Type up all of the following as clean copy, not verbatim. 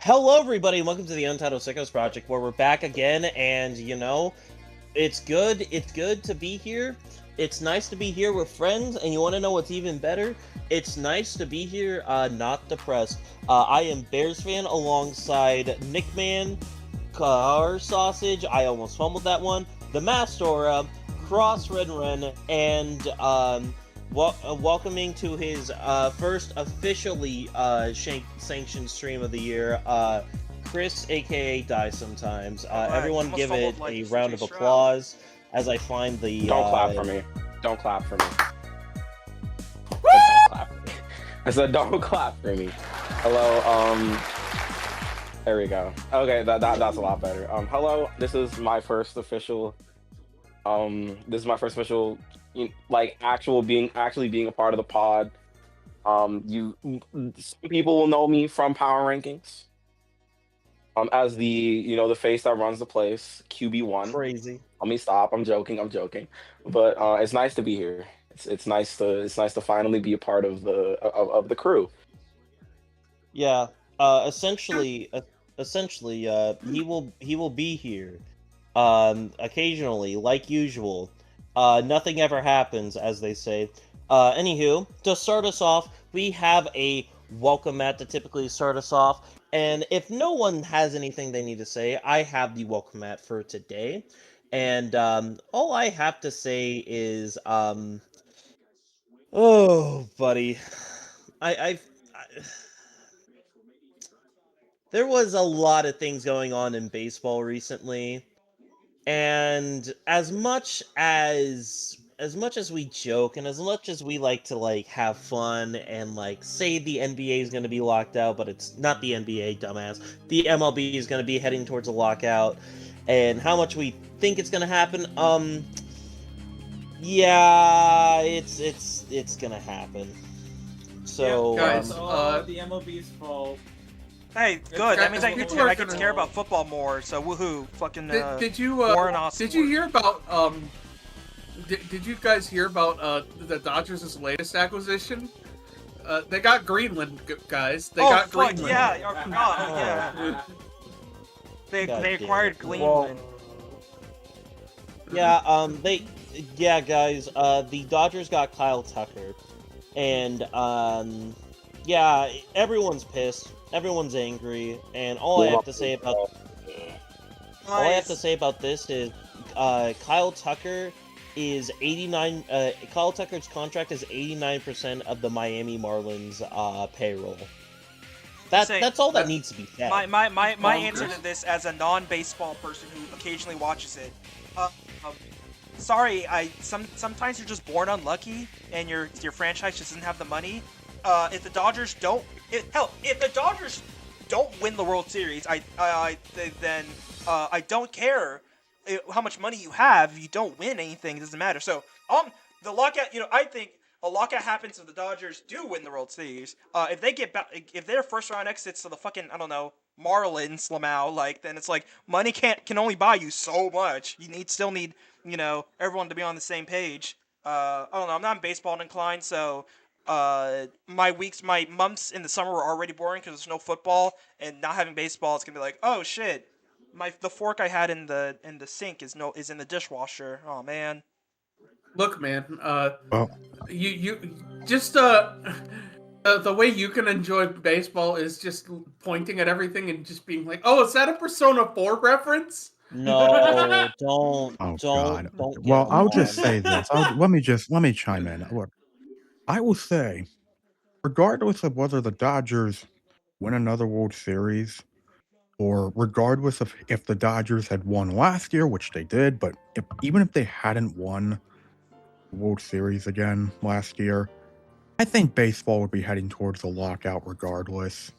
Hello, everybody, and welcome to the Untitled Sickos Project, where we're back again, and, it's good. It's good to be here. It's nice to be here with friends, and you want to know what's even better? It's nice to be here, not depressed. I am Bears fan alongside Nickman, Carsausage, I almost fumbled that one, the MaskedAura, CrossRenRen, and, welcoming to his first officially sanctioned stream of the year, Chris, aka DieSometimes. Everyone give it a round of applause as I find the. Don't clap for me. Don't clap for me. Don't clap for me. I said don't clap for me. Hello. There we go. Okay, that's a lot better. Hello. This is my first official. This is my first official, actually being a part of the pod. Some people will know me from Power Rankings. As the face that runs the place, QB1. Crazy. Let me stop. I'm joking. But it's nice to be here. It's nice to finally be a part of the crew. Yeah. Essentially, he will be here. Occasionally, like usual. Nothing ever happens, as they say. Anywho, to start us off, we have a welcome mat to typically start us off. And if no one has anything they need to say, I have the welcome mat for today. And all I have to say is, oh, buddy, I there was a lot of things going on in baseball recently, and as much as we joke and as much as we like to have fun and say the NBA is going to be locked out, but it's not the NBA, dumbass. The MLB is going to be heading towards a lockout, and how much we think it's going to happen. Yeah, it's going to happen. So, guys, the MLB's fault. Hey, good. That means I people get to care about football more. So woohoo! Fucking did you Warren Austin. did you hear about did you guys hear about the Dodgers' latest acquisition? They got Greenland, guys. They got fuck, Greenland. Yeah, I forgot. Oh, yeah. They acquired Greenland. Yeah, guys, the Dodgers got Kyle Tucker, and yeah, everyone's pissed, everyone's angry, and all I have to say about this is Kyle Tucker is 89. Kyle Tucker's contract is 89% of the Miami Marlins payroll. That's all that needs to be said. My answer to this, as a non-baseball person who occasionally watches it, sorry, sometimes you're just born unlucky, and your franchise just doesn't have the money. If the Dodgers don't, if the Dodgers don't win the World Series, then I don't care how much money you have. If you don't win anything, it doesn't matter. So, the lockout, I think a lockout happens if the Dodgers do win the World Series. If they if their first round exits to the fucking, I don't know, Marlins, Lamau, then it's like money can only buy you so much. You still need everyone to be on the same page. I don't know. I'm not baseball inclined, so my months in the summer were already boring because there's no football, and not having baseball, it's gonna be like, oh shit, the fork I had in the sink is in the dishwasher. Oh man. Look, man. Well, you just the way you can enjoy baseball is just pointing at everything and just being like, oh, is that a Persona 4 reference? No, don't. oh Don't. God. Don't. Well, get I'll just on. say this. Let me chime in. Look, I will say, regardless of whether the Dodgers win another World Series, or regardless of if the Dodgers had won last year, which they did, but even if they hadn't won the World Series again last year, I think baseball would be heading towards a lockout regardless.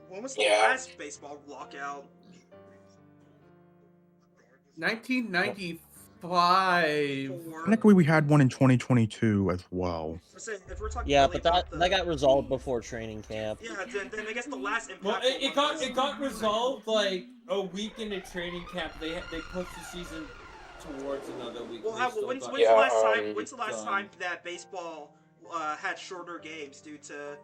When was the last baseball lockout? 1995. Technically, we had one in 2022 as well. If we're talking Yeah, really but about that got resolved before training camp. Yeah, then I guess the last impact. Well, it got resolved like a week into training camp. They pushed the season towards another week. Well, when's the last time that baseball had shorter games due to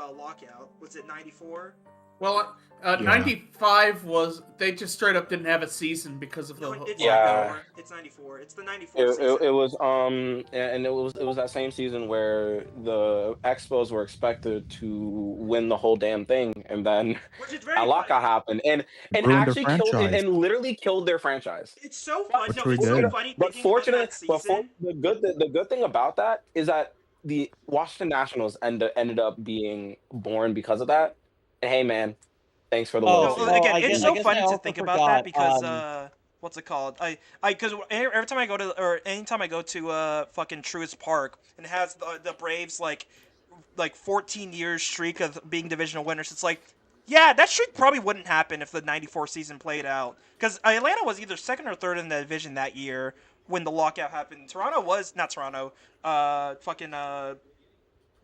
a lockout? Was it 94? Well, Yeah. 95 was they just straight up didn't have a season because of the No, it's Yeah. 94. It's 94. It's the 94 season. It was and it was that same season where the Expos were expected to win the whole damn thing, and then Which is very a funny. lockout happened and Ruined their actually killed franchise. and literally killed their franchise. It's so funny. Which No, we it's so did. funny But thinking about fortunately, that season. the good thing about that is that the Washington Nationals ended up being born because of that. And hey, man, thanks for the Oh, World No, Series. again, I it's guess, so I funny to also think about that forgot. because what's it called? Because every time I go to or anytime I go to fucking Truist Park and it has the Braves like 14 years streak of being divisional winners, it's like, yeah, that streak probably wouldn't happen if the 94 season played out. Because Atlanta was either second or third in the division that year when the lockout happened. Toronto was not Toronto.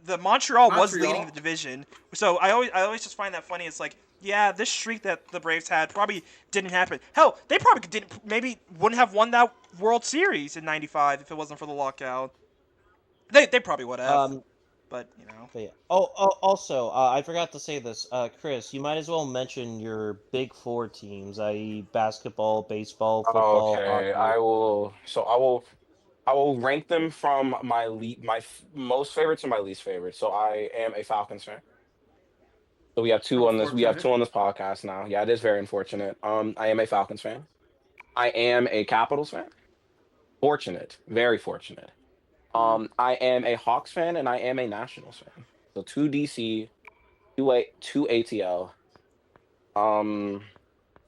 The Montreal was leading the division. So I always just find that funny. It's like, yeah, this streak that the Braves had probably didn't happen. Hell, they probably wouldn't have won that World Series in '95 if it wasn't for the lockout. They probably would have, Um, but you know. but yeah. Also, I forgot to say this. Chris, you might as well mention your big four teams, i.e., basketball, baseball, football, Okay, hockey. I will rank them from most favorite to my least favorite. So I am a Falcons fan. So we have two on this. We have two on this podcast now. Yeah, it is very unfortunate. I am a Falcons fan. I am a Capitals fan. Fortunate, very fortunate. I am a Hawks fan and I am a Nationals fan. So two DC, two ATL. Um,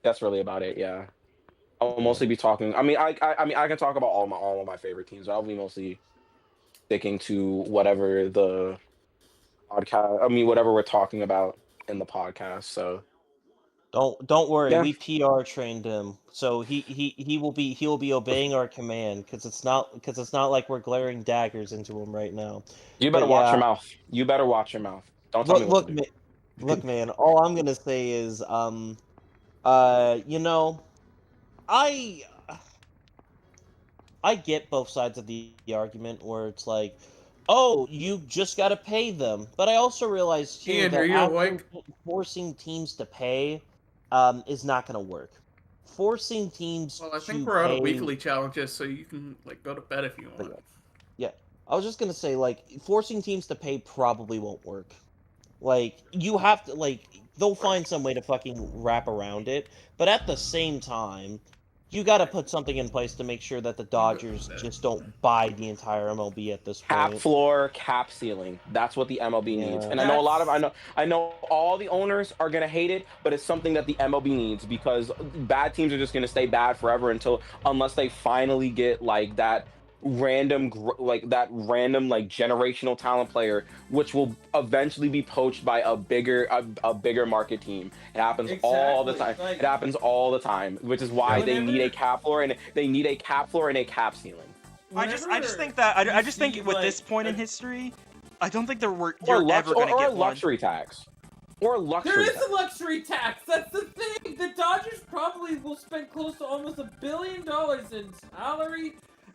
that's really about it. Yeah, I'll mostly be talking. I mean, I can talk about all of my favorite teams. But I'll be mostly sticking to whatever the podcast. I mean, whatever we're talking about in the podcast. So Don't worry, yeah, we PR trained him, so he will be obeying our command because it's not like we're glaring daggers into him right now. you better But watch yeah, your mouth. You better watch your mouth. Don't tell me what to do. look, man. All I'm gonna say is you know, I I get both sides of the argument where it's like, oh, you just got to pay them. But I also realize too Ian, are that you awake? forcing teams to pay is not going to work. Forcing teams Well, I think to we're out of pay, weekly challenges, so you can like go to bed if you but want. yeah, I was just gonna say like forcing teams to pay probably won't work. Like you have to like they'll find some way to fucking wrap around it, but at the same time, you got to put something in place to make sure that the Dodgers just don't buy the entire MLB at this Cap point. floor, cap ceiling. That's what the MLB needs. Yeah. And I know all the owners are gonna hate it, but it's something that the MLB needs because bad teams are just gonna stay bad forever unless they finally get like that random like generational talent player which will eventually be poached by a bigger market team. It happens all the time. Like, It happens all the time, which is why they Whenever- need a cap floor and they need a cap floor and a cap ceiling. I just think that I just think with this point in history, I don't think Or you're ever gonna or get a luxury tax. Or a luxury There is tax. a luxury tax. That's the thing. The Dodgers probably will spend close to almost $1 billion in salary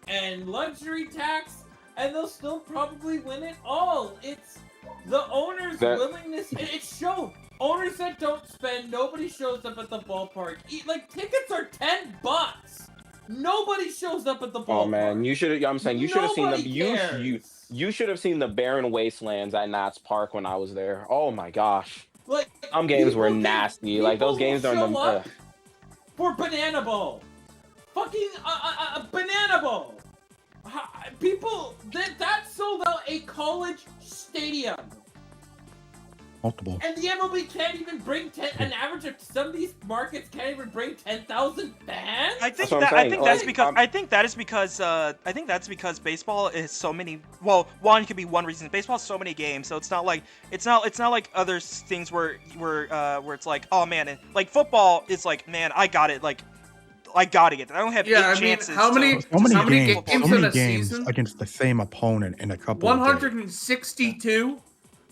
and luxury tax, and they'll still probably win it all. It's the owners' willingness. It's shown. Owners that don't spend, nobody shows up at the ballpark. Like tickets are $10. Nobody shows up at the ballpark. Oh man, you should. I'm saying you should have seen the Nobody you should have seen the barren wastelands at Nats Park when I was there. Oh my gosh, Like some games were people nasty. Like those games will during show the. up for Banana Bowl. Fucking Banana Bowl. People that sold out a college stadium. Multiple. And the MLB can't even bring an average of some of these markets can't even bring 10,000 fans. I think That's what I'm that I saying, think like, that's because I think that's because baseball is so many. Well, one could be one reason. Baseball has so many games, so it's not like other things where it's like, oh man, and like football is like, man, I got it, like I gotta get that. I don't have 8 chances. how many So many games games, so in many a games season? against the same opponent in a couple of days. 162.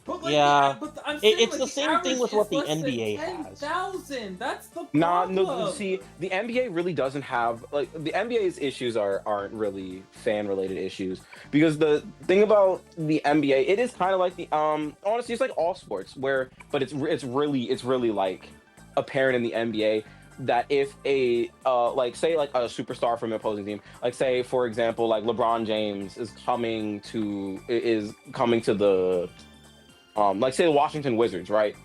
But like, Yeah. I'm saying It's like, the same thing average with what is the less than NBA has. 10,000. That's the Nah, problem. no. See, the NBA really doesn't have like the NBA's issues aren't really fan related issues because the thing about the NBA, it is kind of like the honestly, it's like all sports where, but it's really like apparent in the NBA that if a like say like a superstar from an opposing team, like say for example like LeBron James is coming to the like say the Washington Wizards, right?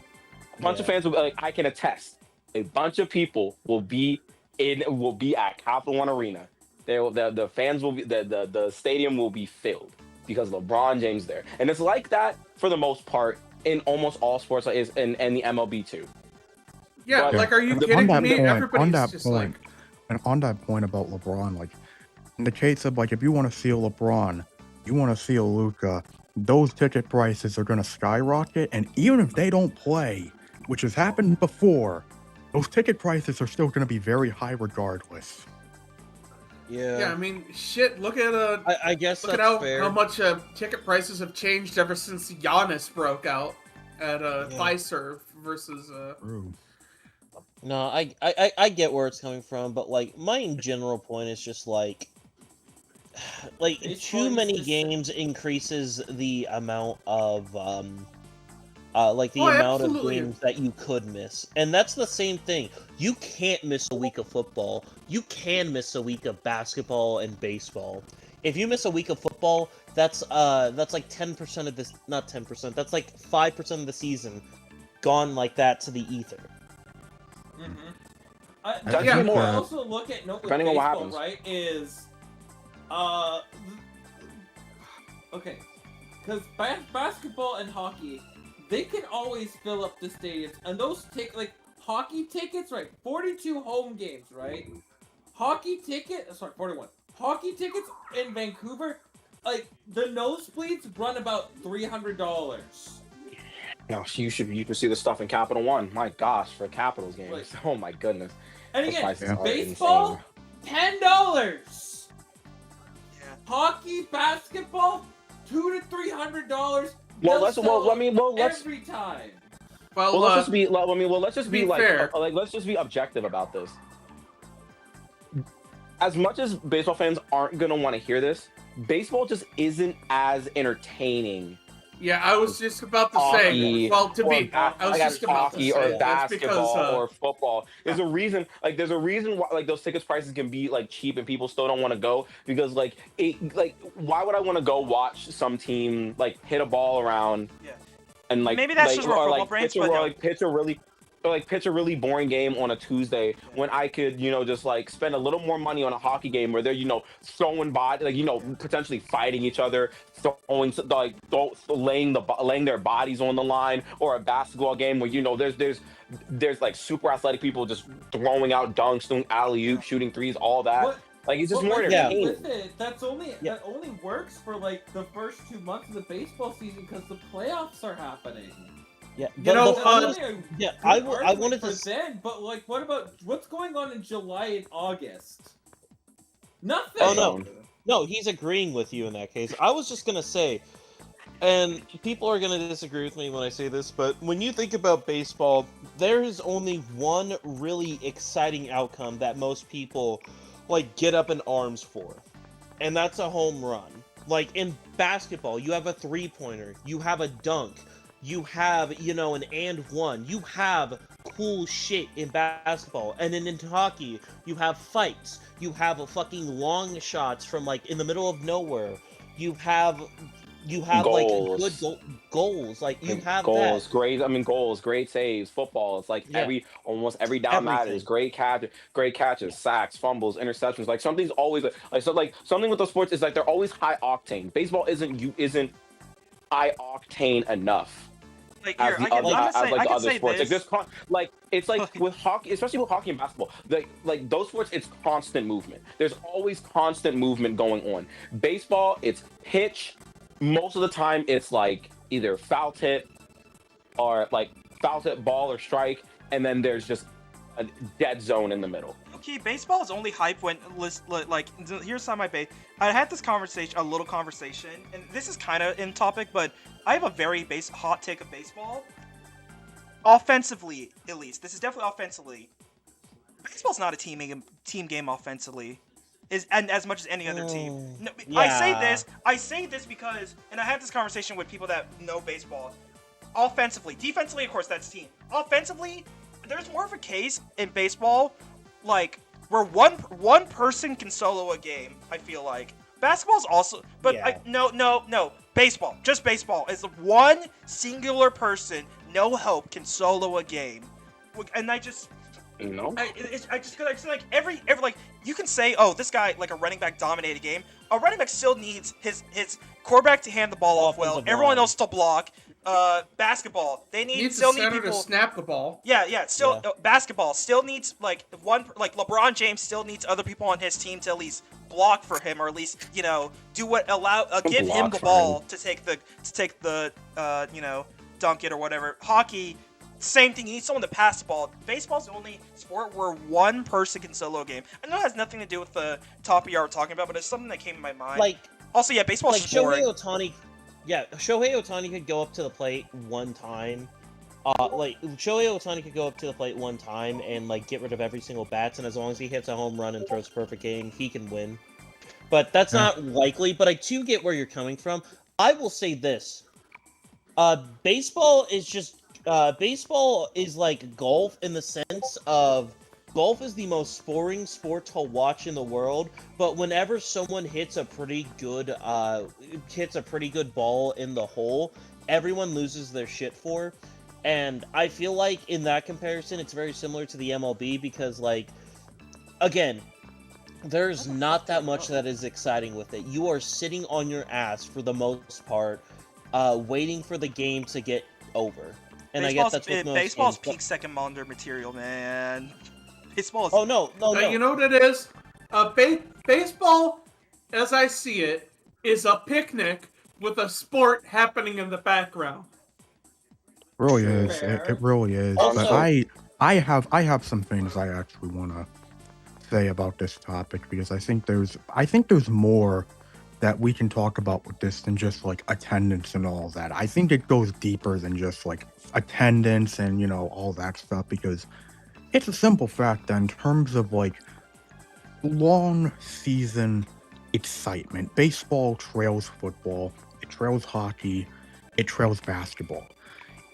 A bunch of fans will be like, I can attest. A bunch of people will be at Capital One Arena. The fans will be the stadium will be filled because LeBron James there, and it's like that for the most part in almost all sports, like is in the MLB too. Yeah, But like, are you And kidding me? on Everybody's that just point, like, and on that point about LeBron, like in the case of like if you want to see a LeBron, you want to see a Luka, those ticket prices are going to skyrocket, and even if they don't play, which has happened before, those ticket prices are still going to be very high regardless. yeah, I mean, shit. Look at I guess look at that's fair. how much ticket prices have changed ever since Giannis broke out at Fiserv versus True. No, I get where it's coming from, but like my general point is just like Baseball too many used to- games increases the amount of like the Oh, amount of absolutely. games that you could miss. And that's the same thing. You can't miss a week of football. You can miss a week of basketball and baseball. If you miss a week of football, that's like 10% of this, not 10%. That's like 5% of the season gone like that to the ether. That's yeah, more. I also look at with Depending on what baseball, happens. right? Is okay, because basketball and hockey, they can always fill up the stadiums, and those like hockey tickets, right? 42 home games, right? Hockey ticket, sorry, 41. Hockey tickets in Vancouver, like the nosebleeds run about $300. No, you should see the stuff in Capital One. My gosh, for Capitals games. Right. Oh my goodness. And Those again, prices are baseball, insane. $10. Yeah. Hockey, basketball, $200 to $300. Well, They'll let's sell every time. well, let's just be. Let's just be be like, fair. let's just be objective about this. As much as baseball fans aren't gonna want to hear this, baseball just isn't as entertaining. yeah. I was just about to Hockey, say. Well, to or be, I was just about to hockey say or that's basketball because or football. There's a reason. Like, there's a reason why like those tickets prices can be like cheap and people still don't want to go because like why would I want to go watch some team like hit a ball around? Yeah. And like Maybe that's like, just where or football like brains, pitch but no. pitch a really boring game on a Tuesday when I could, just like spend a little more money on a hockey game where they're, throwing body, like, potentially fighting each other, laying their bodies on the line, or a basketball game where, there's like super athletic people just throwing out dunks, doing alley-oop, shooting threes, all that. What? Like, it's just But, more like, entertaining. with it, that only works for like the first 2 months of the baseball season because the playoffs are happening. Yeah, You know, That's only a yeah, good I argument wanted for to. then, but like, what about what's going on in July and August? Nothing. Oh, no, he's agreeing with you in that case. I was just gonna say, and people are gonna disagree with me when I say this, but when you think about baseball, there is only one really exciting outcome that most people like get up in arms for, and that's a home run. Like in basketball, you have a 3-pointer, you have a dunk, you have, an and one. You have cool shit in basketball. And then in hockey, you have fights. You have a fucking long shots from like in the middle of nowhere. You have Goals. like good goals. Like you have goals, that. goals, great saves, football. It's like Yeah. almost every down matters. Great catches, sacks, fumbles, interceptions. Like something's always something with those sports is like they're always high octane. Baseball isn't high octane enough. Like As here, the other, I as can like the other say sports, this. it's like with hockey, especially with hockey and basketball. Like those sports, it's constant movement. There's always constant movement going on. Baseball, it's pitch. Most of the time, it's like either foul tip or like foul tip, ball or strike, and then there's just a dead zone in the middle. Okay, baseball is only hype when like here's how my base. I had this a little conversation, and this is kind of in topic, but I have a very hot take of baseball. Offensively, at least, this is definitely offensively. Baseball's not a team game offensively, and as much as any other team. No, I Yeah. say this because, and I had this conversation with people that know baseball. Offensively, defensively, of course, that's team. Offensively, there's more of a case in baseball, like where one person can solo a game. I feel like basketball's also, but Yeah. no. Baseball, just baseball, is one singular person, no help, can solo a game, and I just like every like you can say, oh, this guy, like a running back, dominated a game. A running back still needs his quarterback to hand the ball off well. Offensive Everyone line. else to block. Basketball, they Needs still a need center people. to snap the ball. Yeah. Still, Yeah. basketball still needs like LeBron James still needs other people on his team to at least block for him, or at least do what give him Block the for ball him. to take the dunk it or whatever. Hockey, same thing. You need someone to pass the ball. Baseball's the only sport where one person can solo a game. I know it has nothing to do with the topic you were talking about, but it's something that came to my mind. Like Also, yeah, baseball's like just boring. Shohei Ohtani. Yeah, Shohei Ohtani could go up to the plate one time. Like Shohei Ohtani could go up to the plate one time and like get rid of every single bats, and as long as he hits a home run and throws a perfect game, he can win. But that's Yeah. not likely. But I do get where you're coming from. I will say this: baseball is like golf in the sense of golf is the most boring sport to watch in the world. But whenever someone hits a pretty good ball in the hole, everyone loses their shit for. And I feel like in that comparison, it's very similar to the MLB because, like, again, there's not that much that is exciting with it. You are sitting on your ass for the most part, waiting for the game to get over. And I guess that's what most baseball's games- peak second maunder material, man. Baseball is Oh no. You know what it is? Baseball, as I see it, is a picnic with a sport happening in the background. Really True. is. It really is. Also- But I have some things I actually want to say about this topic because I think there's more that we can talk about with this than just like attendance and all that. I think it goes deeper than just like attendance and all that stuff because it's a simple fact that in terms of like long season excitement, baseball trails football, it trails hockey, it trails basketball.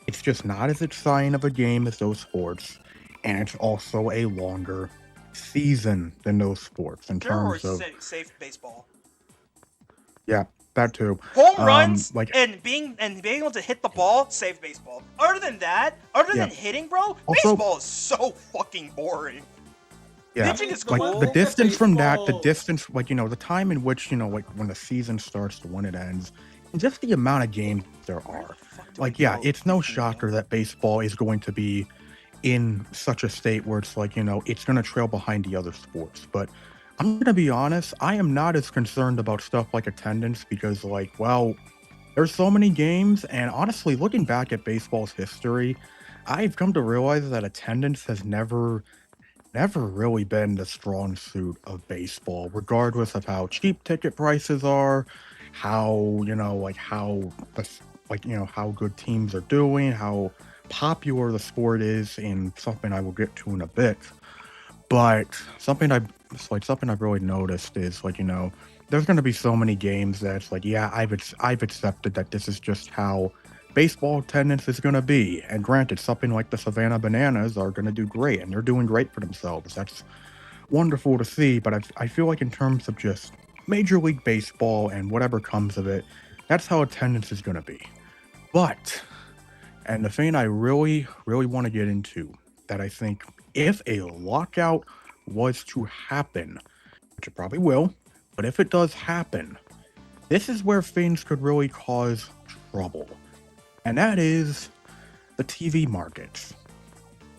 It's just not as exciting of a game as those sports, and it's also a longer season than those sports in or terms of safe baseball. that too. Home runs like- and being able to hit the ball, save baseball. Other than that, than hitting, bro, Also- baseball is so fucking boring. Yeah, Pitching is like cool. the distance from that, the Baseball. distance, like the time in which like when the season starts to when it ends, and just the amount of games there are. Like, yeah, it's no shocker that baseball is going to be in such a state where it's like it's going to trail behind the other sports. But I'm going to be honest, I am not as concerned about stuff like attendance because, like, well, there's so many games, and honestly, looking back at baseball's history, I've come to realize that attendance has never really been the strong suit of baseball, regardless of how cheap ticket prices are, how how good teams are doing, how popular the sport is, and something I will get to in a bit. But something I've really noticed is there's going to be so many games that's like, yeah, I've accepted that this is just how baseball attendance is going to be. And granted, something like the Savannah Bananas are going to do great, and they're doing great for themselves. That's wonderful to see. But I feel like in terms of just Major League Baseball and whatever comes of it, that's how attendance is going to be. But, and the thing I really, really want to get into, that I think if a lockout was to happen, which it probably will, but if it does happen, this is where things could really cause trouble. And that is the TV markets.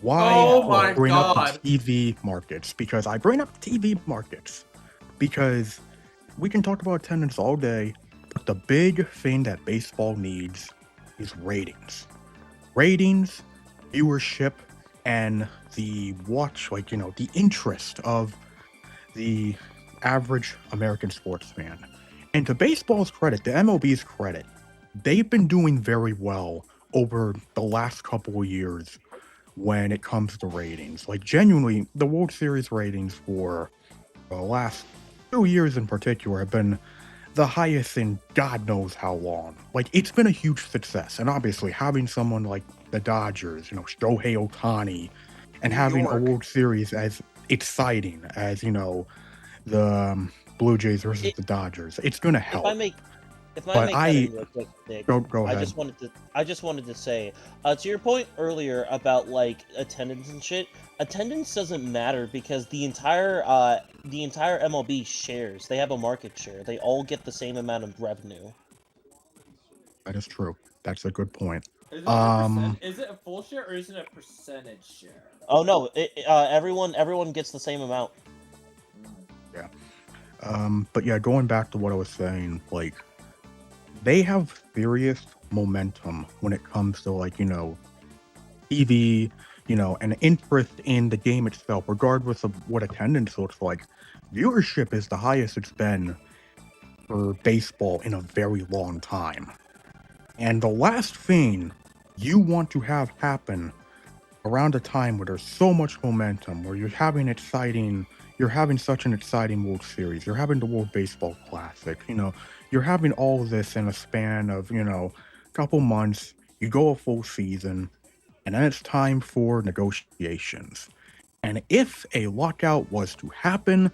Why Oh do I my bring up God. the TV markets? Because I bring up TV markets because we can talk about attendance all day, but the big thing that baseball needs is ratings. Ratings, viewership, and the the interest of the average American sports fan. And to baseball's credit, the MLB's credit, they've been doing very well over the last couple of years when it comes to ratings. Like, genuinely, the World Series ratings for the last 2 years in particular have been the highest in God knows how long. Like, it's been a huge success. And obviously, having someone like the Dodgers, Shohei Ohtani, and New having a York. World Series as exciting as, the Blue Jays versus It- the Dodgers, it's going to help. If I But make that in real quick, Nick, Go I ahead. just wanted to say, to your point earlier about like attendance and shit. Attendance doesn't matter because the entire MLB shares. They have a market share. They all get the same amount of revenue. That is true. That's a good point. Is it a full share or is it a percentage share? Oh no, everyone gets the same amount. But yeah, going back to what I was saying, like, they have serious momentum when it comes to, like, TV, and interest in the game itself, regardless of what attendance looks like. Viewership is the highest it's been for baseball in a very long time. And the last thing you want to have happen around a time where there's so much momentum, where you're having such an exciting World Series, you're having the World Baseball Classic, you're having all of this in a span of, a couple months, you go a full season, and then it's time for negotiations. And if a lockout was to happen,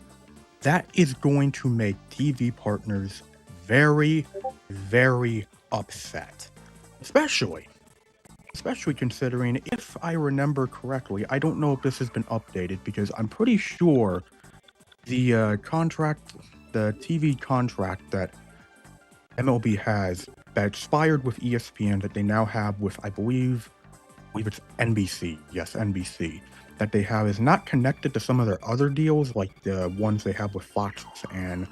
that is going to make TV partners very, very upset. Especially considering, if I remember correctly, I don't know if this has been updated because I'm pretty sure the TV contract that MLB has that expired with ESPN that they now have with, I believe it's NBC. Yes, NBC. That they have is not connected to some of their other deals, like the ones they have with Fox and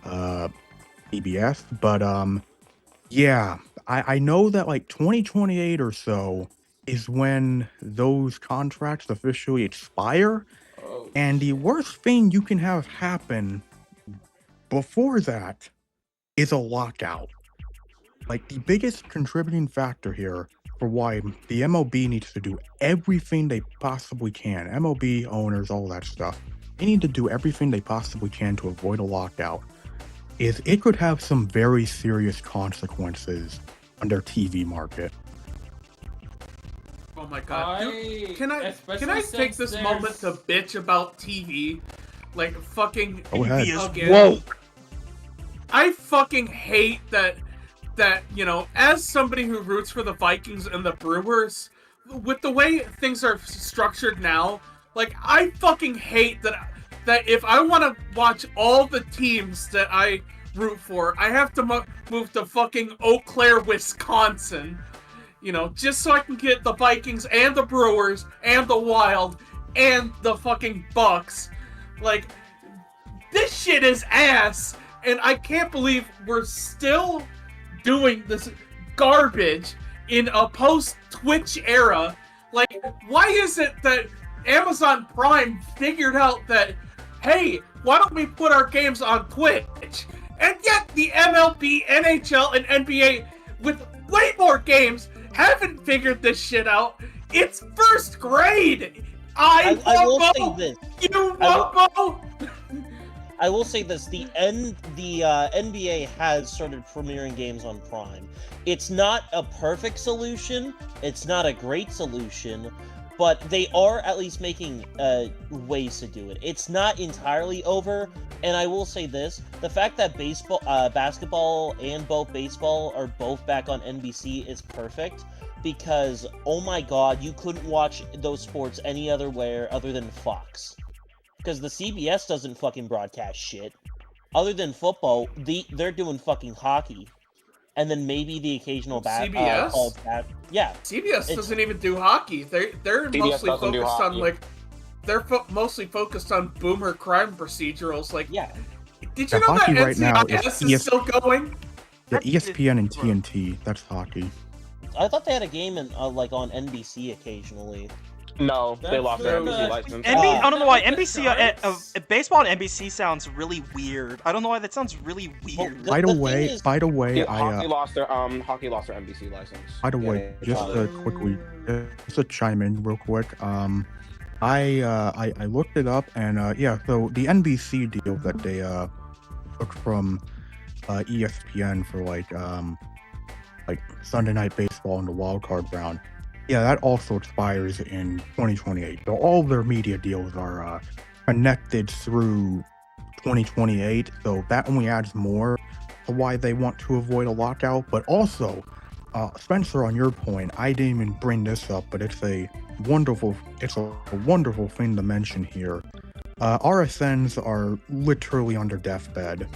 CBS. But yeah, I know that like 2028 or so is when those contracts officially expire. Oh, And the worst thing you can have happen before that is a lockout. Like, the biggest contributing factor here for why the MLB needs to do everything they possibly can, MLB owners, all that stuff, they need to do everything they possibly can to avoid a lockout, is it could have some very serious consequences on their TV market. Oh my god. Dude, can I take this moment to bitch about TV? Like, fucking Go ahead. again. Whoa. I fucking hate that, as somebody who roots for the Vikings and the Brewers, with the way things are structured now, like, I fucking hate that if I want to watch all the teams that I root for, I have to move to fucking Eau Claire, Wisconsin, just so I can get the Vikings and the Brewers and the Wild and the fucking Bucks. Like, this shit is ass, and I can't believe we're still doing this garbage in a post-Twitch era. Like, why is it that Amazon Prime figured out that, hey, why don't we put our games on Twitch? And yet the MLB, NHL, and NBA, with way more games, haven't figured this shit out. It's first grade! I will say this. You won't. I will say this: the NBA has started premiering games on Prime. It's not a perfect solution. It's not a great solution, but they are at least making ways to do it. It's not entirely over. And I will say this: the fact that basketball, and both baseball are both back on NBC is perfect. Because, oh my god, you couldn't watch those sports any other where other than Fox. Because the CBS doesn't fucking broadcast shit. Other than football, they're doing fucking hockey. And then maybe the occasional CBS? Yeah. CBS doesn't even do hockey. They're mostly focused on, like, mostly focused on boomer crime procedurals. Like, yeah. Did you know that right now NCIS is still going? Yeah, ESPN and TNT, that's hockey. I thought they had a game in, like, on NBC occasionally. No, they That's lost their the- NBC license. I don't know why NBC Giants? baseball on NBC sounds really weird. I don't know why that sounds really weird. The- By the the thing way, is- by the way, Hockey lost their NBC license. by the Yeah, way, they just got it. quickly, just to chime in real quick. I looked it up, and yeah, so the NBC deal that they took from ESPN for like Sunday Night Baseball and the wild card round. Yeah, that also expires in 2028. So all their media deals are connected through 2028. So that only adds more to why they want to avoid a lockout. But also, Spencer, on your point, I didn't even bring this up, but it's a wonderful thing to mention here. RSNs are literally on their deathbed.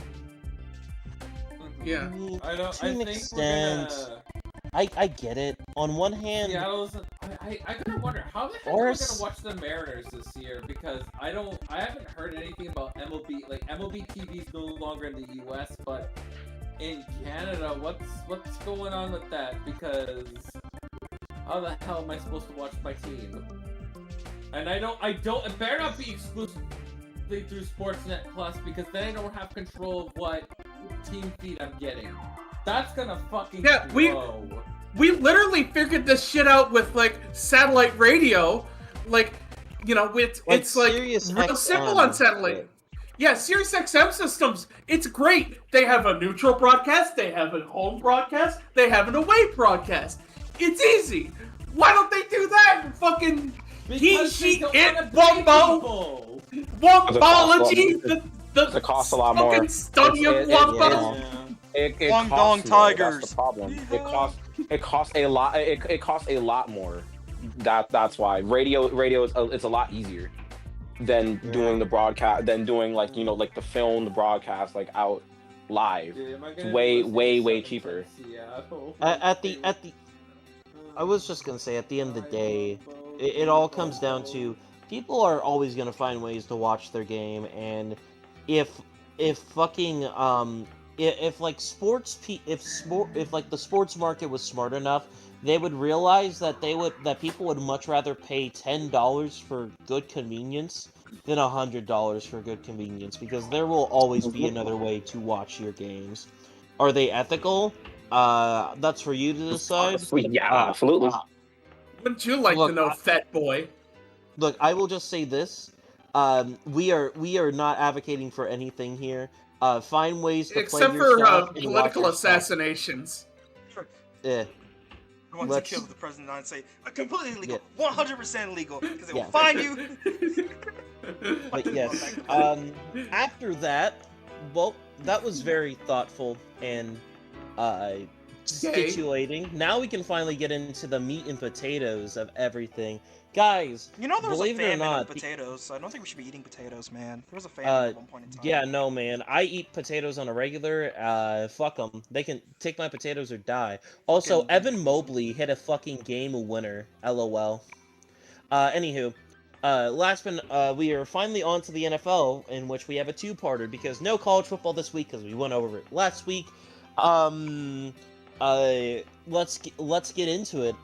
Yeah. I don't. To I an think extent, we're gonna. I get it. On one hand, Seattle's. I gotta wonder how the heck Or am I s- gonna watch the Mariners this year, because I haven't heard anything about MLB. Like MLB TV is no longer in the U.S., but in Canada, what's going on with that? Because how the hell am I supposed to watch my team? And it better not be exclusively through Sportsnet Plus, because then I don't have control of what team feed I'm getting. That's gonna fucking blow. We literally figured this shit out with like satellite radio, like it's like Sirius real simple XM. on satellite. Yeah, Sirius XM systems, it's great. They have a neutral broadcast, they have a home broadcast, they have an away broadcast. It's easy. Why don't they do that? Fucking Because they He don't it wanna pay Wombo people. Wombology. It costs a lot more. Fucking study of It's- Wombo. It Guangdong costs more. Tigers. That's the problem. It costs a lot. It costs a lot more. That's why radio is it's a lot easier than doing the broadcast, than doing like the film, the broadcast like out live. It's way cheaper. at the I was just gonna say, at the end of the day, it all comes down to people are always gonna find ways to watch their game, and if fucking if like if like the sports market was smart enough, they would realize that people would much rather pay $10 for good convenience than $100 for good convenience, because there will always be another way to watch your games. Are they ethical? That's for you to decide. Yeah, absolutely. Wouldn't you like to know, fat boy? Look, I will just say this: we are not advocating for anything here. Find ways to Except play for yourself and watch political your stuff. assassinations. Yeah. The ones Let's- who kill the president and say completely illegal, Yeah. 100% illegal, because they will Yeah. find you. But yes, after that, well, that was very thoughtful and titillating. Now we can finally get into the meat and potatoes of everything. Guys, You know, there was a believe it or famine not, of potatoes, so I don't think we should be eating potatoes, man. There was a famine at one point in time. yeah, no, man. I eat potatoes on a regular. Fuck them. They can take my potatoes or die. Also, Fucking- Evan Mobley hit a fucking game winner. LOL. Anywho, we are finally on to the NFL, in which we have a two-parter, because no college football this week, because we went over it last week. Let's get into it.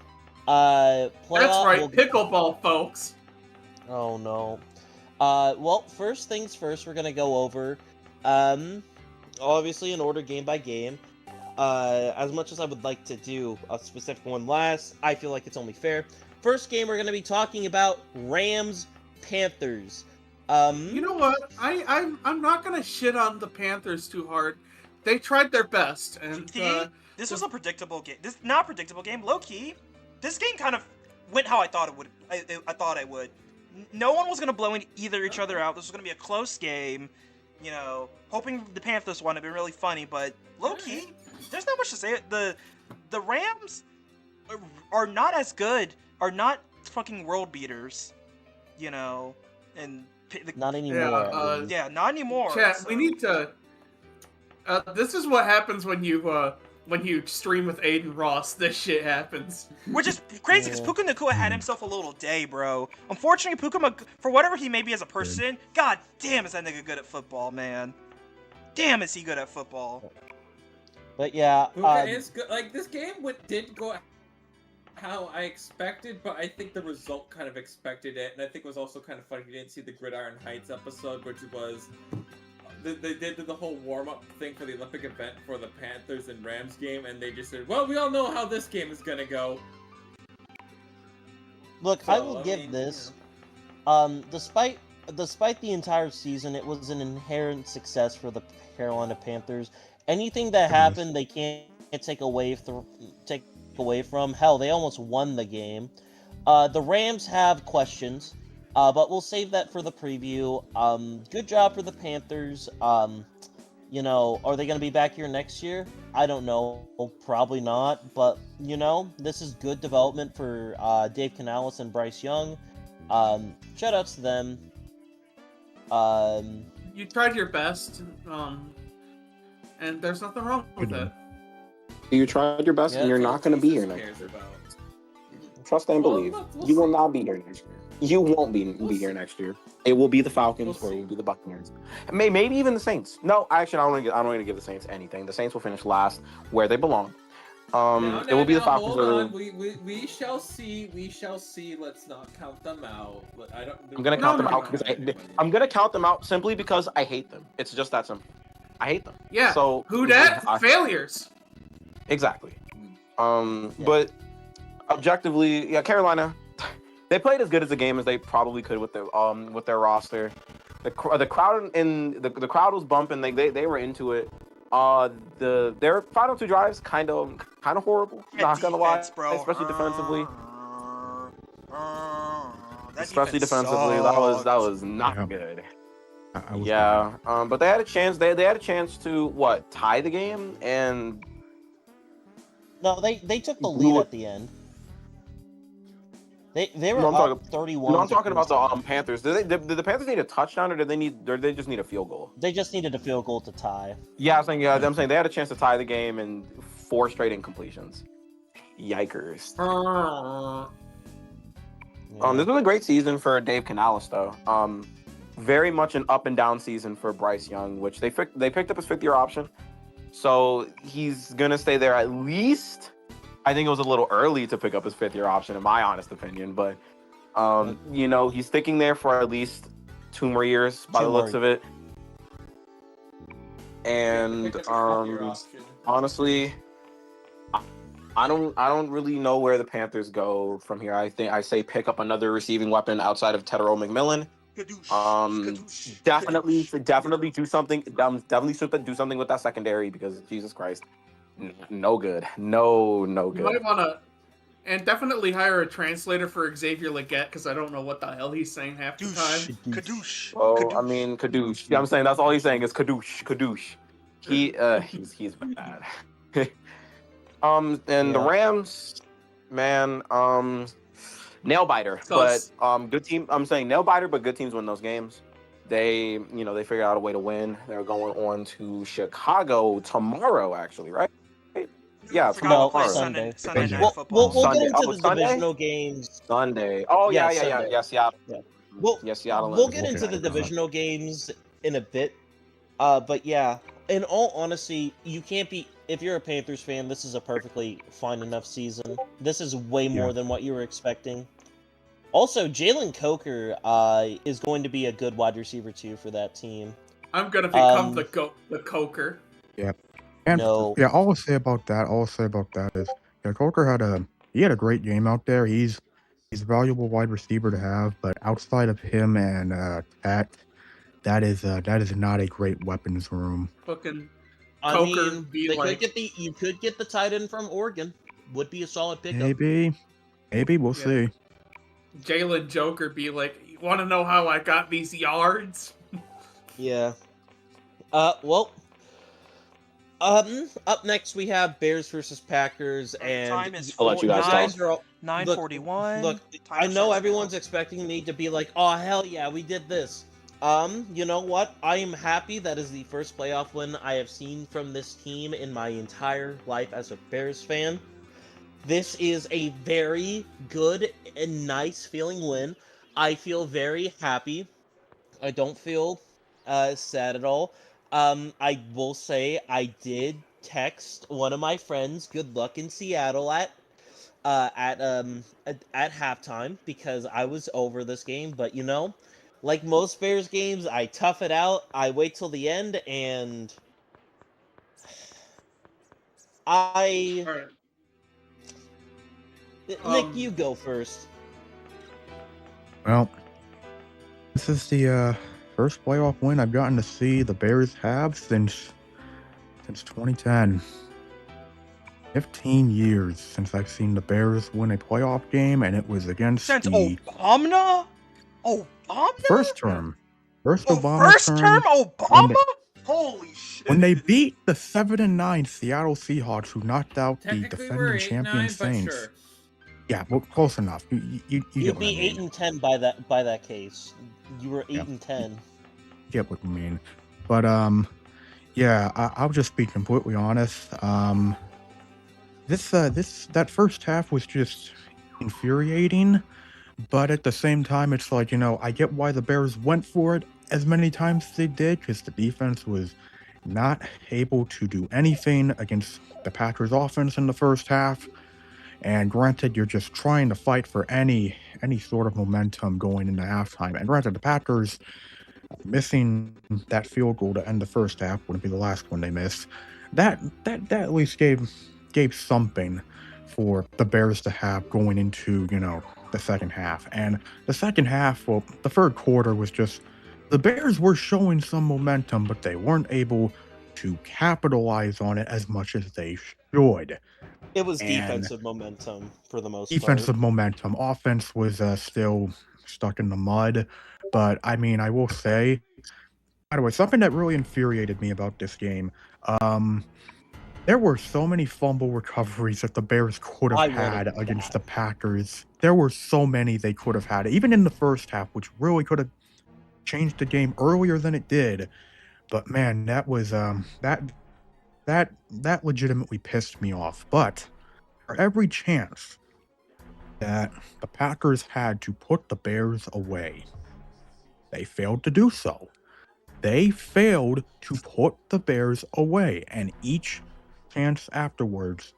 That's right, will- pickleball, folks. Oh no. Well, first things first, we're gonna go over, obviously in order, game by game. As much as I would like to do a specific one last, I feel like it's only fair. First game we're gonna be talking about Rams Panthers. You know what? I'm not gonna shit on the Panthers too hard. They tried their best, and See, this was a predictable game. This not predictable game, low key. This game kind of went how I thought it would. I thought it would. No one was gonna blow either each other out. This was gonna be a close game. You know, hoping the Panthers won. It'd been really funny, but low key, there's not much to say. The Rams are not as good. Are not fucking world beaters. You know, and not anymore. yeah, not anymore. chat, so- we need to. This is what happens when you stream with Aiden Ross. This shit happens. Which is crazy, because Puka Nakua had himself a little day, bro. Unfortunately, for whatever he may be as a person, god damn is that nigga good at football, man. Damn is he good at football. But yeah, Puka is good. Like, this game did go how I expected, but I think the result kind of expected it, and I think it was also kind of funny you didn't see the Gridiron Heights episode, which was they did the whole warm-up thing for the Olympic event for the Panthers and Rams game, and they just said, well, we all know how this game is gonna go. Look, So, I will give this. Despite the entire season, it was an inherent success for the Carolina Panthers. Anything that happened, they can't take away from. Hell, they almost won the game. The Rams have questions, but we'll save that for the preview. Good job for the Panthers. You know, are they going to be back here next year? I don't know. Probably not. But, you know, this is good development for Dave Canales and Bryce Young. Shout outs to them. You tried your best, and there's nothing wrong with it. You tried your best, and you're not going to be here next year. Trust and believe. You will not be here next year. You won't be here next year. It will be the Falcons or it will be the Buccaneers. Maybe even the Saints. No, actually, I don't want to give the Saints anything. The Saints will finish last where they belong. It will be the Falcons. Hold on. We shall see. We shall see. Let's not count them out. I'm gonna count them out because I'm gonna count them out simply because I hate them. It's just that simple. I hate them. Yeah. So who dat? Failures. Exactly. But objectively, yeah, Carolina. They played as good as a game as they probably could with their roster. The crowd the crowd was bumping. They were into it. Their final two drives kind of horrible. Not gonna lie, bro. especially defensively. Especially defensively, that was not good. Yeah. But they had a chance. They had a chance to tie the game, and no, they took the lead at the end. They were up 31. No, I'm talking about the Panthers. Did the Panthers need a touchdown, or did they just need a field goal? They just needed a field goal to tie. Yeah, I'm saying they had a chance to tie the game and 4 straight incompletions. Yikers. This was a great season for Dave Canales, though. Very much an up and down season for Bryce Young, which they picked up his 5th-year option, so he's gonna stay there at least. I think it was a little early to pick up his 5th-year option, in my honest opinion. But, you know, he's sticking there for at least 2 more years by the looks of it. And honestly, I don't really know where the Panthers go from here. I say pick up another receiving weapon outside of Tedero McMillan. Definitely do something. Definitely do something with that secondary because Jesus Christ. No good. No good. You might want to, and definitely hire a translator for Xavier Legette because I don't know what the hell he's saying half the time. Kadoosh. Oh, I mean Kadoosh. Yeah, I'm saying that's all he's saying is Kadoosh. He's bad. And the Rams, man, nail biter, but good team. I'm saying nail biter, but good teams win those games. They figured out a way to win. They're going on to Chicago tomorrow, actually, right? Yeah, Sunday. Sunday night football. We'll get into the divisional games. Sunday. Oh yeah. Seattle. We'll get into the divisional games in a bit. But yeah, in all honesty, you can't be. If you're a Panthers fan, this is a perfectly fine enough season. This is way more than what you were expecting. Also, Jalen Coker is going to be a good wide receiver too for that team. I'm gonna become the Coker. Yeah. And all I'll say about that is Coker had a great game out there. He's a valuable wide receiver to have, but outside of him and Pat, that is not a great weapons room. You could get the tight end from Oregon. Would be a solid pickup. Maybe we'll see. Jalen Joker be like, you want to know how I got these yards? Yeah. Up next we have Bears versus Packers, and time is I'll let you guys talk. 9:41. Look, I know everyone's expecting me to be like, "Oh hell yeah, we did this." You know what? I am happy that is the first playoff win I have seen from this team in my entire life as a Bears fan. This is a very good and nice feeling win. I feel very happy. I don't feel sad at all. I will say I did text one of my friends good luck in Seattle at at halftime because I was over this game. But like most Bears games, I tough it out. I wait till the end, and I All right. Nick, you go first. Well, this is the first playoff win I've gotten to see the Bears have since 2010. 15 years since I've seen the Bears win a playoff game, and it was against Since the Obama? Obama? first term. First Oh, Obama first term term. Obama? Holy shit. When they beat the 7-9 Seattle Seahawks, who knocked out the Technically, we're defending 8-9, champion but Saints. sure. Yeah, well, close enough. You You'd get what I be mean. 8-10 by that case. You were 8-10. Get what you mean. But yeah, I'll just be completely honest. That first half was just infuriating, but at the same time, it's like, I get why the Bears went for it as many times as they did, because the defense was not able to do anything against the Packers offense in the first half. And granted, you're just trying to fight for any sort of momentum going into halftime. And granted, the Packers missing that field goal to end the first half wouldn't be the last one they miss. That at least gave something for the Bears to have going into, the second half. And the second half, well, the third quarter was just, the Bears were showing some momentum, but they weren't able to capitalize on it as much as they should. It was And defensive momentum for the most defensive part. momentum. Offense was still stuck in the mud. But I mean, I will say, by the way, something that really infuriated me about this game, there were so many fumble recoveries that the Bears could I have wanted had against that. the Packers. There were so many they could have had, even in the first half, which really could have changed the game earlier than it did. But man, that was that legitimately pissed me off. But for every chance that the Packers had to put the Bears away, they failed to do so. They failed to put the Bears away, and each chance afterwards,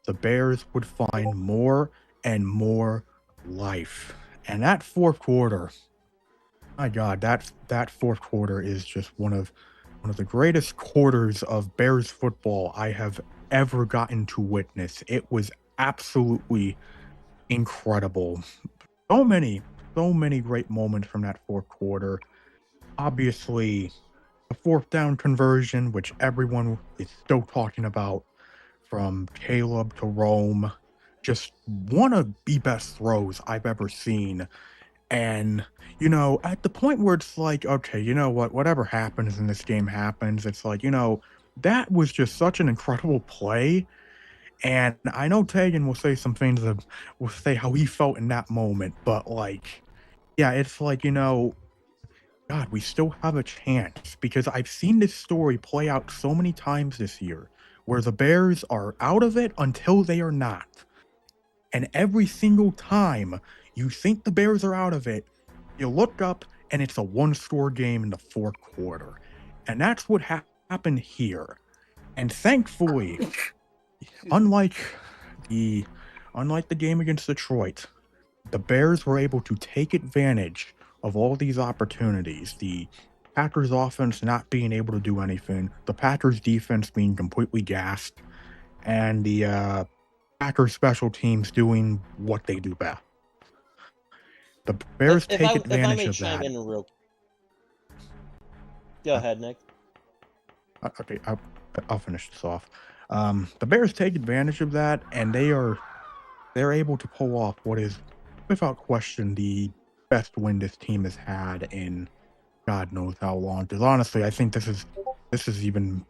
the Bears would find more and more life. And that fourth quarter, my God, that fourth quarter is just one of the greatest quarters of Bears football I have ever gotten to witness. It was absolutely incredible. So many great moments from that fourth quarter. Obviously, the fourth down conversion, which everyone is still talking about, from Caleb to Rome, just one of the best throws I've ever seen. And, at the point where it's like, okay, you know what, whatever happens in this game happens, it's like, that was just such an incredible play. And I know Tegan will say some things that will say how he felt in that moment, but like, yeah, it's like, God, we still have a chance, because I've seen this story play out so many times this year where the Bears are out of it until they are not. And every single time you think the Bears are out of it, you look up and it's a one-score game in the fourth quarter. And that's what happened here. And thankfully, unlike the game against Detroit, the Bears were able to take advantage of all these opportunities. The Packers offense not being able to do anything, the Packers defense being completely gassed, and the Packers special teams doing what they do best. The Bears take advantage of that. Chime in real. Go ahead, Nick. Okay, I'll finish this off. The Bears take advantage of that, and they're able to pull off what is, without question, the best win this team has had in God knows how long. Because honestly, I think this is even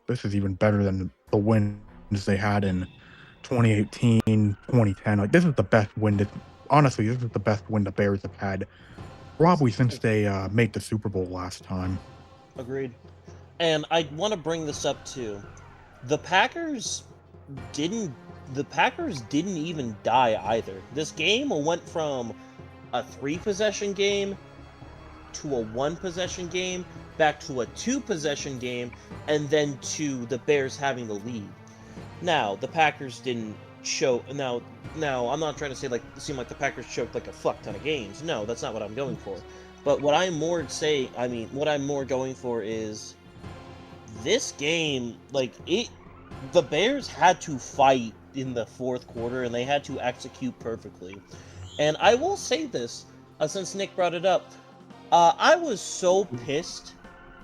better than the wins they had in 2018, 2010. Like, this is the best win this is the best win the Bears have had probably since they made the Super Bowl last time. Agreed. And I want to bring this up too. The Packers didn't even die either. This game went from a 3-possession game to a 1-possession game, back to a 2-possession game, and then to the Bears having the lead. Now, the Packers didn't choke. Now, I'm not trying to say seem like the Packers choked like a fuck ton of games. No, that's not what I'm going for. But what I'm more going for is this game. The Bears had to fight in the fourth quarter, and they had to execute perfectly. And I will say this, since Nick brought it up, I was so pissed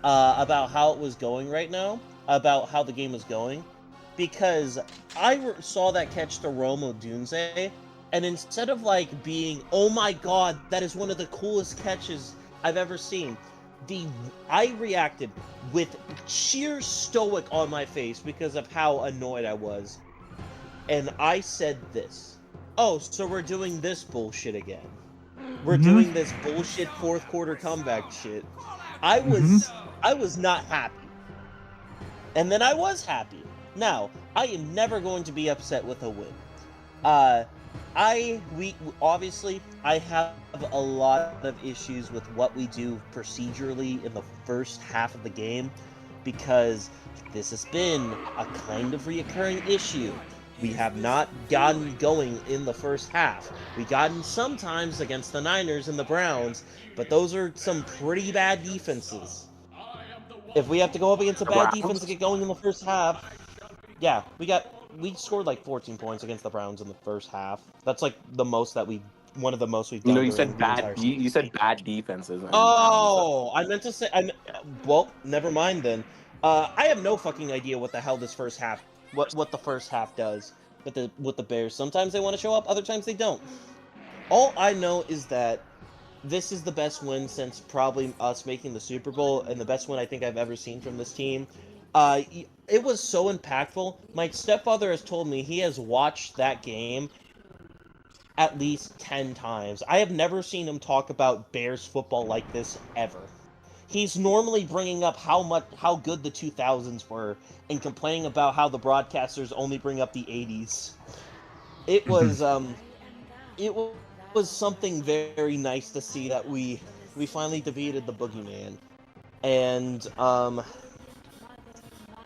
about how it was going right now, about how the game was going, because I saw that catch to Romo Dunze, and instead of being, oh my god, that is one of the coolest catches I've ever seen, I reacted with sheer stoic on my face because of how annoyed I was, and I said this: oh, so we're doing this bullshit again. We're doing this bullshit fourth quarter comeback shit. I was not happy. And then I was happy. Now, I am never going to be upset with a win. Obviously, I have a lot of issues with what we do procedurally in the first half of the game, because this has been a kind of reoccurring issue. We have not gotten going in the first half. We gotten sometimes against the Niners and the Browns, but those are some pretty bad defenses. If we have to go up against a bad defense to get going in the first half, yeah, we scored 14 points against the Browns in the first half. That's one of the most we've done. You said bad. You said bad defenses. Oh, I meant to say. Well, never mind then. I have no fucking idea what the hell this first half, what the first half does with the Bears. Sometimes they want to show up, other times they don't. All I know is that this is the best win since probably us making the Super Bowl, and the best win I think I've ever seen from this team. It was so impactful. My stepfather has told me he has watched that game at least 10 times. I have never seen him talk about Bears football like this ever. He's normally bringing up how good the 2000s were and complaining about how the broadcasters only bring up the 80s. It was something very nice to see that we finally defeated the boogeyman. And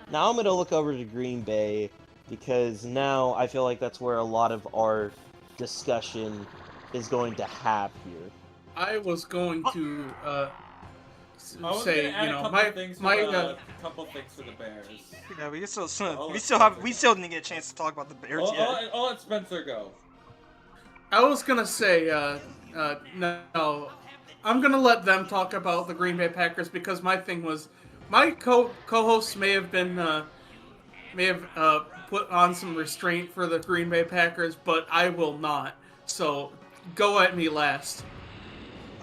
now I'm going to look over to Green Bay, because now I feel like that's where a lot of our discussion is going to have here. I was going to say, you know, couple things for the Bears. Yeah, we still didn't get a chance to talk about the Bears yet. I'll let Spencer go. I was gonna say, no, I'm gonna let them talk about the Green Bay Packers, because my thing was, my co-hosts may have put on some restraint for the Green Bay Packers, but I will not. So go at me last.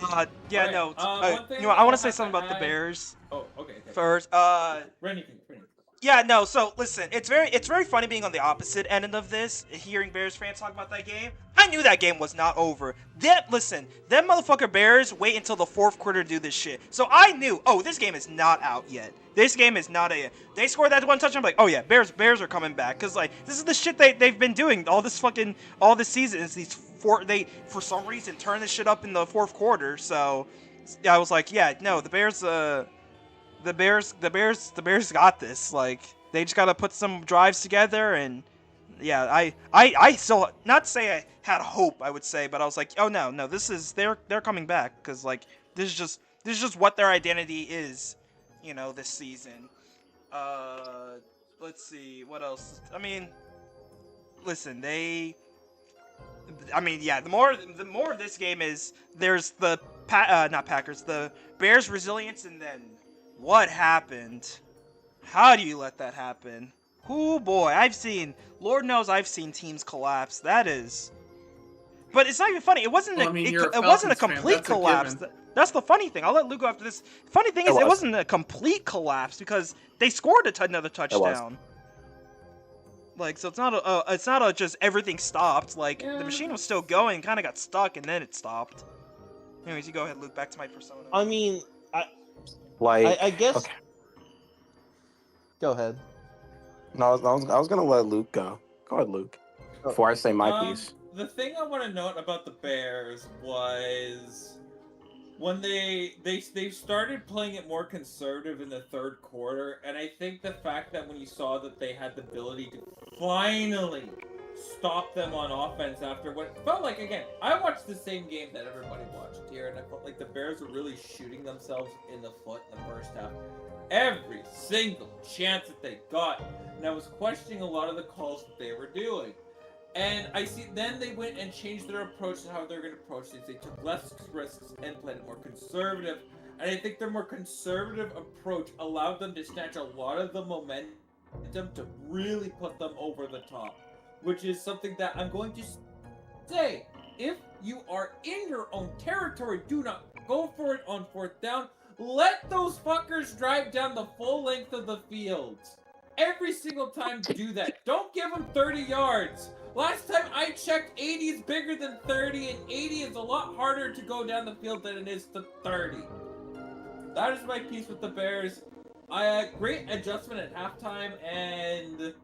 I want to say something about the Bears. Oh, okay. First, Rennie. Yeah, no, so listen, it's very funny being on the opposite end of this, hearing Bears fans talk about that game. I knew that game was not over. Them motherfucker Bears wait until the fourth quarter to do this shit. So I knew, this game is not out yet. This game is not out. They scored that one touchdown, I'm like, oh yeah, Bears are coming back. Cause this is the shit they've been doing all this season, is for some reason turn this shit up in the fourth quarter. So yeah, I was like, yeah, no, the Bears got this. They just gotta put some drives together, and yeah, I still, not to say I had hope, I would say, but I was like, oh no, they're coming back, because this is just what their identity is, this season. Let's see what else. I mean, listen, the more of this game is, there's the the Bears' resilience, and then what happened? How do you let that happen? Oh boy, Lord knows I've seen teams collapse. But it's not even funny. It wasn't a complete collapse. That's the funny thing. I'll let Luke go after this. Funny thing is, it wasn't a complete collapse, because they scored another touchdown. So it's not just everything stopped. The machine was still going, kind of got stuck, and then it stopped. Anyways, you go ahead, Luke. Back to my persona. I mean, I guess. Okay. Go ahead. No, I was gonna let Luke go. Go ahead, Luke. Before I say my piece. The thing I want to note about the Bears was when they started playing it more conservative in the third quarter, and I think the fact that when you saw that they had the ability to stop them on offense after what it felt like. Again, I watched the same game that everybody watched here, and I felt like the Bears were really shooting themselves in the foot in the first half. Every single chance that they got, and I was questioning a lot of the calls that they were doing. And I see then they went and changed their approach to how they're going to approach things. They took less risks and played it more conservative. And I think their more conservative approach allowed them to snatch a lot of the momentum to really put them over the top. Which is something that I'm going to say. If you are in your own territory, do not go for it on 4th down. Let those fuckers drive down the full length of the field. Every single time, do that. Don't give them 30 yards. Last time I checked, 80 is bigger than 30, and 80 is a lot harder to go down the field than it is to 30. That is my piece with the Bears. Great adjustment at halftime, and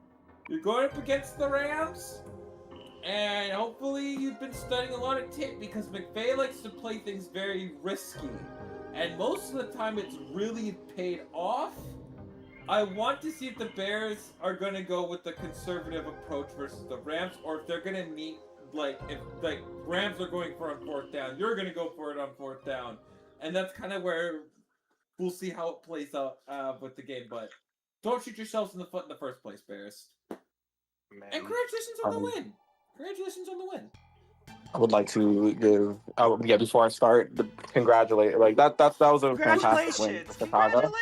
you're going up against the Rams. And hopefully you've been studying a lot of tape, because McVay likes to play things very risky. And most of the time it's really paid off. I want to see if the Bears are going to go with the conservative approach versus the Rams, or if they're going to meet, if Rams are going for it on 4th down, you're going to go for it on 4th down. And that's kind of where we'll see how it plays out with the game. But don't shoot yourselves in the foot in the first place, Bears. Man. And congratulations on the win. Congratulations on the win. I would like to give, before I start, congratulate. That was a fantastic win for Chicago.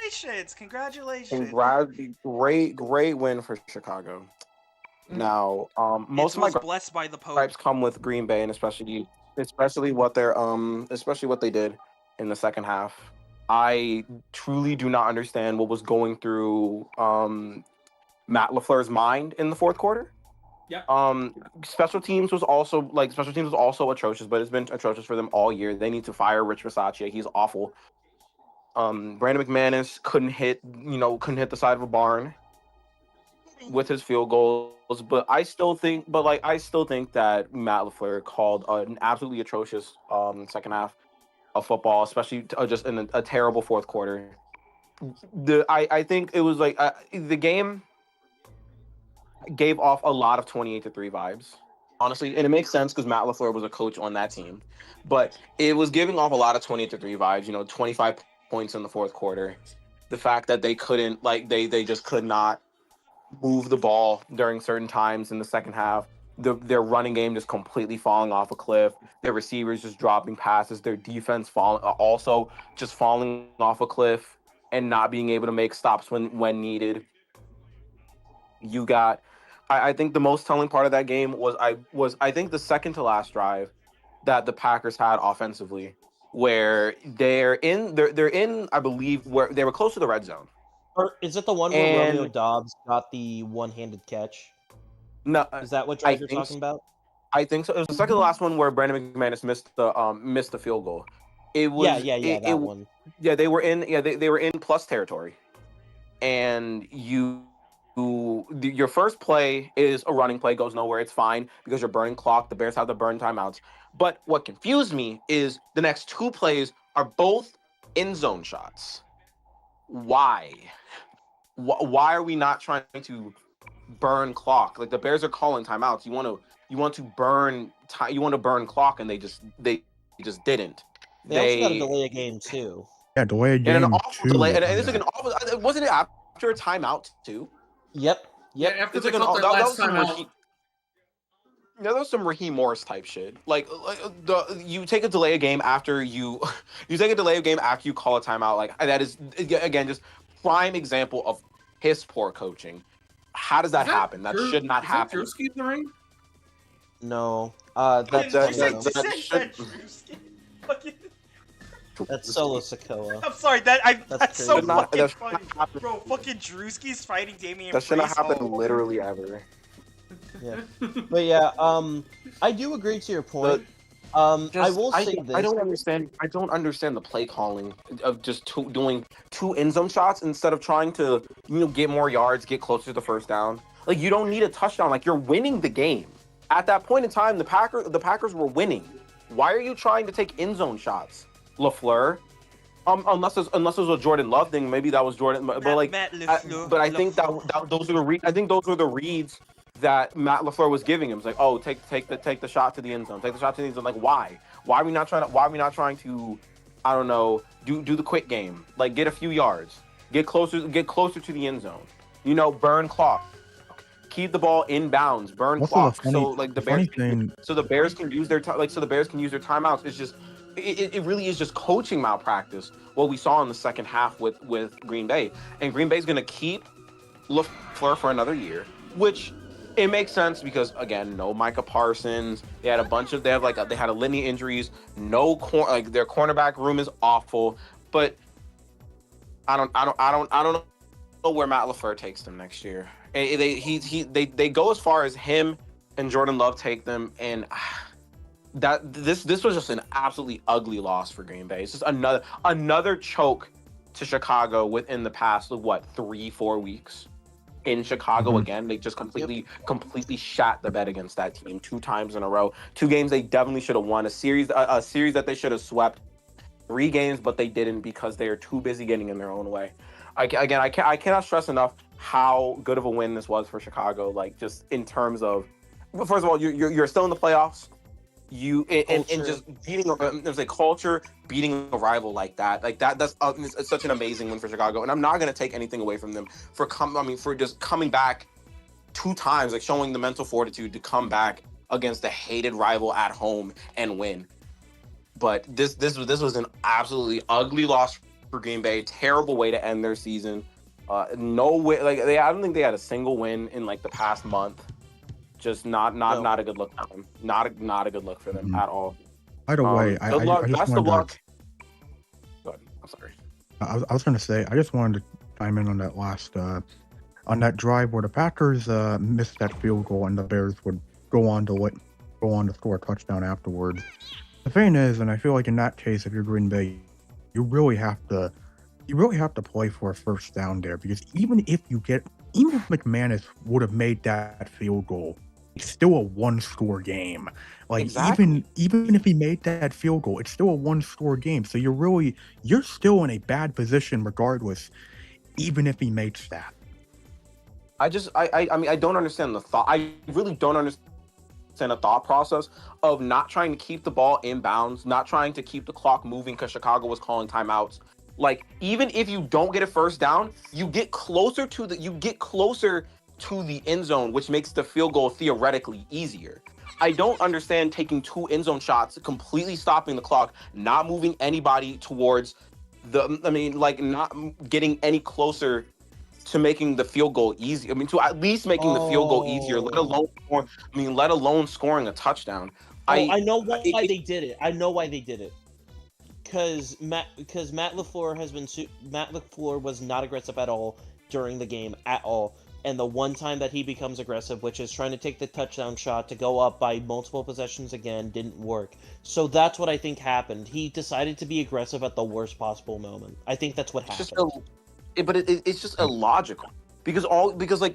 Congratulations! Great win for Chicago. Now, most of my blessed by the Pope. gripes come with Green Bay, and especially what they did in the second half. I truly do not understand what was going through Matt LaFleur's mind in the fourth quarter. Yeah. Special teams was also atrocious, but it's been atrocious for them all year. They need to fire Rich Bisaccia. He's awful. Brandon McManus couldn't hit the side of a barn with his field goals. But I still think that Matt LaFleur called an absolutely atrocious second half of football, especially just in a terrible fourth quarter. I think it was the game gave off a lot of 28-3 vibes, honestly, and it makes sense because Matt LaFleur was a coach on that team, but it was giving off a lot of 28-3 vibes. 25 points in the fourth quarter. The fact that they couldn't, they just could not move the ball during certain times in the second half. Their running game just completely falling off a cliff. Their receivers just dropping passes. Their defense also just falling off a cliff and not being able to make stops when needed. You got, I think the most telling part of that game was I think the second to last drive that the Packers had offensively, where they're in I believe where they were close to the red zone. Or is it the one where Romeo Doubs got the one-handed catch? No, is that what drive you're talking about? I think so. It was the second to last one where Brandon McManus missed the field goal. It was that one. Yeah, they were in plus territory, and your first play is a running play, goes nowhere. It's fine because you're burning clock. The Bears have the burn timeouts. But what confused me is the next two plays are both end zone shots. Why? Why are we not trying to burn clock? The Bears are calling timeouts. You want to burn clock, and they just didn't. They also got to delay a game too. Yeah, delay a game and an awful too. delay. And it's an awful. Wasn't it after a timeout too? Yep. Yeah, after they got their last timeout. That was some Raheem Morris type shit. You take a delay a game after you take a delay a game after you call a timeout. That is again just prime example of his poor coaching. How does that happen? That should not happen. Is that Drewski in the ring? No. That's Solo Sikoa. I'm sorry, that's so fucking funny. Bro, fucking Drewski's fighting Damian That should not Priest. happen literally ever. Yeah. But yeah, I do agree to your point. I will say this. I don't understand the play calling of just doing two end zone shots instead of trying to, get more yards, get closer to the first down. You don't need a touchdown. you're winning the game. At that point in time, the Packers were winning. Why are you trying to take end zone shots, LaFleur? Unless it was a Jordan Love thing, maybe that was Jordan. But I think those are the reads that Matt LaFleur was giving him. It's like, oh, take the shot to the end zone, take the shot to the end zone. Like, why? Why are we not trying to, I don't know, do the quick game, like get a few yards, get closer to the end zone, burn clock, keep the ball in bounds, burn Also, clock, so like the funny thing, so the Bears can use their timeouts. It's just it really is just coaching malpractice. What we saw in the second half with Green Bay, and Green Bay's going to keep LaFleur for another year, which it makes sense because again, no Micah Parsons. They had they had a litany of injuries. No their cornerback room is awful, but I don't know where Matt LaFleur takes them next year. They go as far as him and Jordan Love take them, and this was just an absolutely ugly loss for Green Bay. It's just another choke to Chicago within the past 3-4 weeks. In Chicago again, they just completely shat the bed against that team 2 times in a row. 2 games they definitely should have won. A series that they should have swept. 3 games, but they didn't because they are too busy getting in their own way. I cannot stress enough how good of a win this was for Chicago. Like, just in terms of, first of all, you're still in the playoffs. And just beating there's a culture, beating a rival like that. That's it's such an amazing win for Chicago. And I'm not gonna take anything away from them for just coming back 2 times, like showing the mental fortitude to come back against a hated rival at home and win. But this was an absolutely ugly loss for Green Bay. Terrible way to end their season. No way. I don't think they had a single win in the past month. Just not a good look for them. Not a good look for them at all. By the way, good luck. Best of luck. Go ahead. I'm sorry. I was going to say, I just wanted to chime in on that last on that drive where the Packers missed that field goal and the Bears would go on to score a touchdown afterwards. The thing is, and I feel like in that case, if you're Green Bay, you really have to play for a first down there, because even if McManus would have made that field goal, it's still a 1-score game. Like, exactly. even if he made that field goal, it's still a 1-score game. So you're still in a bad position regardless, even if he makes that. I don't understand the thought. I really don't understand the thought process of not trying to keep the ball in bounds, not trying to keep the clock moving because Chicago was calling timeouts. Like, even if you don't get a first down, you get closer to the end zone, which makes the field goal theoretically easier. I don't understand taking 2 end zone shots, completely stopping the clock, not moving anybody towards not getting any closer to making the field goal easy. To at least making the field goal easier, let alone scoring a touchdown. I know why they did it. I know why they did it. Because Matt LaFleur was not aggressive at all during the game at all. And the one time that he becomes aggressive, which is trying to take the touchdown shot to go up by multiple possessions again, didn't work. So that's what I think happened. He decided to be aggressive at the worst possible moment. I think that's what happened. It's just illogical. Because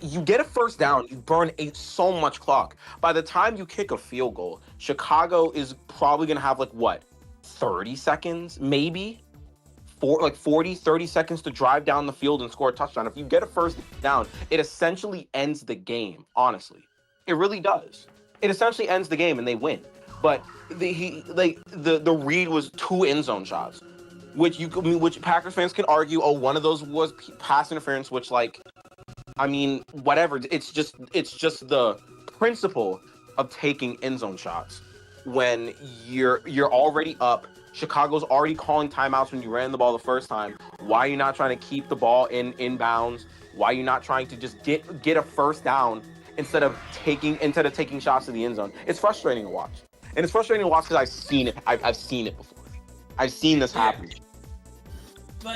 you get a first down, you burn so much clock. By the time you kick a field goal, Chicago is probably gonna have 30 seconds, maybe 30 seconds to drive down the field and score a touchdown. If you get a first down, it essentially ends the game. Honestly, it really does. It essentially ends the game and they win. But the read was 2 end zone shots, which Packers fans can argue, one of those was pass interference, which whatever. It's just the principle of taking end zone shots when you're already up. Chicago's already calling timeouts when you ran the ball the first time. Why are you not trying to keep the ball in bounds? Why are you not trying to just get a first down instead of taking shots to the end zone? It's frustrating to watch. And it's frustrating to watch because I've seen it. I've seen it before. I've seen this happen.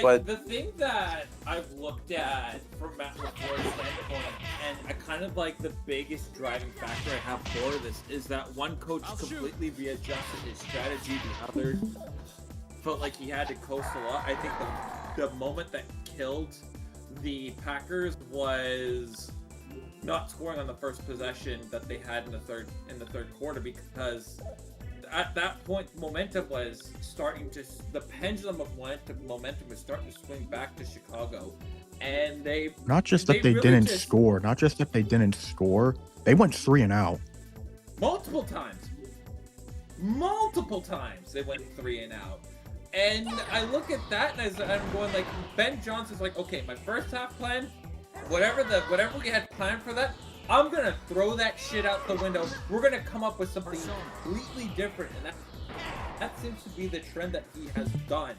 But the thing that I've looked at from Matt LaFleur's standpoint, and the biggest driving factor I have for this, is that one coach completely readjusted his strategy, the other felt like he had to coast a lot. I think the moment that killed the Packers was not scoring on the first possession that they had in the third quarter, because at that point, momentum was starting to. The pendulum of momentum was starting to swing back to Chicago, and they Not just that they really didn't just- score, not just that they didn't score, they went 3 and out. multiple times they went 3 and out. And I look at that and I'm going like, Ben Johnson's like, okay, my first half plan, whatever we had planned for that, I'm gonna throw that shit out the window. We're gonna come up with something completely different, and that seems to be the trend that he has done.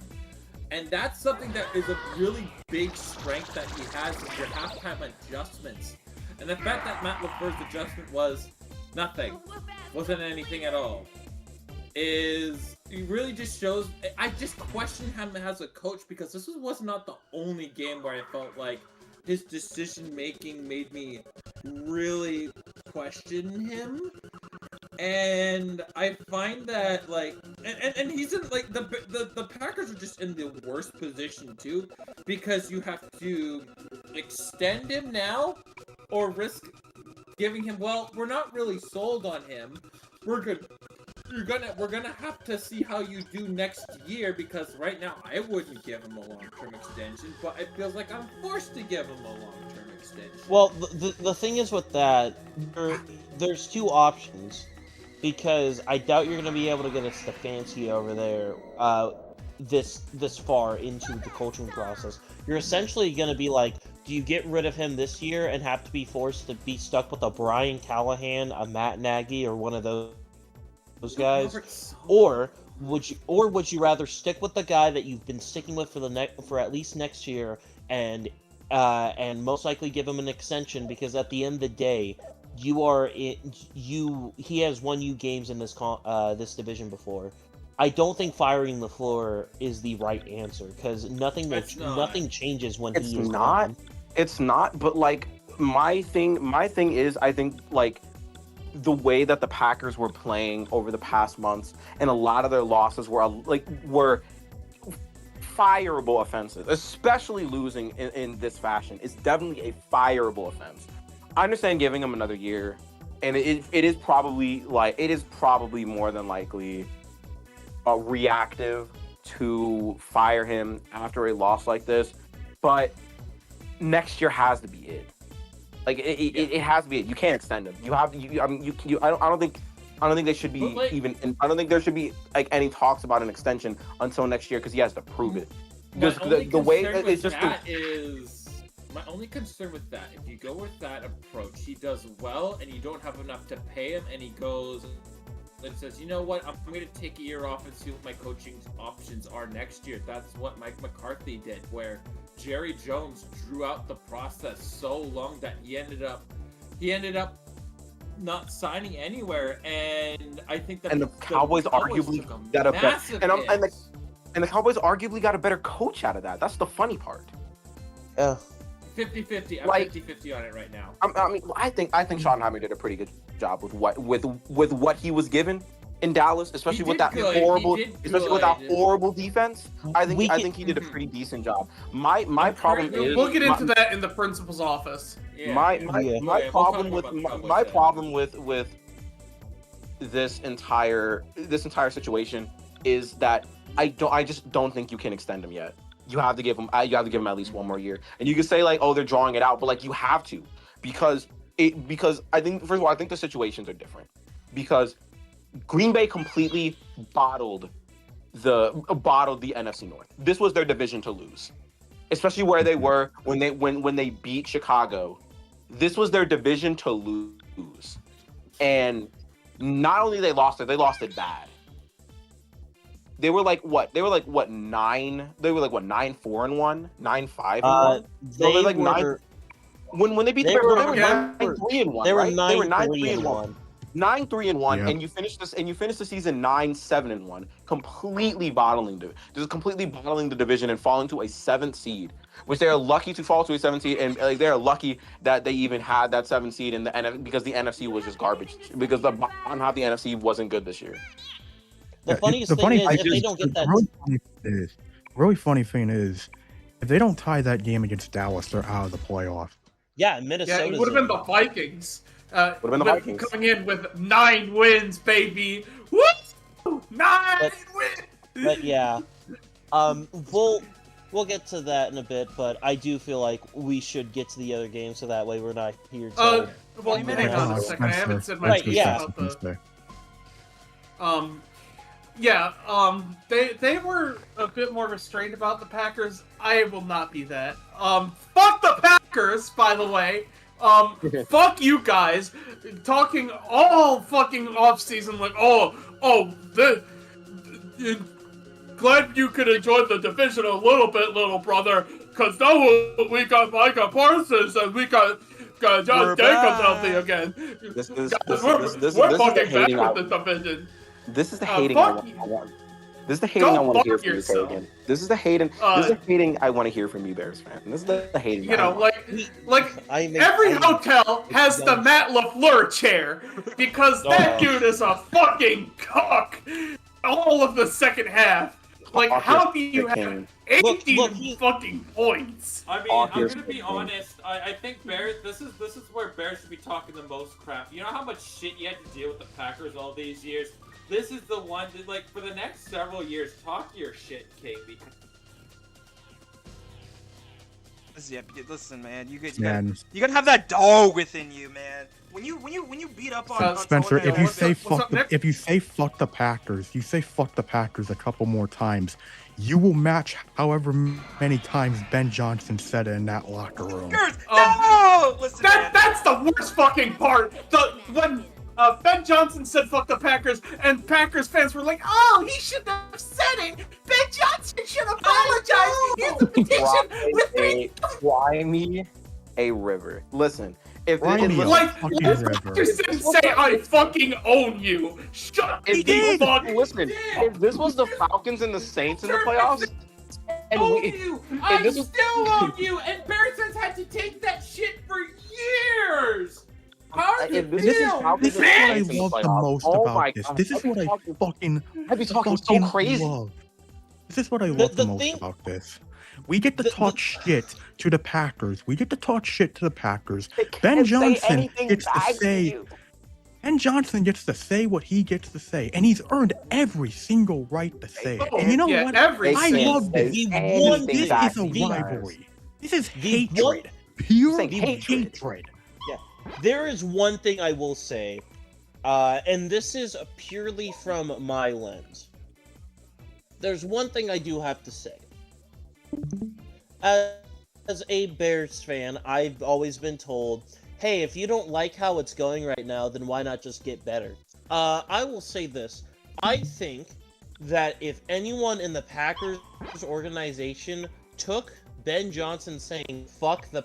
And that's something that is a really big strength that he has, is your halftime adjustments. And the fact that Matt LaFleur's adjustment was nothing, wasn't anything at all, is it really just shows. I just question him as a coach, because this was not the only game where I felt like his decision making made me really question him. And I find that like, and he's in like the Packers are just in the worst position too, because you have to extend him now or risk giving him. Well, we're not really sold on him. We're good. We're gonna have to see how you do next year, because right now I wouldn't give him a long-term extension, but it feels like I'm forced to give him a long-term extension. Well, the thing is with that, there's two options, because I doubt you're going to be able to get a Stefanski over there this far into the coaching process. You're essentially going to be like, do you get rid of him this year and have to be forced to be stuck with a Brian Callahan, a Matt Nagy, or one of those guys, or would you rather stick with the guy that you've been sticking with for at least next year, and most likely give him an extension, because at the end of the day, he has won you games in this division before. I don't think firing LaFleur is the right answer, because nothing changes when he is gone. It's not, but like my thing is, I think like the way that the Packers were playing over the past months, and a lot of their losses were fireable offenses, especially losing in this fashion is definitely a fireable offense. I understand giving him another year, and it is probably more than likely reactive to fire him after a loss like this, but next year has to be it. Like it has to be it. You can't extend him. I don't think they should be I don't think there should be like any talks about an extension until next year, because he has to prove it. Just the way it's just my only concern with that, if you go with that approach, he does well and you don't have enough to pay him, and he goes and says, you know what, I'm going to take a year off and see what my coaching options are next year. That's what Mike McCarthy did, where Jerry Jones drew out the process so long that he ended up not signing anywhere. And I think that the Cowboys arguably got a better, and the Cowboys arguably got a better coach out of that. That's the funny part. Yeah. 50-50. I'm 50-50 on it right now. I think Sean Hammer did a pretty good job with what he was given in Dallas, especially with that horrible defense. I think he did a pretty decent job. My problem is, we'll get into that in the principal's office. Yeah. My problem with this entire situation is that I just don't think you can extend him yet. You have to give him at least one more year. And you can say like, oh, they're drawing it out, but like you have to, because I think, first of all, I think the situations are different, because Green Bay completely bottled the NFC North. This was their division to lose, especially where they were when they beat Chicago. This was their division to lose, and not only they lost it bad. They were like what? 9. They were like what? 9-4-1, 9-5-1. They were like were 9. When they beat the Bears, they were 9-3-1. They were right? 9-3-1. 9-3-1, Yep. and you finish the season 9-7-1, completely bottling the division and falling to a 7th seed, which they are lucky to fall to a 7th seed, and like they are lucky that they even had that 7th seed in because the NFC was just garbage, because the bottom half of the NFC wasn't good this year. The funniest thing is, if they don't get that, really funny thing is, if they don't tie that game against Dallas, they're out of the playoff. yeah, Minnesota. Yeah, it would have been the Vikings. Vikings coming in with 9 wins, baby. What? 9 wins. But yeah, we'll get to that in a bit. But I do feel like we should get to the other game, so that way we're not here to. Well, you hang on a second. I haven't said my Right, piece yeah. about the. They were a bit more restrained about the Packers. I will not be that. Fuck the Packers, by the way. Fuck you guys. Talking all fucking off season like, glad you could enjoy the division a little bit, little brother. Cause now we got Micah Parsons and we got Josh Jacobs healthy again. This is We're fucking back with the division. This is the hating I want. This is the hating I want to hear from you, Pagan. This is the hating. This is the hating I want to hear from you, Bears fan. This is the hating. You know, every hotel has the Matt LaFleur chair because that dude is a fucking cock. All of the second half. Like, how do you have 18 fucking points? I mean, I'm gonna be honest. I think Bears. This is where Bears should be talking the most crap. You know how much shit you had to deal with the Packers all these years. This is the one that, like, for the next several years, talk your shit, King. Listen, man. You gotta have that dog within you, man. When you beat up on Spencer, someone if you say fuck the Packers, you say fuck the Packers a couple more times, you will match however many times Ben Johnson said it in that locker room. No! Listen, that's the worst fucking part. When Ben Johnson said fuck the Packers, and Packers fans were like, oh, he shouldn't have said it. Ben Johnson should apologize. Here's a petition with me. Cry me a river. Listen, if Packers didn't say I fucking own you. Shut the fuck. Listen, if this was the Falcons and the Saints in the playoffs, and I still own you, and Bears fans had to take that shit for years. This is what I love the most about this. This is what I fucking so crazy. love. This is what I love the most about this. We get to talk shit to the Packers. Ben Johnson gets to say. Ben Johnson gets to say what he gets to say, and he's earned every single right to say it. And you know what? I love this. This is a rivalry. This is hatred. Pure hatred. There is one thing I will say, and this is purely from my lens. There's one thing I do have to say. As a Bears fan, I've always been told, hey, if you don't like how it's going right now, then why not just get better? I will say this. I think that if anyone in the Packers organization took Ben Johnson saying, fuck the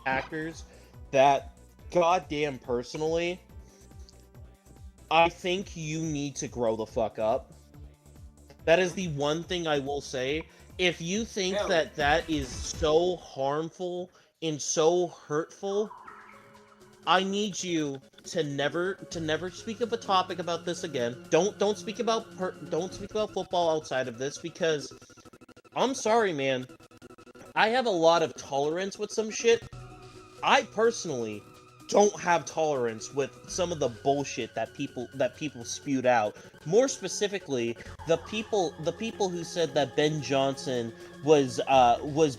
Packers, that goddamn personally, I think you need to grow the fuck up. That is the one thing I will say. If you think that is so harmful and so hurtful, I need you to never speak of a topic about this again. Don't speak about football outside of this, because I'm sorry, man. I have a lot of tolerance with some shit. I personally don't have tolerance with some of the bullshit that people spewed out. More specifically, the people who said that Ben Johnson was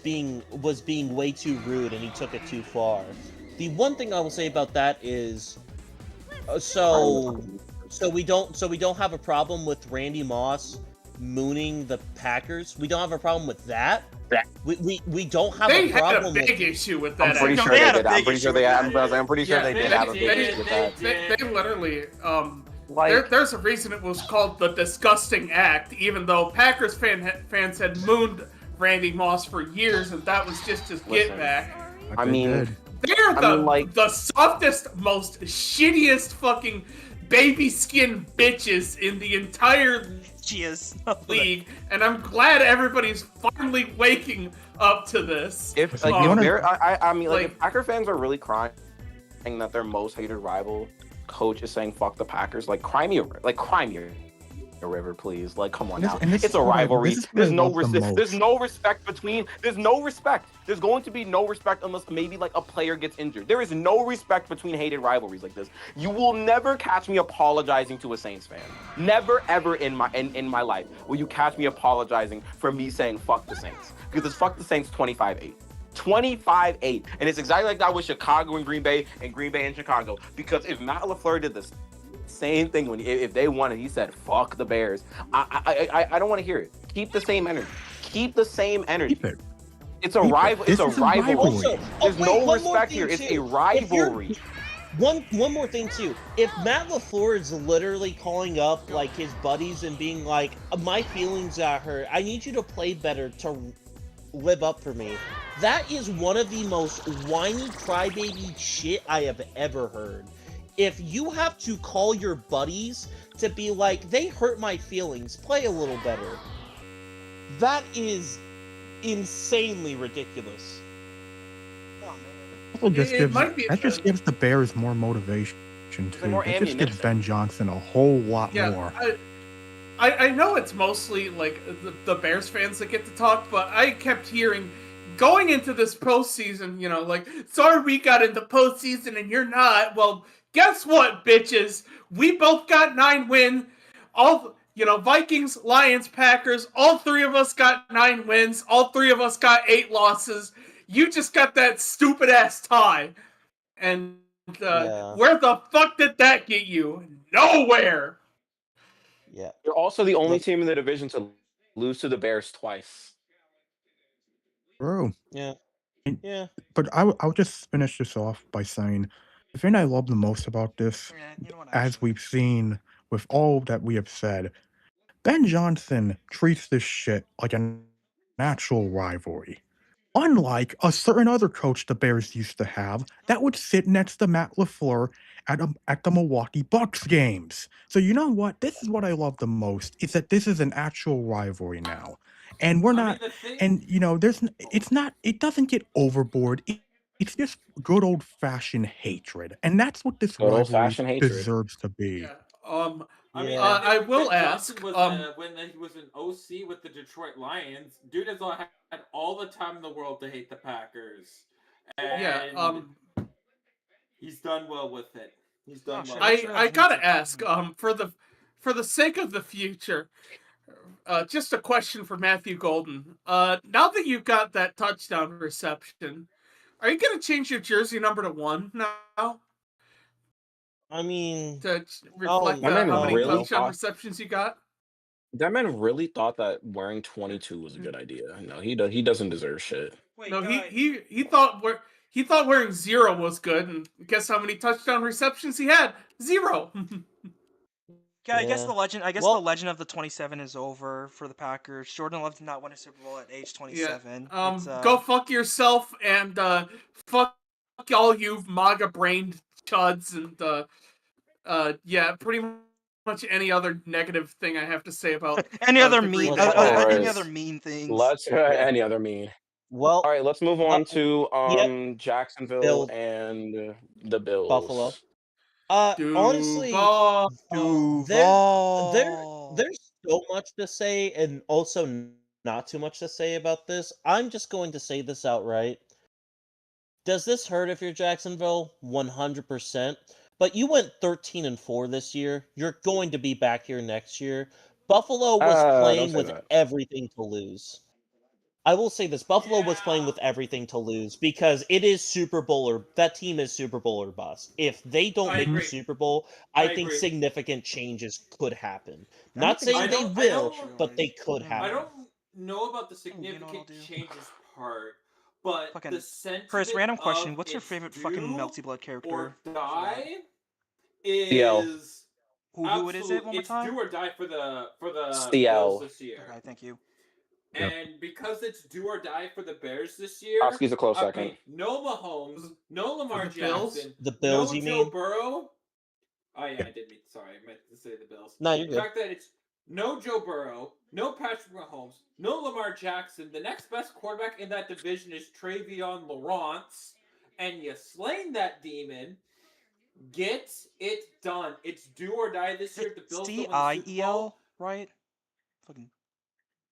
being way too rude and he took it too far. The one thing I will say about that is, so we don't have a problem with Randy Moss mooning the Packers. We don't have a problem with that. We don't have a problem. They had a big issue with that. I'm pretty sure they did. I'm pretty sure they did have a big issue with that. They literally, there's a reason it was called the Disgusting Act, even though Packers fans had mooned Randy Moss for years, and that was just his get back. I mean, they're the softest, most shittiest fucking baby skin bitches in the entire league, and I'm glad everybody's finally waking up to this. If if Packer fans are really crying that their most hated rival coach is saying "fuck the Packers," cry me a River, please. Like, come on And this, now. and this It's is a what I rivalry. this is what I There's no love the there's most. no respect between. There's no respect. There's going to be no respect unless maybe like a player gets injured. There is no respect between hated rivalries like this. You will never catch me apologizing to a Saints fan. Never ever in my life will you catch me apologizing for me saying fuck the Saints, because it's fuck the Saints 25-8. 25-8. And it's exactly like that with Chicago and Green Bay and Chicago. Because if Matt LaFleur did this same thing when if they won and he said fuck the Bears, I don't want to hear it. Keep the same energy. Keep the same energy. Keep it. It's a Keep it. rival. It's This a is a rivalry. rivalry. Also, There's wait, no one more respect thing, here. It's too. a rivalry. One more thing too. If Matt LaFleur is literally calling up like his buddies and being like, "My feelings got hurt. I need you to play better to live up for me," that is one of the most whiny crybaby shit I have ever heard. If you have to call your buddies to be like, "They hurt my feelings. Play a little better," that is insanely ridiculous. Oh man. Also just It gives might be that just gives the Bears more motivation too. more That just gives ammunition. Ben Johnson a whole lot Yeah, more. I know it's mostly like the Bears fans that get to talk, but I kept hearing going into this postseason, you know, like, sorry we got into postseason and you're not. Well, guess what, bitches? We both got 9 wins. All, you know, Vikings, Lions, Packers, all 3 of us got 9 wins. All 3 of us got 8 losses. You just got that stupid ass tie. And Yeah. where the fuck did that get you? Nowhere. Yeah. You're also the only Look, team in the division to lose to the Bears twice. True. yeah. And- Yeah. But I'll just finish this off by saying the thing I love the most about this, Yeah, you know what? as Actually, we've seen with all that we have said, Ben Johnson treats this shit like an actual rivalry. Unlike a certain other coach the Bears used to have that would sit next to Matt LaFleur at the Milwaukee Bucks games. So you know what? This is what I love the most, is that this is an actual rivalry now. And we're I mean, not the thing. and you know, it doesn't get overboard. It's just good old fashioned hatred. And that's what this Good rivalry old-fashioned hatred. deserves to be. Yeah. I mean, Yeah. I will Ben ask, Johnson was when he was an OC with the Detroit Lions. Dude has had all the time in the world to hate the Packers, and yeah, he's done well with it. He's done shit, well. that's With really it. I gotta hates it. ask, for the sake of the future, just a question for Matthew Golden. Now that you've got that touchdown reception, are you gonna change your jersey number to 1 now I mean, to reflect That man how many really touchdown thought receptions you got? that man really thought that wearing 22 was a good idea. No, he doesn't deserve shit. wait, No, guys. he thought wearing 0 was good, and guess how many touchdown receptions he had? 0. Yeah, I guess yeah. the legend. I guess Well- the legend of the 27 is over for the Packers. Jordan Love did not win a Super Bowl at age 27. Yeah. Go fuck yourself and fuck all you MAGA brained chuds and yeah, pretty much any other negative thing I have to say about any other the mean, Green Bay any Packers. other mean things. Let's any other mean. Well, All right, let's move on to yep. Jacksonville Bills. and the Bills. Buffalo. Honestly, Duval. there's so much to say and also not too much to say about this. I'm just going to say this outright. Does this hurt if you're Jacksonville? 100%. But you went 13-4 this year. You're going to be back here next year. Buffalo was Don't playing say with that. everything to lose. I will say this, Buffalo was playing with everything to lose because it is Super Bowl or that team is Super Bowl or bust. If they don't I make the agree. Super Bowl, I I think agree. significant changes could happen. I Not think saying I they don't- I will, don't- but they could I I happen. don't know about the You know what I'll significant do? changes part, but Fucking- the sentiment Chris, random question. of What's your it's favorite do fucking Melty Blood character? or die CL. is Who it is it one more it's time? do or die for the CL. Bills this year. Okay, thank you. Yep. And because it's do or die for the Bears this year, Oski's a close second. mean, no Mahomes, no Lamar The Bills? Jackson, The Bills, no you Joe mean? Burrow. Oh yeah, I did mean. Sorry, I meant to say the Bills. No, you're The good. fact that it's no Joe Burrow, no Patrick Mahomes, no Lamar Jackson. The next best quarterback in that division is Travion Lawrence, and you slain that demon. Get it done. It's do or die this year. If the Bills don't win the Super Bowl, right? Fucking.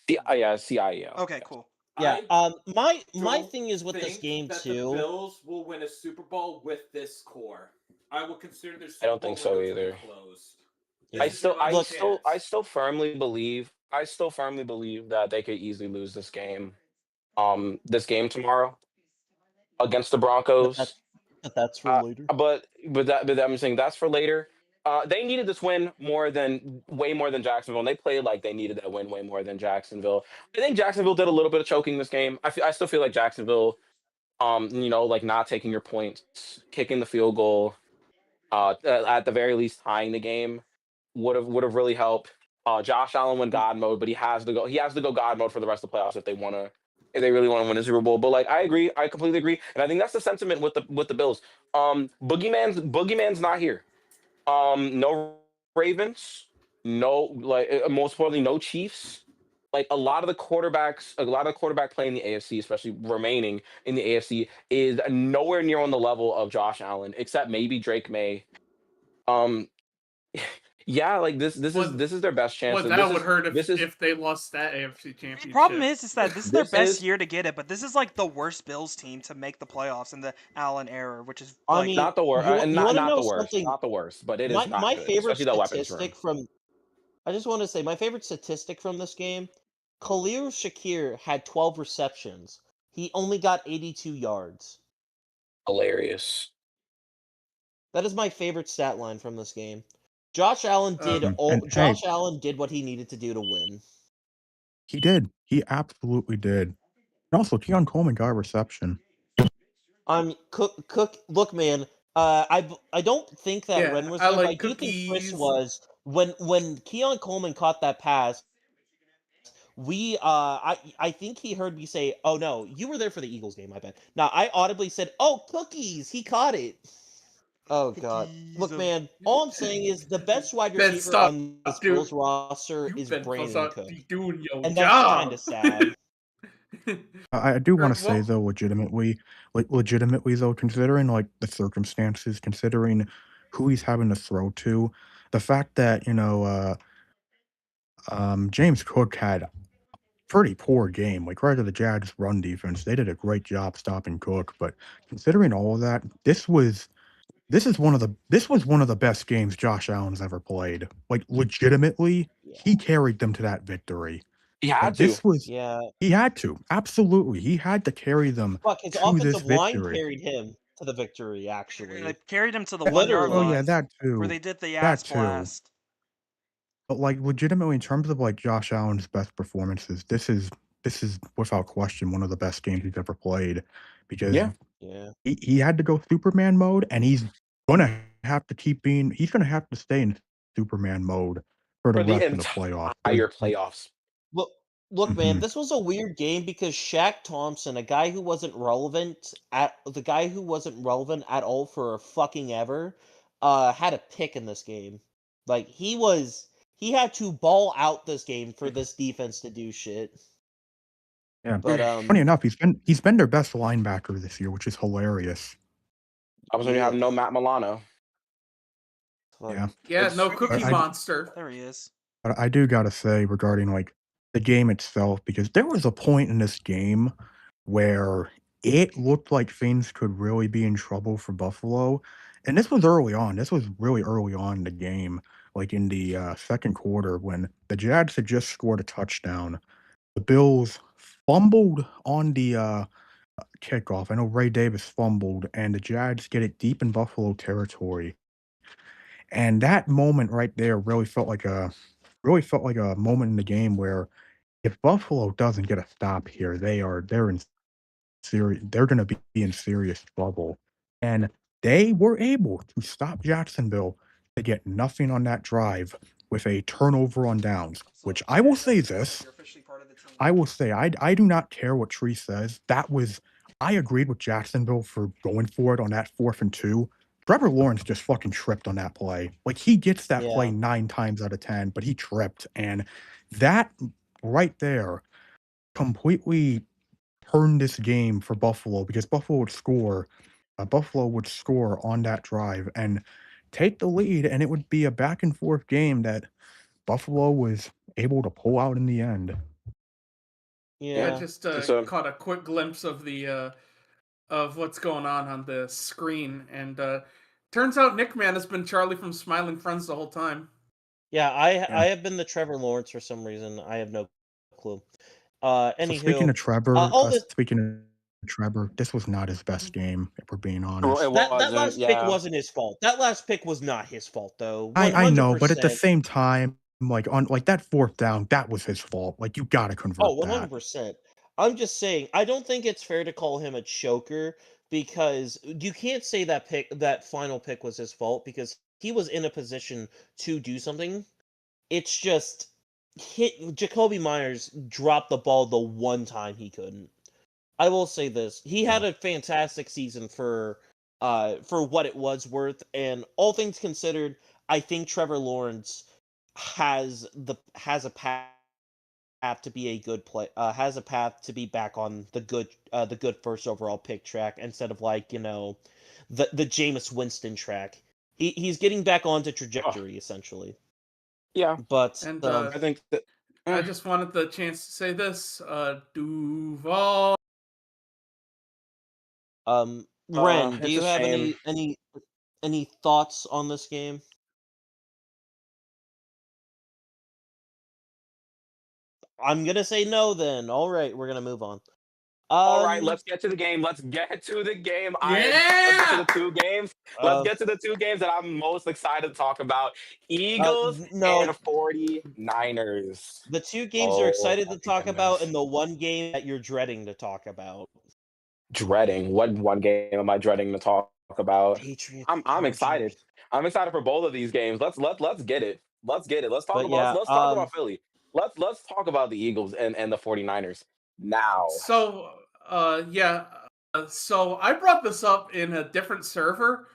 Yeah, CIEL. Okay, Yeah. cool. Yeah. My Don't thing is with this think game that the too. Bills will win a Super Bowl with this core. I will consider their I Super don't Bowl think so window to be either. closed. Yeah. This is your last chance. I still firmly believe that they could easily lose this game. This game tomorrow against the But Broncos. that's for later. But I'm saying that's for later. They needed this win way more than Jacksonville. And they played like they needed that win way more than Jacksonville. I think Jacksonville did a little bit of choking this game. I still feel like Jacksonville, like not taking your points, kicking the field goal, at the very least tying the game would have really helped. Josh Allen went God mode, but he has to go God mode for the rest of the playoffs if they really want to win a Super Bowl. But like I completely agree, and I think that's the sentiment with the Bills. Boogeyman's not here. No Ravens, no like most importantly no Chiefs. Like a lot of quarterback play in the AFC, especially remaining in the AFC, is nowhere near on the level of Josh Allen, except maybe Drake May. Um, yeah, like Well, this is their best chance. well, that would hurt This is if they lost that AFC Problem championship. is that this is their this best is year to get it, but this is like the worst Bills team to make the playoffs in the Allen era, which is I like mean, not the worst, and you want to not know the worst, something? not the worst, but it is not My good, favorite especially that weapons room. statistic from I just want to say my favorite statistic from this game. Khalil Shakir had 12 receptions. He only got 82 yards. Hilarious. That is my favorite stat line from this game. Josh Allen did And hey, Josh Allen did what he needed to do to win. he did. He absolutely did. And also, Keon Coleman got a reception. Cook. Look, man. I don't think that Yeah, Ren was I there, but I like do think Chris cookies. was. When Keon Coleman caught that pass, I think he heard me say, "Oh no, you were there for the Eagles game." I bet. Now I audibly said, "Oh, cookies! He caught it." Oh god. cookies Look, of. man. All I'm saying is the best wide Ben, receiver stop, on this dude. Bills roster You is been supposed Brandon to Cook, be doing your and that's kind job. of sad. I do want to say Well, though, legitimately though, considering like the circumstances, considering who he's having to throw to, the fact that James Cook had pretty poor game. Like right to the Jags run defense, they did a great job stopping Cook. But considering all of that, this was one of the best games Josh Allen's ever played. Like legitimately, Yeah. he carried them to that victory. He had Like to. Yeah. he had to absolutely he had to carry them Fuck, his to this offensive line victory. carried him to the victory, They actually. carried him to the 1 yard Literally. Oh yeah, line that where too, they did the that ass too. blast. But like legitimately, in terms of like Josh Allen's best performances, this is without question one of the best games he's ever played because Yeah. Yeah. he had to go Superman mode, and he's gonna have to stay in Superman mode for the For the rest of the playoffs. entire playoffs. Look, look, man, Mhm. this was a weird game because Shaq Thompson, a guy who wasn't relevant at all for fucking ever, had a pick in this game. Like he had to ball out this game for this defense to do shit. Yeah. But Funny enough, he's been their best linebacker this year, which is hilarious. I was when you have yeah, no Matt Milano. fuck. Yeah. yeah, no It's- Cookie I Monster. There he is. But I do gotta say regarding like the game itself, because there was a point in this game where it looked like things could really be in trouble for Buffalo. And this was early on. This was really early on in the game, like in the second quarter when the Jags had just scored a touchdown. The Bills fumbled on the kickoff. I know Ray Davis fumbled, and the Jags get it deep in Buffalo territory. And that moment right there really felt like a moment in the game where if Buffalo doesn't get a stop here, they're gonna be in serious trouble. And they were able to stop Jacksonville to get nothing on that drive with a turnover on downs, So, which I will say you're this. officially part of the team. I will say I do not care what Tree says. I agreed with Jacksonville for going for it on that 4th and 2. Trevor Lawrence just fucking tripped on that play. Like he gets that play Yeah. 9 times out of 10, but he tripped. And that right there completely turned this game for Buffalo because Buffalo would score on that drive and take the lead, and it would be a back and forth game that Buffalo was able to pull out in the end. I Yeah. just So caught a quick glimpse of the of what's going on the screen, and turns out Nickman has been Charlie from Smiling Friends the whole time. Yeah, Yeah. I have been the Trevor Lawrence for some reason. I have no clue. So speaking Anywho, of Trevor, all this this was not his best game, if we're being it honest. that wasn't, last pick yeah. wasn't his fault. That last pick was not his fault though. I know, but at the 100%. same time, like on like that fourth down, that was his fault. Like you gotta convert Oh, that. 100%. I'm just saying, I don't think it's fair to call him a choker because you can't say that final pick was his fault because he was in a position to do something. It's just Jacoby Myers dropped the ball the one time he couldn't. I will say this. He Yeah. had a fantastic season for what it was worth, and all things considered, I think Trevor Lawrence has a path to be a good play has a path to be back on the good first overall pick track instead of like, the Jameis Winston track. He's getting back onto Oh, trajectory essentially. yeah. But And I think that I just wanted the chance to say this: Duval. Ren, do it's a you have shame. any thoughts on this game? I'm gonna say no then. All right, we're gonna move on. All right, Um, let's get to the game. Let's get to the game. Let's get to the Yeah! two games. Let's uh, get to the two games that I'm most excited to talk about. Eagles no, and 49ers. the two games you're Oh excited my to talk about, goodness. and the one game that you're dreading to talk about. Dreading. What one game am I dreading to talk about? Patriots I'm excited. Chargers. I'm excited for both of these games. Let's get it. Let's get it. But yeah, Let's talk about Philly. Let's talk about the Eagles and the 49ers now. So, yeah. So I brought this up in a different server,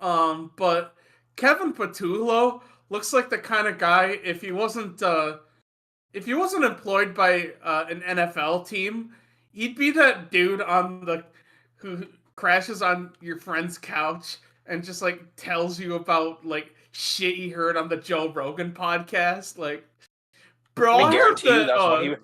but Kevin Patullo looks like the kind of guy if he wasn't employed by an NFL team, he'd be that dude on the who crashes on your friend's couch and just like tells you about like shit he heard on the Joe Rogan podcast. Like, bro, I I heard guarantee you that. that's what he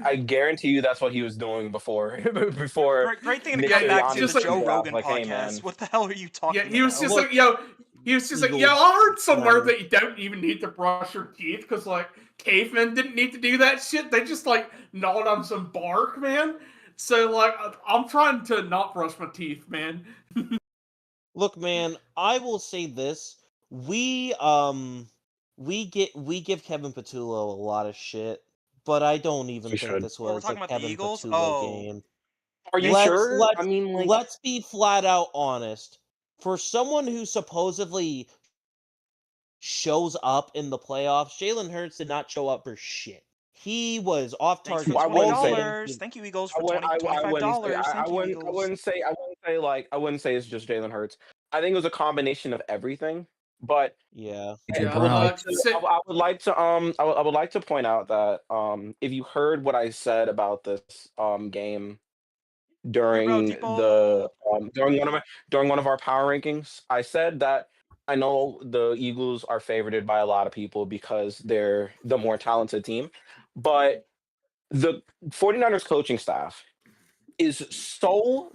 I guarantee you that's what he was doing before before Great thing to Nick get Yeah, back to Sirianni the just like Joe figured out Rogan like, hey podcast. man, What the hell are you yeah, talking he was about? just Look, like, yo, he was just like, Eagles, yo, I heard somewhere Niners. that you don't even need to brush your teeth because like cavemen didn't need to do that shit. They just like gnawed on some bark, man. So like, I'm trying to not brush my teeth, man. Look, man, I will say this: we give Kevin Patullo a lot of shit, but I don't even we think should. this Well, we're was a talking about the Kevin Eagles. Patullo Oh, game. Are you makes Let's sure? I let's mean, like, let's be flat out honest. For someone who supposedly shows up in the playoffs, Jalen Hurts did not show up for shit. He was off thanks for target the I twenty all wouldn't say game. dollars. Thank you, Eagles, for I $25. wouldn't say Thank you, Eagles. I wouldn't say it's just Jalen Hurts. I think it was a combination of everything. But Yeah. AJ Yeah, I would Brown. like to I would like to I would like to point out that if you heard what I said about this game Hey, bro, during the Depot. during one of our power rankings, I said that I know the Eagles are favored by a lot of people because they're the more talented team, but the 49ers coaching staff is so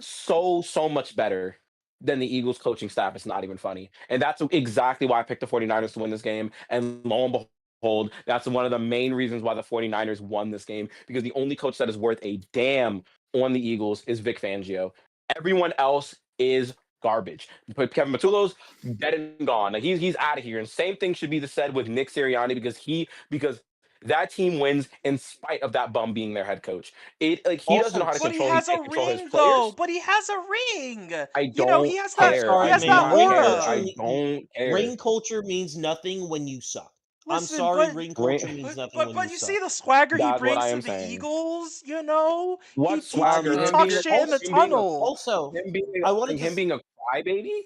much better than the Eagles coaching staff. It's not even funny. And that's exactly why I picked the 49ers to win this game. And lo and behold, that's one of the main reasons why the 49ers won this game because the only coach that is worth a damn on the Eagles is Vic Fangio. Everyone else is garbage. But Kevin Matullo's dead and gone. Like, he's out of here. And same thing should be said with Nick Sirianni because that team wins in spite of that bum being their head coach. It like he doesn't know Also, how to But he control. He has a can't control his ring, though. players. But he has a ring. I You know, don't I'm care. he sorry, I has do that man. not Ring care. aura. culture, I don't care. ring culture means nothing when you suck. I'm Listen, sorry, but ring culture Ring- means but nothing but when you but you see suck. the swagger he That's what I brings to am the saying. Eagles. You know, What he swagger? talks you're shit in the tunnel. Also, I wanted Him to. being a crybaby?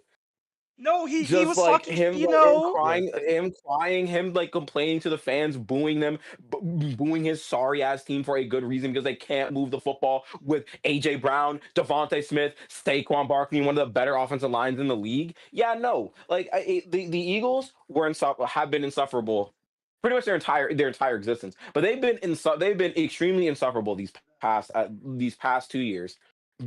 No, he Just was like talking. him, You like know, Yeah. him crying, him like complaining to the fans, booing them, booing his sorry ass team for a good reason because they can't move the football with AJ Brown, Devontae Smith, Saquon Barkley, one of the better offensive lines in the league. Yeah, no, like the Eagles have been insufferable pretty much their entire existence. But they've been extremely insufferable these past 2 years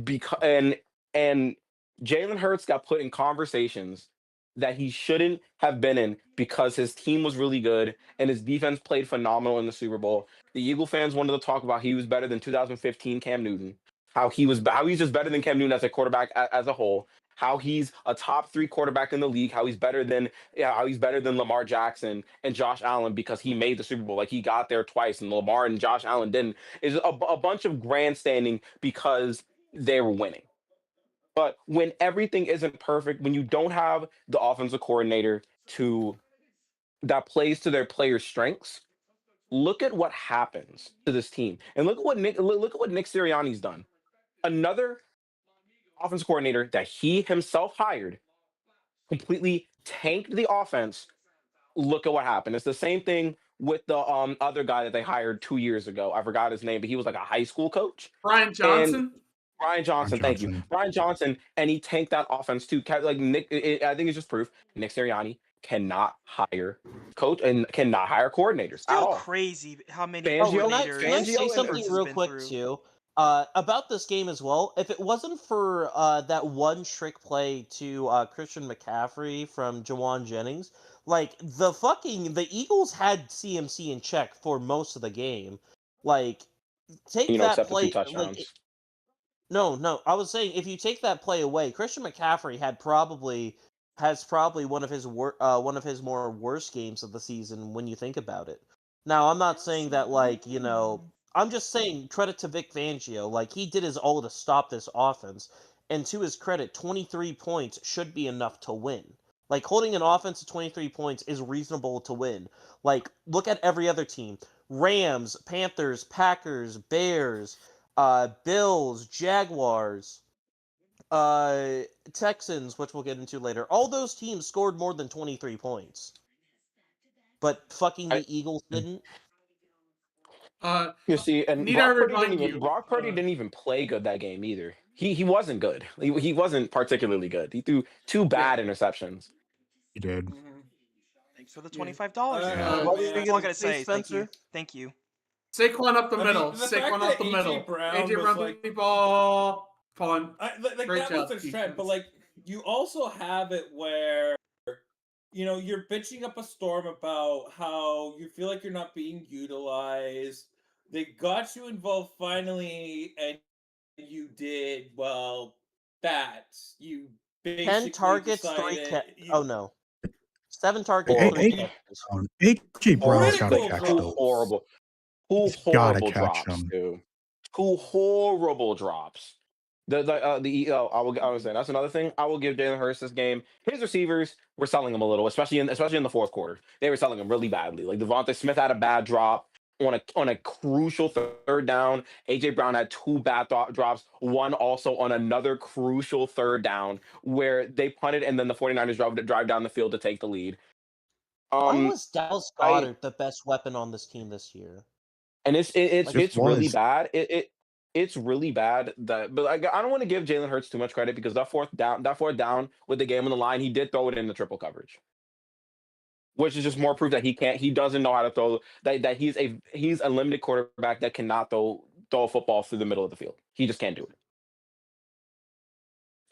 because and Jalen Hurts got put in conversations that he shouldn't have been in because his team was really good and his defense played phenomenal in the Super Bowl. The Eagle fans wanted to talk about he was better than 2015 Cam Newton, how he's just better than Cam Newton as a quarterback as a whole, how he's a top 3 quarterback in the league, how he's better than Lamar Jackson and Josh Allen because he made the Super Bowl. Like he got there twice and Lamar and Josh Allen didn't. Is a bunch of grandstanding because they were winning. But when everything isn't perfect, when you don't have the offensive coordinator to that plays to their players' strengths, look at what happens to this team. And look at what Nick Sirianni's done. Another offensive coordinator that he himself hired completely tanked the offense. Look at what happened. It's the same thing with the other guy that they hired 2 years ago. I forgot his name, but he was like a high school coach. Brian And Johnson. Brian Johnson, thank you. Brian Johnson, and he tanked that offense too. Like I think it's just proof Nick Sirianni cannot hire coach and cannot hire coordinators at Still all. crazy how many Fangio- Can I coordinators say Fangio something Hurts has real been quick through. too? About this game as well. If it wasn't for that one trick play to Christian McCaffrey from Jawan Jennings, like the Eagles had CMC in check for most of the game. Like take that except the 2 play, touchdowns. no. I was saying if you take that play away, Christian McCaffrey has probably one of his more worst games of the season when you think about it. Now, I'm not saying that I'm just saying credit to Vic Fangio. Like he did his all to stop this offense, and to his credit, 23 points should be enough to win. Like holding an offense to 23 points is reasonable to win. Like look at every other team: Rams, Panthers, Packers, Bears, Bills, Jaguars, Texans, which we'll get into later. All those teams scored more than 23 points. But fucking I- the Eagles didn't. You see, and Need I remind you? Brock Purdy didn't even play good that game either. He wasn't good. He wasn't particularly good. He threw 2 bad interceptions. He did. Mhm. Thanks for the $25. Yeah. What were man. you All I gonna gotta say, say is thank you. Spencer? Thank you. Saquon up the I mean, middle. the fact Saquon that up the A.J. middle. Brown AJ was run like- the ball. Fun. Like Great that was job, the trend, but defense. like you also have it where you're bitching up a storm about how you feel like you're not being utilized. They got you involved finally, and you did that. You basically 10 targets, decided, oh no. 7 targets, Horrible. 3 catches. AJ Brown's got to Critical catch drops. those. Horrible. 2 He's gotta horrible catch drops, 'em. dude. 2 horrible drops. I was saying that's another thing. I will give Jalen Hurts this game. His receivers were selling him a little, especially in the fourth quarter. They were selling him really badly. Like Devontae Smith had a bad drop on a crucial third down. AJ Brown had 2 bad drops. One also on another crucial third down where they punted and then the 49ers drive down the field to take the lead. Why was Dallas I- Goedert the best weapon on this team this year? And it's Just really was. bad. It's really bad that, but I don't want to give Jalen Hurts too much credit because that fourth down with the game on the line, he did throw it in the triple coverage, which is just more proof that he doesn't know how to throw. That he's a limited quarterback that cannot throw a football through the middle of the field. He just can't do it.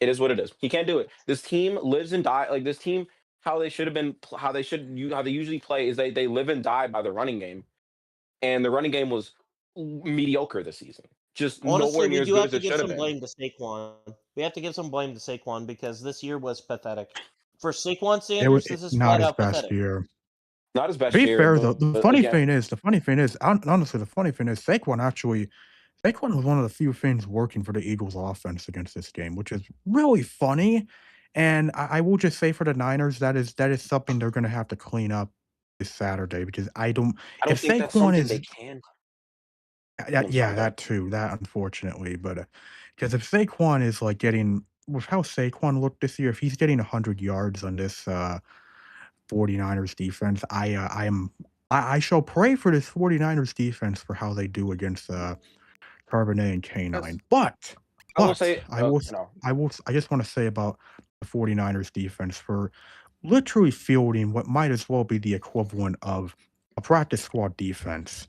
It is what it is. He can't do it. This team lives and die like this team. How they usually play is they live and die by the running game, and the running game was mediocre this season. Just Honestly, nowhere near we as do good have as to it give should have some been. blame to Saquon. We have to give some blame to Saquon because this year was pathetic. For Saquon Sanders, this is not flat his out best pathetic. year. Not his best To be year. fair, though, but the funny again, thing is, honestly, the funny thing is, Saquon was one of the few things working for the Eagles' offense against this game, which is really funny. And I will just say for the Niners, that is something they're going to have to clean up this Saturday because I don't if think that's Saquon something is they can. yeah, I'm sorry, go that too, that unfortunately, but because if Saquon is like getting with how Saquon looked this year, if he's getting 100 yards on this 49ers defense, I shall pray for this 49ers defense for how they do against Charbonnet and K9. But I will say, I just want to say about the 49ers defense for literally fielding what might as well be the equivalent of a practice squad defense.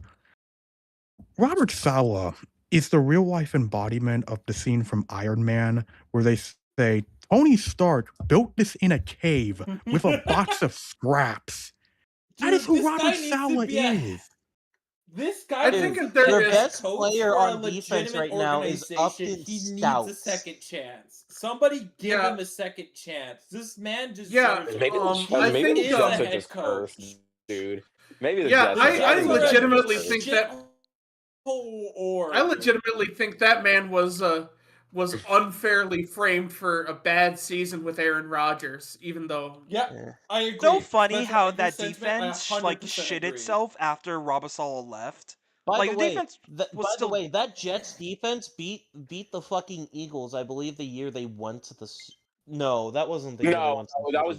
Robert Saleh is the real life embodiment of the scene from Iron Man where they say Tony Stark built this in a cave with a box of scraps. That is Dude, who this Robert guy needs to Saleh be is. This guy I Dude, think needs to if be there a their is, head best coach player for a on defense legitimate right now is organization. Upton He needs a Stouts. second chance. Somebody give yeah, him a second chance. This man yeah, deserves it. Maybe I maybe the think, He is a Jets are head just cursed, coach. dude. Maybe the yeah, Jets. The I I Jets think the are a Jets are just legitimately cursed. think shit that I org. legitimately think that man was unfairly framed for a bad season with Aaron Rodgers, even though Yep, Yeah. I agree. So funny Spencer, how your that sentiment, I defense 100% shit agree. itself after Robasala left. By Like the the way, defense was by the still way, that Jets defense beat the fucking Eagles. I believe the year they went to the. No, that wasn't the year they No, went to the that Super was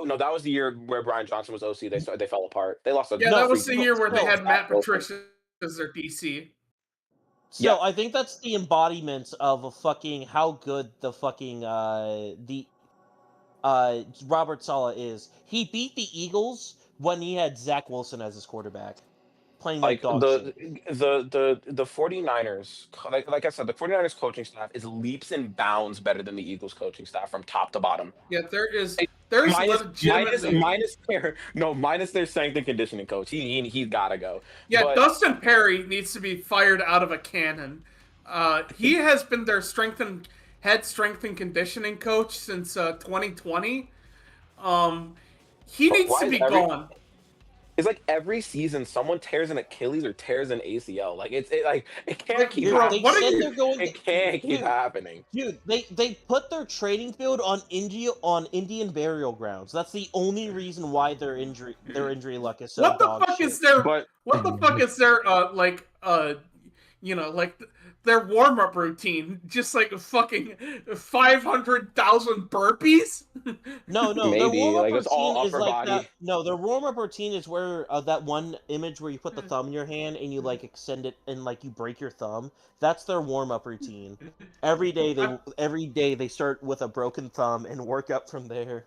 Bowl. that was the year where Brian Johnson was OC. They fell apart. They lost a yeah, No, that was the freaking year where they still, had Matt bad Wilson. Patricia as their DC. Still, Yep. I think that's the embodiment of a fucking how good the fucking Robert Saleh is. He beat the Eagles when he had Zach Wilson as his quarterback, playing like Like dog shit. the 49ers, like I said, the 49ers coaching staff is leaps and bounds better than the Eagles coaching staff from top to bottom. Yeah, Like, there's minus minus legitimately minus their no minus their strength and conditioning coach. He's gotta go. yeah, But Dustin Perry needs to be fired out of a cannon. He has been their head strength and conditioning coach since 2020. He needs why to is be gone. it's like every season someone tears an Achilles or tears an ACL. Like it can't Like, keep Dude, bro, they what are said happening. you? they're going to. It can't keep Dude, happening. Dude, they put their training field on Indian burial grounds. That's the only reason why their injury luck is so What the dog fuck shit. is their? But What the fuck is their? Their warm up routine? Just like fucking 500,000 burpees. No, their warm maybe up like it's routine all is upper like body. that. No, their warm up routine is where that one image where you put the thumb in your hand and you like extend it and like you break your thumb. That's their warm up routine. Every day they start with a broken thumb and work up from there.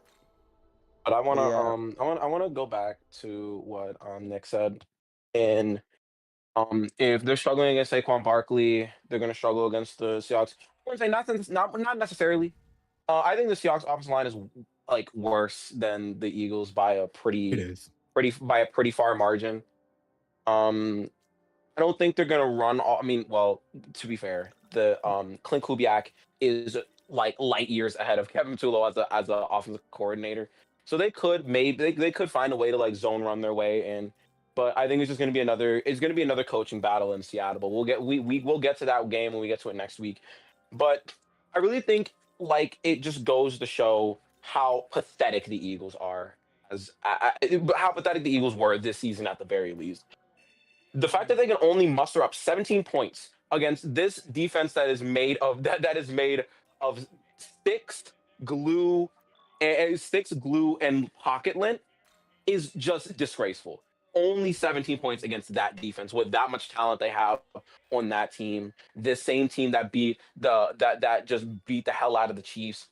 But But yeah, I wanna go back to what Nick said. And if they're struggling against Saquon Barkley, they're gonna struggle against the Seahawks. I wouldn't say not necessarily. I think the Seahawks offensive line is like worse than the Eagles by a It is. pretty far margin. Um, I don't think they're gonna run all. I mean, well, to be fair, the Clint Kubiak is like light years ahead of Kevin Tulo as a offensive coordinator. So they could maybe they could find a way to like zone run their way in. But I think it's just gonna be another coaching battle in Seattle. But we will get to that game when we get to it next week. But I really think like it just goes to show how pathetic the Eagles are how pathetic the Eagles were this season at the very least. The fact that they can only muster up 17 points against this defense that is made of sticks, glue, and pocket lint is just disgraceful. Only 17 points against that defense with that much talent they have on that team. This same team that just beat the hell out of the Chiefs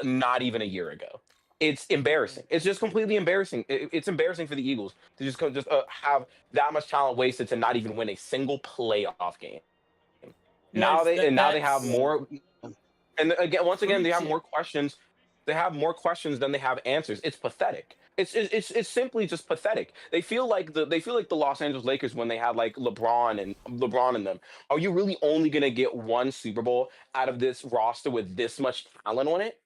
not even a year ago. It's embarrassing. It's just completely embarrassing. It's embarrassing for the Eagles to just have that much talent wasted to not even win a single playoff game. Guys, Now they have that's more, and again, once again, they have preaching. more questions. They have more questions than they have answers. It's pathetic. It's simply just pathetic. They feel like the Los Angeles Lakers when they had like LeBron and them. Are you really only gonna get one Super Bowl out of this roster with this much talent on it?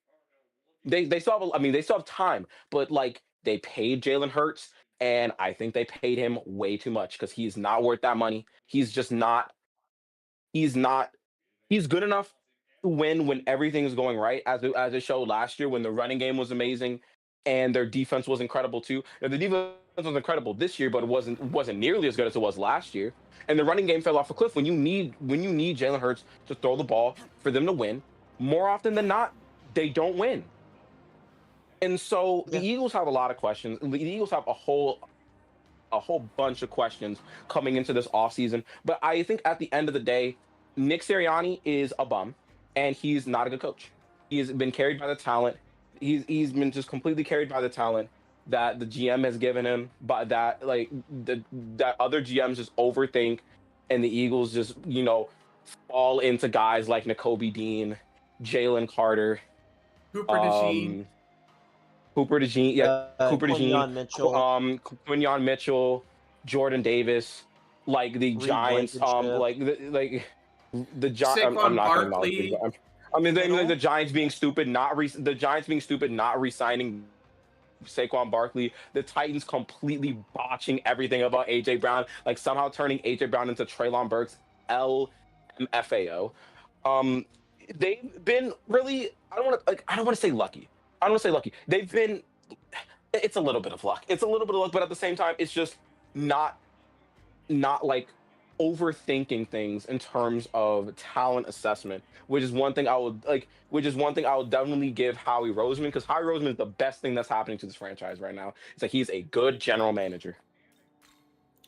They still have I mean they still have time, but like they paid Jalen Hurts, and I think they paid him way too much because he's not worth that money. He's just not. He's not he's good enough to win when everything is going right, as it showed last year when the running game was amazing and their defense was incredible too. Now, the defense was incredible this year, but it wasn't nearly as good as it was last year. And the running game fell off a cliff when you need Jalen Hurts to throw the ball for them to win. More often than not, they don't win. And so the yeah. Eagles have a lot of questions. The Eagles have a whole bunch of questions coming into this offseason. But I think at the end of the day, Nick Sirianni is a bum and he's not a good coach. He's been carried by the talent. He's been just completely carried by the talent. that the GM has given him, but that like that other GMs just overthink, and the Eagles just fall into guys like N'Kobe Dean, Jalen Carter, Cooper DeJean. um, Cooper DeJean, yeah, Cooper DeJean, Quinyon Mitchell, Quinyon Mitchell, Jordan Davis, like the Reed Giants, Blankenship. the Giants. I'm Saquon not going to acknowledge Barkley. it. I mean, Kittle? the Giants being stupid, the Giants being stupid, not re-signing Saquon Barkley. The Titans completely botching everything about AJ Brown, like somehow turning AJ Brown into Treylon Burks, LMFAO. Um, they've been really. I don't want to say lucky. I don't want to say lucky. They've been. It's a little bit of luck. It's a little bit of luck, but at the same time, it's just not like overthinking things in terms of talent assessment, which is one thing I would like. Which is one thing I would definitely give Howie Roseman, because Howie Roseman is the best thing that's happening to this franchise right now. It's like he's a good general manager.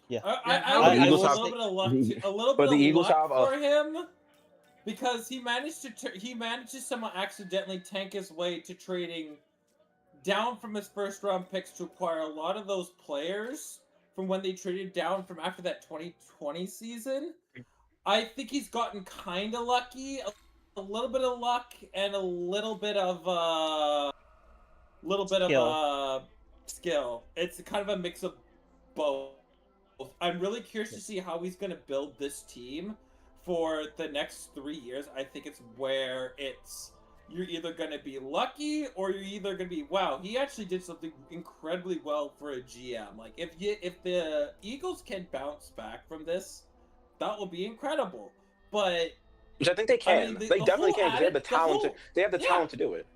Yeah. But the I Eagles a have- little bit of luck, a little but bit the of Eagles luck have a- for him, because he managed to somehow accidentally tank his way to trading down from his first round picks to acquire a lot of those players from when they traded down from after that 2020 season. I think he's gotten kind of lucky, a little bit of luck and a little bit of skill. It's kind of a mix of both. I'm really curious to see how he's going to build this team for the next 3 years. I think it's where you're either going to be lucky or you're either going to be, wow, he actually did something incredibly well for a GM. Like if the Eagles can bounce back from this, that will be incredible. But Which I think they can. mean, They definitely can. 'Cause they have the talent. They have the yeah. talent to do it.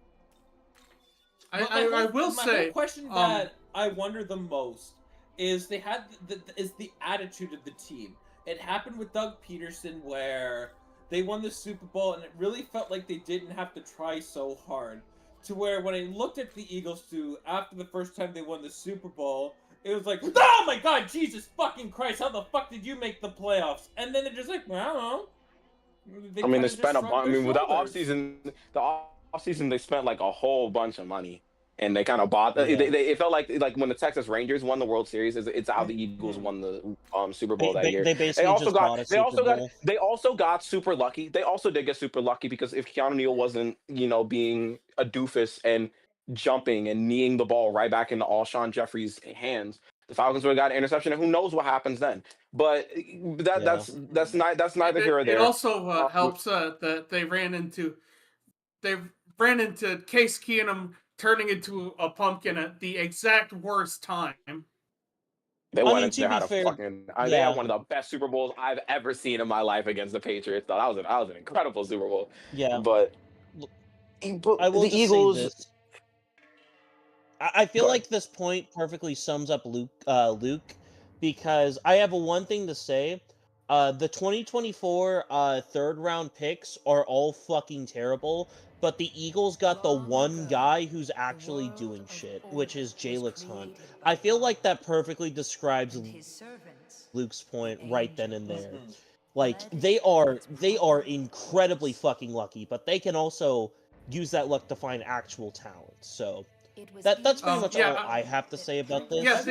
I will my say, whole question that I wonder the most is the attitude of the team. It happened with Doug Peterson where they won the Super Bowl and it really felt like they didn't have to try so hard. To where when I looked at the Eagles after the first time they won the Super Bowl, it was like, oh my God, Jesus fucking Christ, how the fuck did you make the playoffs? And then they're just like, well, I don't know. They spent a bunch. I mean, with the offseason, they spent like a whole bunch of money, and they kind of bought. Yeah. It felt like when the Texas Rangers won the World Series, it's how the Eagles won the Super Bowl that year. They basically just bought a Super Bowl. They also got super lucky. They also did get super lucky because if Keanu Neal wasn't, being a doofus and jumping and kneeing the ball right back into Alshon Jeffrey's hands, the Falcons would have got an interception, and who knows what happens then. But that's neither here or there. It also helps that they ran into Case Keenum turning into a pumpkin at the exact worst time. They I went mean, and to they be had fair, they had one of the best Super Bowls I've ever seen in my life against the Patriots. That was an incredible Super Bowl. Yeah. But I will the just Eagles. say this. I feel Go like this point perfectly sums up Luke, because I have one thing to say. The 2024 third round picks are all fucking terrible, but the Eagles got the one guy who's actually doing shit, which is Jalen Hunt. I feel like that perfectly describes Luke's point right then and there. Like they are incredibly fucking lucky, but they can also use that luck to find actual talent. So that's pretty much all I have to say about this. Yeah,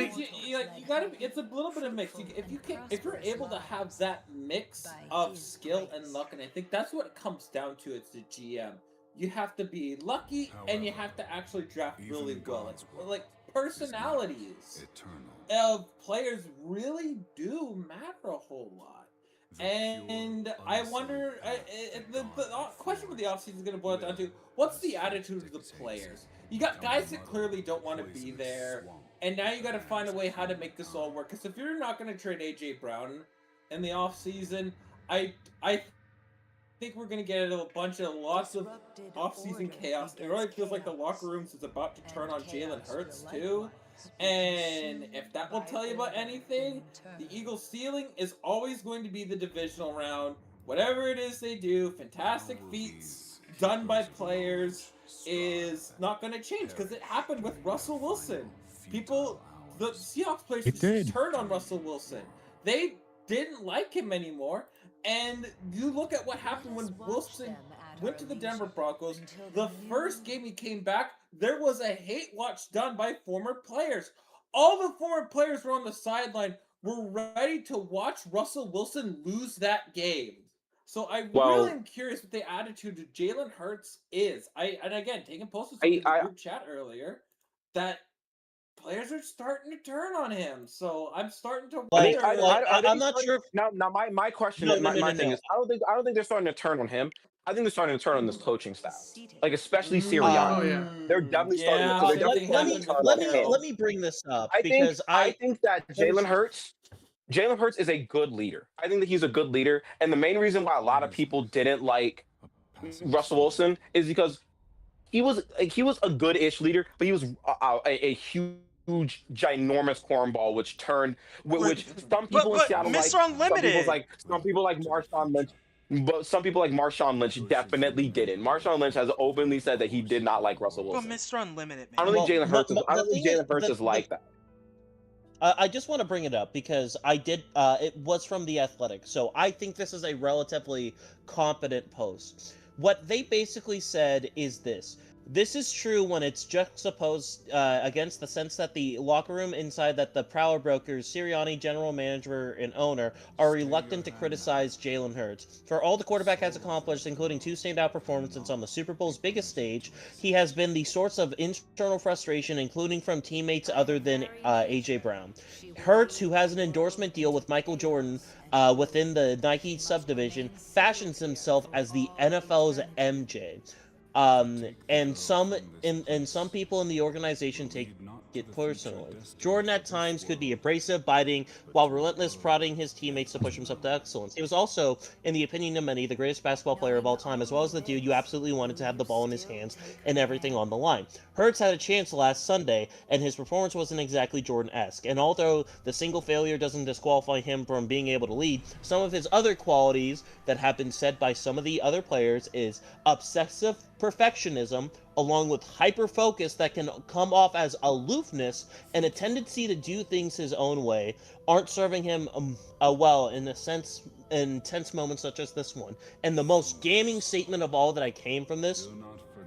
you gotta. It's a little bit of mix. If you're able to have that mix of skill and luck, and I think that's what it comes down to. It's the GM. You have to be lucky, and you have to actually draft really well. Like personalities of players really do matter a whole lot. And I wonder, the question with the offseason is going to boil down to, what's the attitude of the players? You got guys that clearly don't want to be there, and now you got to find a way how to make this all work. Because if you're not going to trade AJ Brown in the offseason, I think we're going to get lots of offseason chaos. It really feels like the locker rooms is about to turn on Jalen Hurts too. And if that will tell you about anything, the Eagles' ceiling is always going to be the divisional round. Whatever it is they do, fantastic feats done by players is not going to change, because it happened with Russell Wilson. The Seahawks players just turned on Russell Wilson. They didn't like him anymore. And you look at what happened when Wilson went to the Denver Broncos. The first game he came back, there was a hate watch done by former players. All the former players were on the sideline, were ready to watch Russell Wilson lose that game. So I really Well, am curious what the attitude of Jalen Hurts is. And again, Tegan posted I something in the I group chat earlier that players are starting to turn on him. So I'm starting to are they Like, wonder, like, I, are they I'm not starting sure if now? My question, no, no, no, my no, thing no. is, I don't think they're starting to turn on him. I think they're starting to turn on this coaching staff, like especially Oh, Sirianni. yeah. They're definitely starting to. yeah, They're same definitely thing starting to happened with turn on him. Carroll. let me bring this up I because I think that there's Jalen Hurts is a good leader. I think that he's a good leader, and the main reason why a lot of people didn't like Russell Wilson is because he was a good-ish leader, but he was a huge, ginormous cornball, which turned which some people in But Seattle like, Mr. some Unlimited. people like Marshawn Lynch, but some people like Marshawn Lynch definitely didn't. Marshawn Lynch has openly said that he did not like Russell But Wilson. Mr. Unlimited, I don't think man. well, I the don't think thing is Jalen Hurts is like that. I just want to bring it up because I did. It was from the Athletic, so I think this is a relatively competent post. What they basically said is this: this is true when it's juxtaposed against the sense that the locker room inside that the Prowler Brokers, Sirianni, general manager and owner, are reluctant to criticize Jalen Hurts for all the quarterback has accomplished, including 2 standout performances on the Super Bowl's biggest stage. He has been the source of internal frustration, including from teammates other than AJ Brown. Hurts, who has an endorsement deal with Michael Jordan within the Nike subdivision, fashions himself as the NFL's MJ. And some people in the organization take it personally. Jordan at times could be abrasive, biting, while relentless, prodding his teammates to push himself to excellence. He was also, in the opinion of many, the greatest basketball player of all time, as well as the dude you absolutely wanted to have the ball in his hands and everything on the line. Hurts had a chance last Sunday, and his performance wasn't exactly Jordan-esque. And although the single failure doesn't disqualify him from being able to lead, some of his other qualities that have been said by some of the other players is obsessive perfectionism, along with hyper focus that can come off as aloofness and a tendency to do things his own way, aren't serving him well in a sense in tense moments such as this one. And the most damning statement of all that I came from this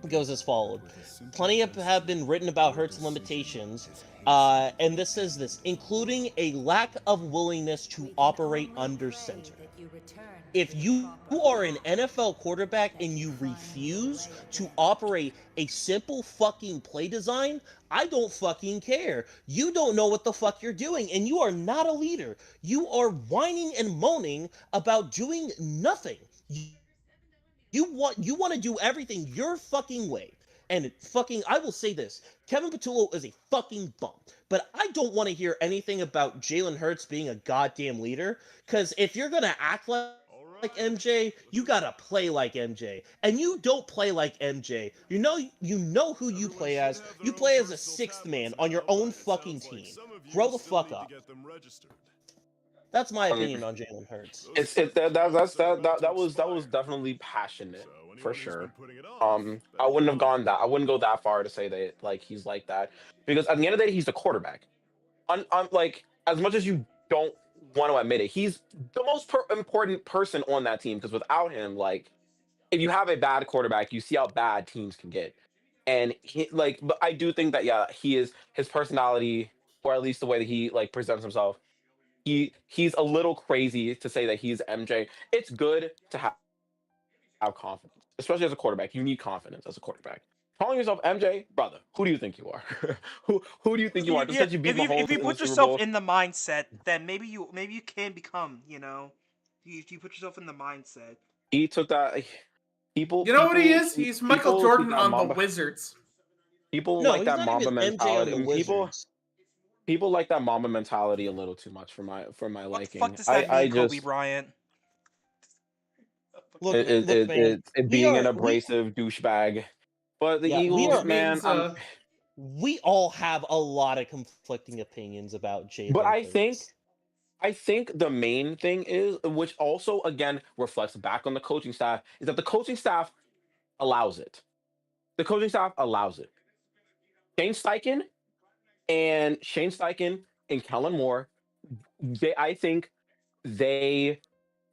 goes as followed. Plenty have been written about Hurt's limitations, and this says this, including a lack of willingness to operate under center. If you are an NFL quarterback and you refuse to operate a simple fucking play design, I don't fucking care. You don't know what the fuck you're doing, and you are not a leader. You are whining and moaning about doing nothing. You want to do everything your fucking way. And fucking, I will say this: Kevin Patullo is a fucking bum. But I don't want to hear anything about Jalen Hurts being a goddamn leader. Because if you're gonna act like MJ, you gotta play like MJ, and you don't play like MJ. You know who you play as. You play as a sixth man on your own fucking team. Grow the fuck up. That's my Um, opinion on Jalen Hurts. that was definitely passionate for sure. I wouldn't have gone that. I wouldn't go that far to say that like he's like that because at the end of the day, he's the quarterback. Like as much as you don't want to admit it, he's the most important person on that team because without him, like if you have a bad quarterback, you see how bad teams can get. And he like, but I do think that yeah, he is his personality, or at least the way that he like presents himself. He's a little crazy to say that he's MJ. It's good to have confidence, especially as a quarterback. You need confidence as a quarterback. Calling yourself MJ, brother, who do you think you are? Who do you think you are? Just Yeah, because you beat if Mahomes you in the put Super yourself Bowl, in the mindset, then maybe you can become, you put yourself in the mindset. he took that. You know what he is? He's Michael People keep Jordan that on the Mamba. Wizards. People No, like he's that not even Mamba MJ on mentality. the And Wizards. people like that Mamba mentality a little too much for my What the fuck liking. does that I mean, Kobe just Bryant? Look, man. it We being an are abrasive douchebag. But the yeah, we Eagles, are Which man, means we all have a lot of conflicting opinions about but Jalen Hurts. I think the main thing is, which also again reflects back on the coaching staff, is that the coaching staff allows it. The coaching staff allows it. Shane Steichen Shane Steichen and Kellen Moore, I think they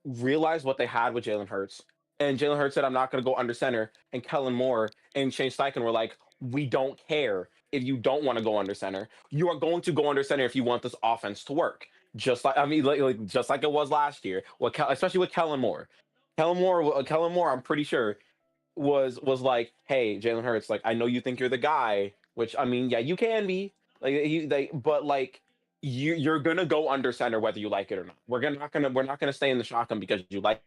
realized what they had with Jalen Hurts, And Jalen Hurts said, I'm not going to go under center. And Kellen Moore and Shane Steichen were like, we don't care if you don't want to go under center. You are going to go under center if you want this offense to work. Just like, I mean, just like it was last year, especially with Kellen Moore. Kellen Moore, I'm pretty sure was like, hey, Jalen Hurts, like I know you think you're the guy, which I mean, yeah, you can be, but like you're gonna go under center whether you like it or not. We're not gonna stay in the shotgun because you like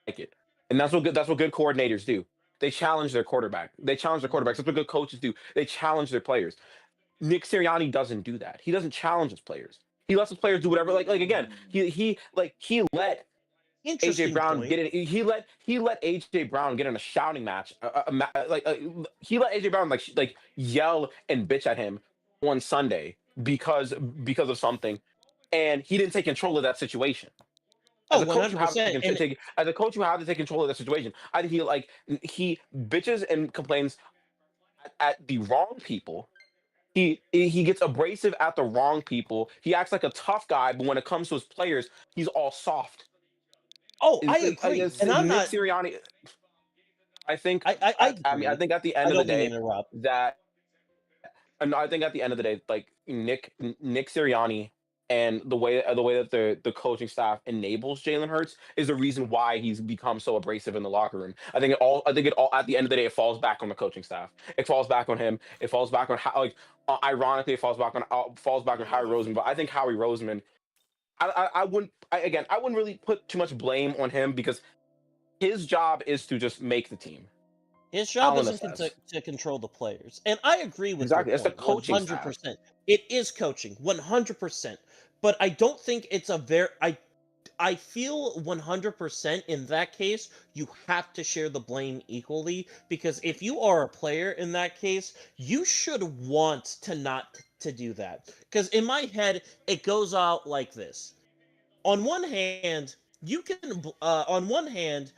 it, and that's what good coordinators do. They challenge their quarterback. They challenge their quarterbacks. That's what good coaches do. They challenge their players. Nick Sirianni doesn't do that. He doesn't challenge his players. He lets his players do whatever. Like again, he let AJ Interesting Brown point. get in. He let AJ Brown get in a shouting match. He let AJ Brown like yell and bitch at him on Sunday because of something, and he didn't take control of that situation. As Oh, a coach, you have to 100%. And as a coach, you have to take control of that situation. I think he bitches and complains at the wrong people. He gets abrasive at the wrong people. He acts like a tough guy, but when it comes to his players, he's all soft. oh, I agree. And I'm Nick not. Sirianni, I think I I mean I agree. think at the I end of the don't mean to day interrupt. that no, I think at the end of the day, like Nick Sirianni and the way that the coaching staff enables Jalen Hurts is the reason why he's become so abrasive in the locker room. I think it all at the end of the day it falls back on the coaching staff. It falls back on him. It falls back on how ironically it falls back on Howie Roseman. But I think Howie Roseman, I wouldn't really put too much blame on him because his job is to just make the team. His job Alan isn't says to control the players. And I agree with your exactly. It's the point coaching staff. 100%. It is coaching 100%. But I don't think it's a very I feel 100% in that case you have to share the blame equally, because if you are a player in that case, you should want to not to do that. Cuz in my head it goes out like this. On one hand, you can on one hand,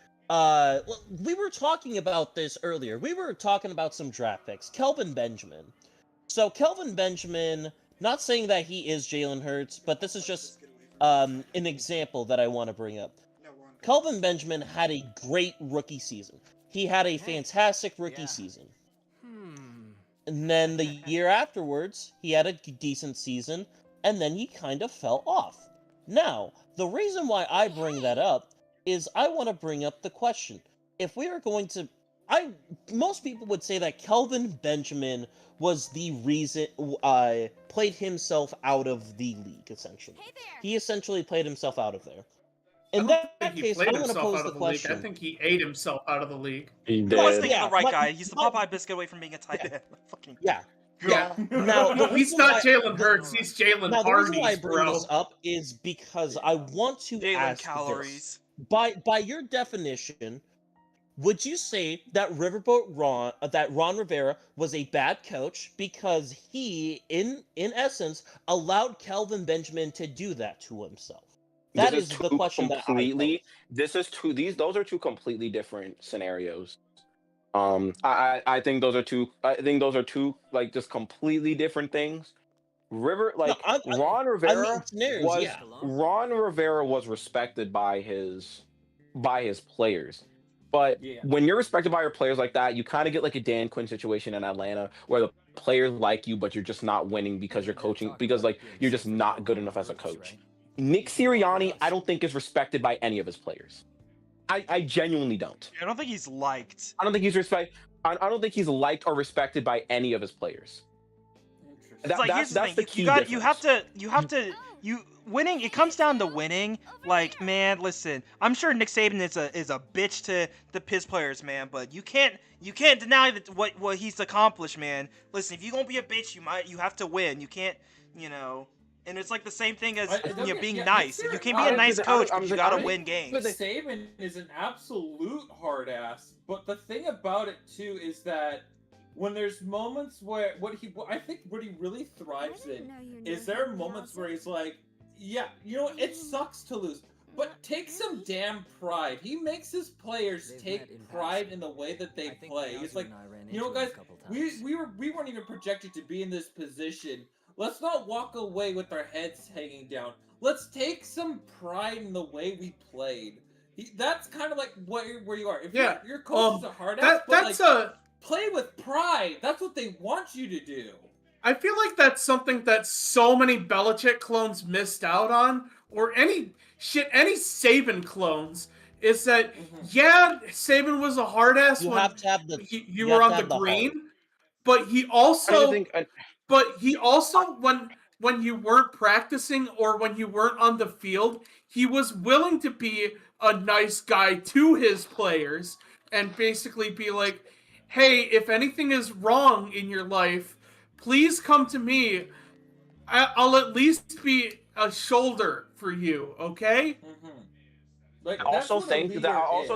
we were talking about this earlier. We were talking about some draft picks. Kelvin Benjamin. So Kelvin Benjamin, not saying that he is Jalen Hurts, but this is just an example that I want to bring up. Kelvin Benjamin had a great rookie season. He had a fantastic rookie season. And then the year afterwards, he had a decent season, and then he kind of fell off. Now, the reason why I bring that up is I want to bring up the question. If we are going to most people would say that Kelvin Benjamin was the reason played himself out of the league, essentially. He essentially played himself out of there. In I don't that think he case, played I want to himself pose out the of the league. I question. think he ate himself out of the league. He I was did. thinking Yeah, the right but- guy. He's the but- Popeye biscuit away from being a tight end. Fucking Yeah. Yeah. Now, the He's reason not why- Jalen Hurts. He's Jalen Now, the reason why I Hardee's, bring bro. this up is because I want to Jalen ask calories. this. By your definition, would you say that Ron Rivera was a bad coach because he, in essence, allowed Kelvin Benjamin to do that to himself? That is the question that I pose. Those are two completely different scenarios. I think those are two. I think those are two like just completely different things. No, Ron I Rivera mean, scenarios, was yeah. Ron Rivera was respected by his players. But Yeah. when you're respected by your players like that, you kind of get like a Dan Quinn situation in Atlanta where the players like you, but you're just not winning because you're coaching because like you're just not good enough as a coach. Nick Sirianni, I don't think is respected by any of his players. I genuinely don't. I don't think he's liked. I don't think he's liked or respected by any of his players. It's like here's the thing. You have to winning. It comes down to winning. Like, man, listen. I'm sure Nick Saban is a bitch to his players, man. But you can't deny that what he's accomplished, man. Listen, if you're gonna be a bitch, you have to win. You can't, And it's like the same thing as being nice. You can't be a nice coach, but you gotta win games. Saban is an absolute hard ass. But the thing about it too is that when there's moments where I think what he really thrives in is there are moments where he's like, yeah, it sucks to lose, but take some damn pride. He makes his players take pride in the way that they play. He's like, guys, we weren't even projected to be in this position. Let's not walk away with our heads hanging down. Let's take some pride in the way we played. That's kind of like where you are. If Yeah, your coach is a hard ass, but that's like play with pride. That's what they want you to do. I feel like that's something that so many Belichick clones missed out on, or any Saban clones, is that yeah, Saban was a hard ass You when have to have the you you were have to on the have the heart. green, but he I don't also even think. when you weren't practicing or when you weren't on the field, he was willing to be a nice guy to his players and basically be like, "Hey, if anything is wrong in your life, please come to me. I'll at least be a shoulder for you, okay?" Like I that's also what a think that leader is.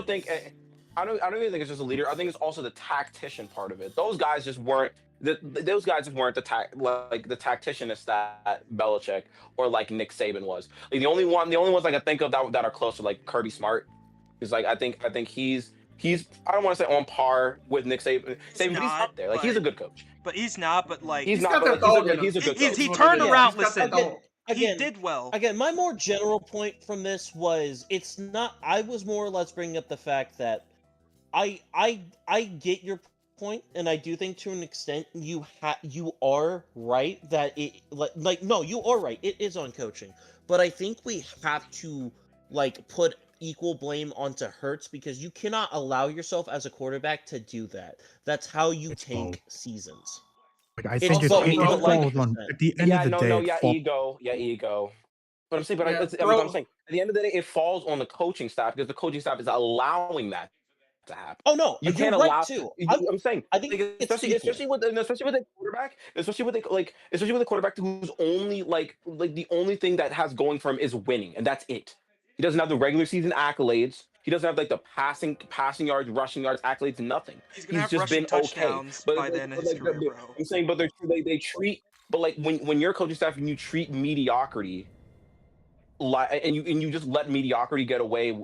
I don't even think it's just a leader. I think it's also the tactician part of it. Those guys just weren't those guys just weren't the tacticianists that Belichick or like Nick Saban was. Like the only ones I can think of that are close to like Kirby Smart is like I think he's I don't want to say on par with Nick He's Saban, but he's not, up there. Like he's a good coach. but he's not. But like He's He's not, got but that like dog in him. he's a good coach. he Is what turned it is. around. He's got that Listen, dog. he did well. Again, my more general point from this was it's not. I was more or less bringing up the fact that I get your point, and I do think to an extent you are right that it like no, you are right. It is on coaching, but I think we have to like put equal blame onto Hurts because you cannot allow yourself as a quarterback to do that. That's how you It's both. tank seasons. Like I It's think Also, both, it but like falls on 100%. at the end of Yeah, the day. It falls. ego. But I'm saying, Yeah, I'm saying, at the end of the day, it falls on the coaching staff because the coaching staff is allowing that to happen. Oh no, You you're can't right allow. too. I'm saying, I think like, it's equal. especially with a quarterback, especially with a quarterback who's only like the only thing that has going for him is winning, and that's it. He doesn't have the regular season accolades. He doesn't have like the passing yards, rushing yards, accolades, nothing. He's gonna He's have just rushing been okay. touchdowns by the end of his Like career, bro. I'm saying, but they treat but like when you're a coaching staff and you treat mediocrity and you just let mediocrity get away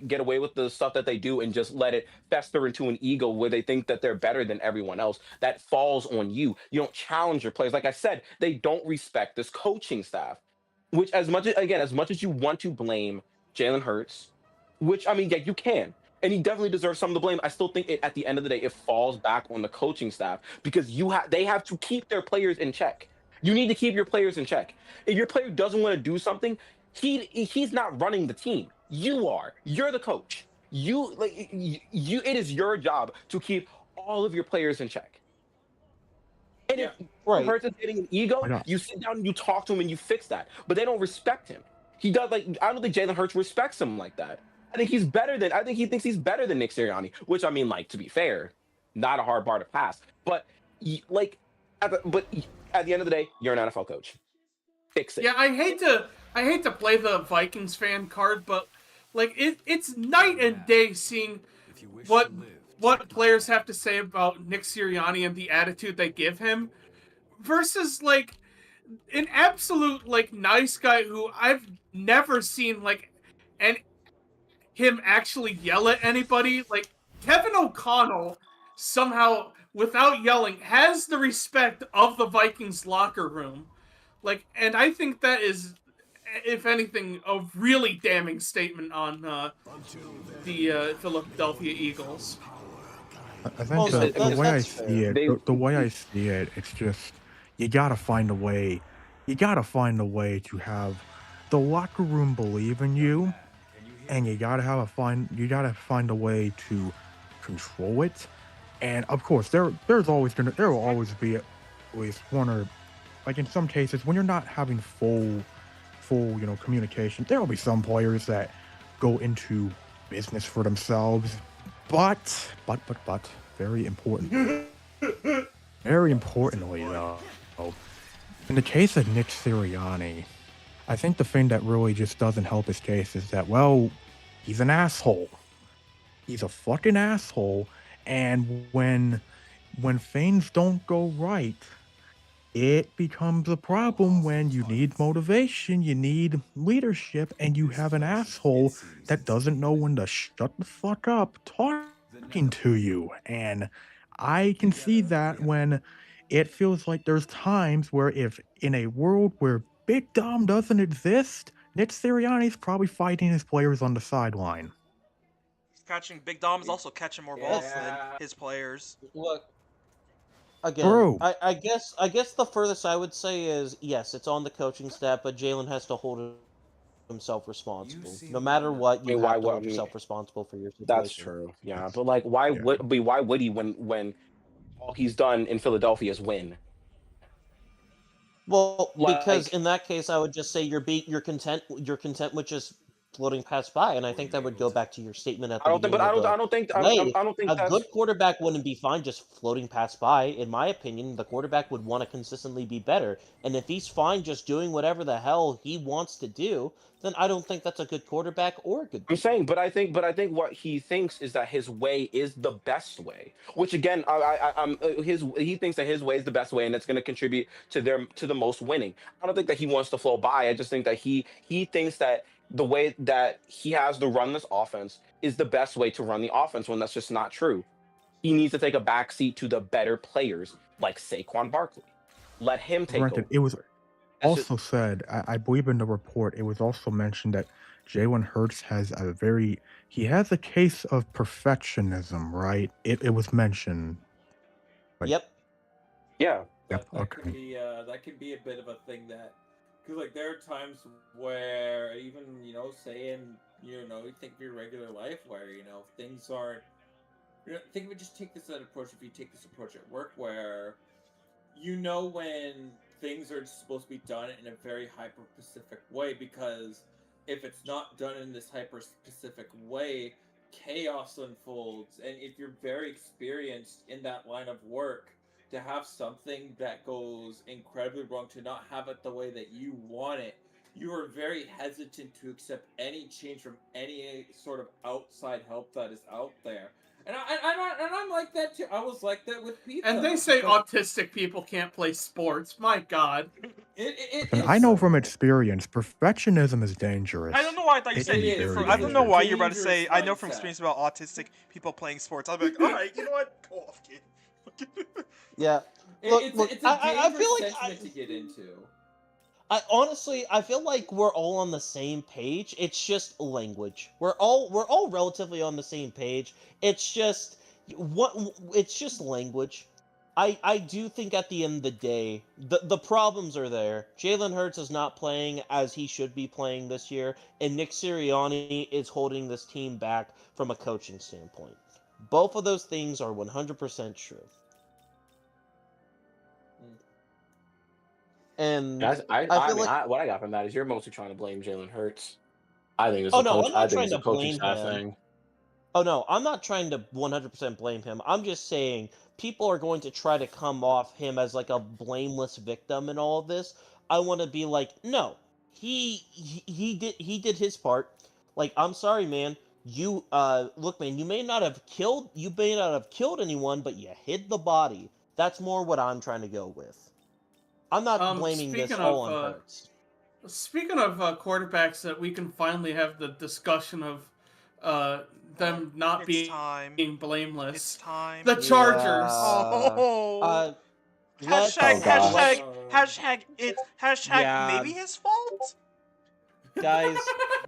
get away with the stuff that they do and just let it fester into an ego where they think that they're better than everyone else. That falls on you. You don't challenge your players. Like I said, they don't respect this coaching staff, which as much as you want to blame Jalen Hurts, which I mean, yeah, you can, and he definitely deserves some of the blame. I still think at the end of the day it falls back on the coaching staff because they have to keep their players in check. You need to keep your players in check. If your player doesn't want to do something, he's not running the team. You are. You're the coach. You it is your job to keep all of your players in check. And if Right. Hurts is getting an ego, Why not? you sit down and you talk to him and you fix that. But they don't respect him. He does like I don't think Jalen Hurts respects him like that. I think he thinks he's better than Nick Sirianni, which I mean, like, to be fair, not a hard bar to pass. But like at the end of the day, you're an NFL coach. Fix it. Yeah, I hate to play the Vikings fan card, but like it's night and day seeing what players have to say about Nick Sirianni and the attitude they give him versus like an absolute like nice guy who I've never seen like and him actually yell at anybody. Like Kevin O'Connell somehow without yelling has the respect of the Vikings locker room. Like, and I think that is, if anything, a really damning statement on the Philadelphia Eagles. I think Also, the way I that's see fair. it, the way I see it, it's just you gotta find a way. You gotta find a way to have the locker room believe in you, and you gotta find a way to control it. And of course, there will always be at least one or like in some cases when you're not having full communication, there will be some players that go into business for themselves. But very important. Very importantly, though, in the case of Nick Sirianni, I think the thing that really just doesn't help his case is that, well, he's an asshole. He's a fucking asshole, and when things don't go right, it becomes a problem when you need motivation, you need leadership, and you have an asshole that doesn't know when to shut the fuck up talking to you. And I can see that when it feels like there's times where if in a world where Big Dom doesn't exist, Nick Sirianni's probably fighting his players on the sideline. Big Dom is also catching more balls than Yeah. his players. Look, again, True. I guess the furthest I would say is yes, it's on the coaching staff, but Jalen has to hold himself responsible. No matter what, I you mean, why have to would I hold mean? yourself responsible for your That's situation. true. Yeah, but like, why Yeah. would he when all he's done in Philadelphia is win? Well, because Like, in that case, I would just say you're content with just floating past by, and I think that would go back to your statement at I the don't think, but beginning of the play. I don't think A that's. good quarterback wouldn't be fine just floating past by. In my opinion, the quarterback would want to consistently be better, and if he's fine just doing whatever the hell he wants to do, then I don't think that's a good quarterback or a good I'm saying, teammate. but I think what he thinks is that his way is the best way. Which again, he thinks that his way is the best way, and it's going to contribute to the most winning. I don't think that he wants to flow by. I just think that he thinks that the way that he has to run this offense is the best way to run the offense. When that's just not true. He needs to take a backseat to the better players like Saquon Barkley. Let him take Granted, over. it was That's just also said, I believe in the report, it was also mentioned that Jalen Hurts he has a case of perfectionism, right? It was mentioned. Like, Yep. yeah. yep, That could okay. be that could be a bit of a thing that, because like there are times where even say in you think of your regular life where things aren't. Think of it. Just take this approach. If you take this approach at work, where when things are supposed to be done in a very hyper specific way, because if it's not done in this hyper specific way, chaos unfolds. And if you're very experienced in that line of work, to have something that goes incredibly wrong, to not have it the way that you want it, you are very hesitant to accept any change from any sort of outside help that is out there. And I'm like that too. I was like that with pizza. And they say because autistic people can't play sports. My God. And I it's know from experience, perfectionism is dangerous. I don't know why I thought you It said. can be It is. very I don't know dangerous. why you're about to say. Dangerous I know from mindset. experience about autistic people playing sports. I'll be like, all right, you know what? Go off, kid. Yeah. Look, It's a I dangerous feel like sentiment to get into. I honestly, I feel like we're all on the same page. It's just language. We're all relatively on the same page. It's just it's just language. I do think at the end of the day, the problems are there. Jalen Hurts is not playing as he should be playing this year, and Nick Sirianni is holding this team back from a coaching standpoint. Both of those things are 100% true. And I I feel mean, like what I got from that is you're mostly trying to blame Jalen Hurts. I think it's oh a no, coach. I'm I not think trying it's a to coaching blame staff him. thing. Oh no, I'm not trying to 100% blame him. I'm just saying people are going to try to come off him as like a blameless victim in all of this. I want to be like, no, he did his part. Like, I'm sorry, man. Look, man, you may not have killed anyone, but you hid the body. That's more what I'm trying to go with. I'm not blaming this Speaking all of on Hurts. quarterbacks, that we can finally have the discussion of them not It's being time. blameless. It's time. The Chargers. Oh. Let's Oh, gosh. Hashtag yeah, maybe his fault. guys,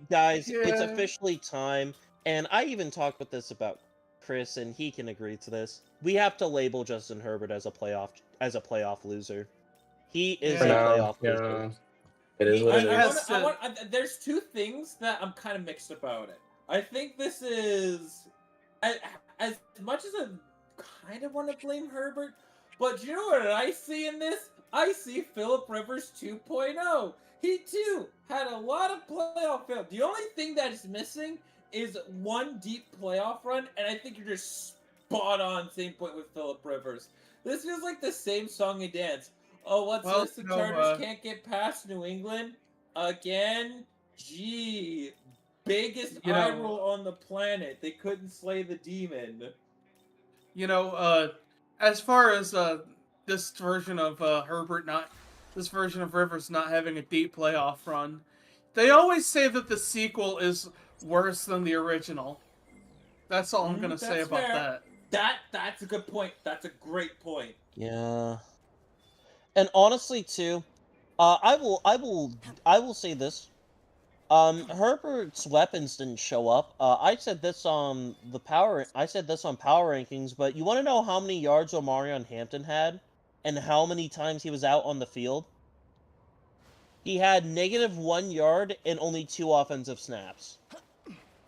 it's Yeah. officially time, and I even talked with this about Chris, and he can agree to this. We have to label Justin Herbert as a playoff loser. He is For a Yeah. now, playoff loser. yeah, it is what it He has is. to- There's two things that I'm kind of mixed about it. I think this is, as much as I kind of want to blame Herbert, but you know what I see in this? I see Philip Rivers 2.0. He too had a lot of playoff fail. The only thing that is missing is one deep playoff run, and I think you're just spot on. Same point with Philip Rivers. This feels like the same song and dance. Oh, what's Well, this? The no, Chargers can't get past New England again. Gee, biggest eye roll on the planet. They couldn't slay the demon. As far as this version of this version of Rivers not having a deep playoff run, they always say that the sequel is worse than the original. That's all I'm gonna say That's about fair. that. That's a good point. That's a great point. Yeah, and honestly, too, I will say this. Herbert's weapons didn't show up. I said this on Power Rankings, but you want to know how many yards Omarion Hampton had, and how many times he was out on the field? He had -1 yard and only 2 offensive snaps.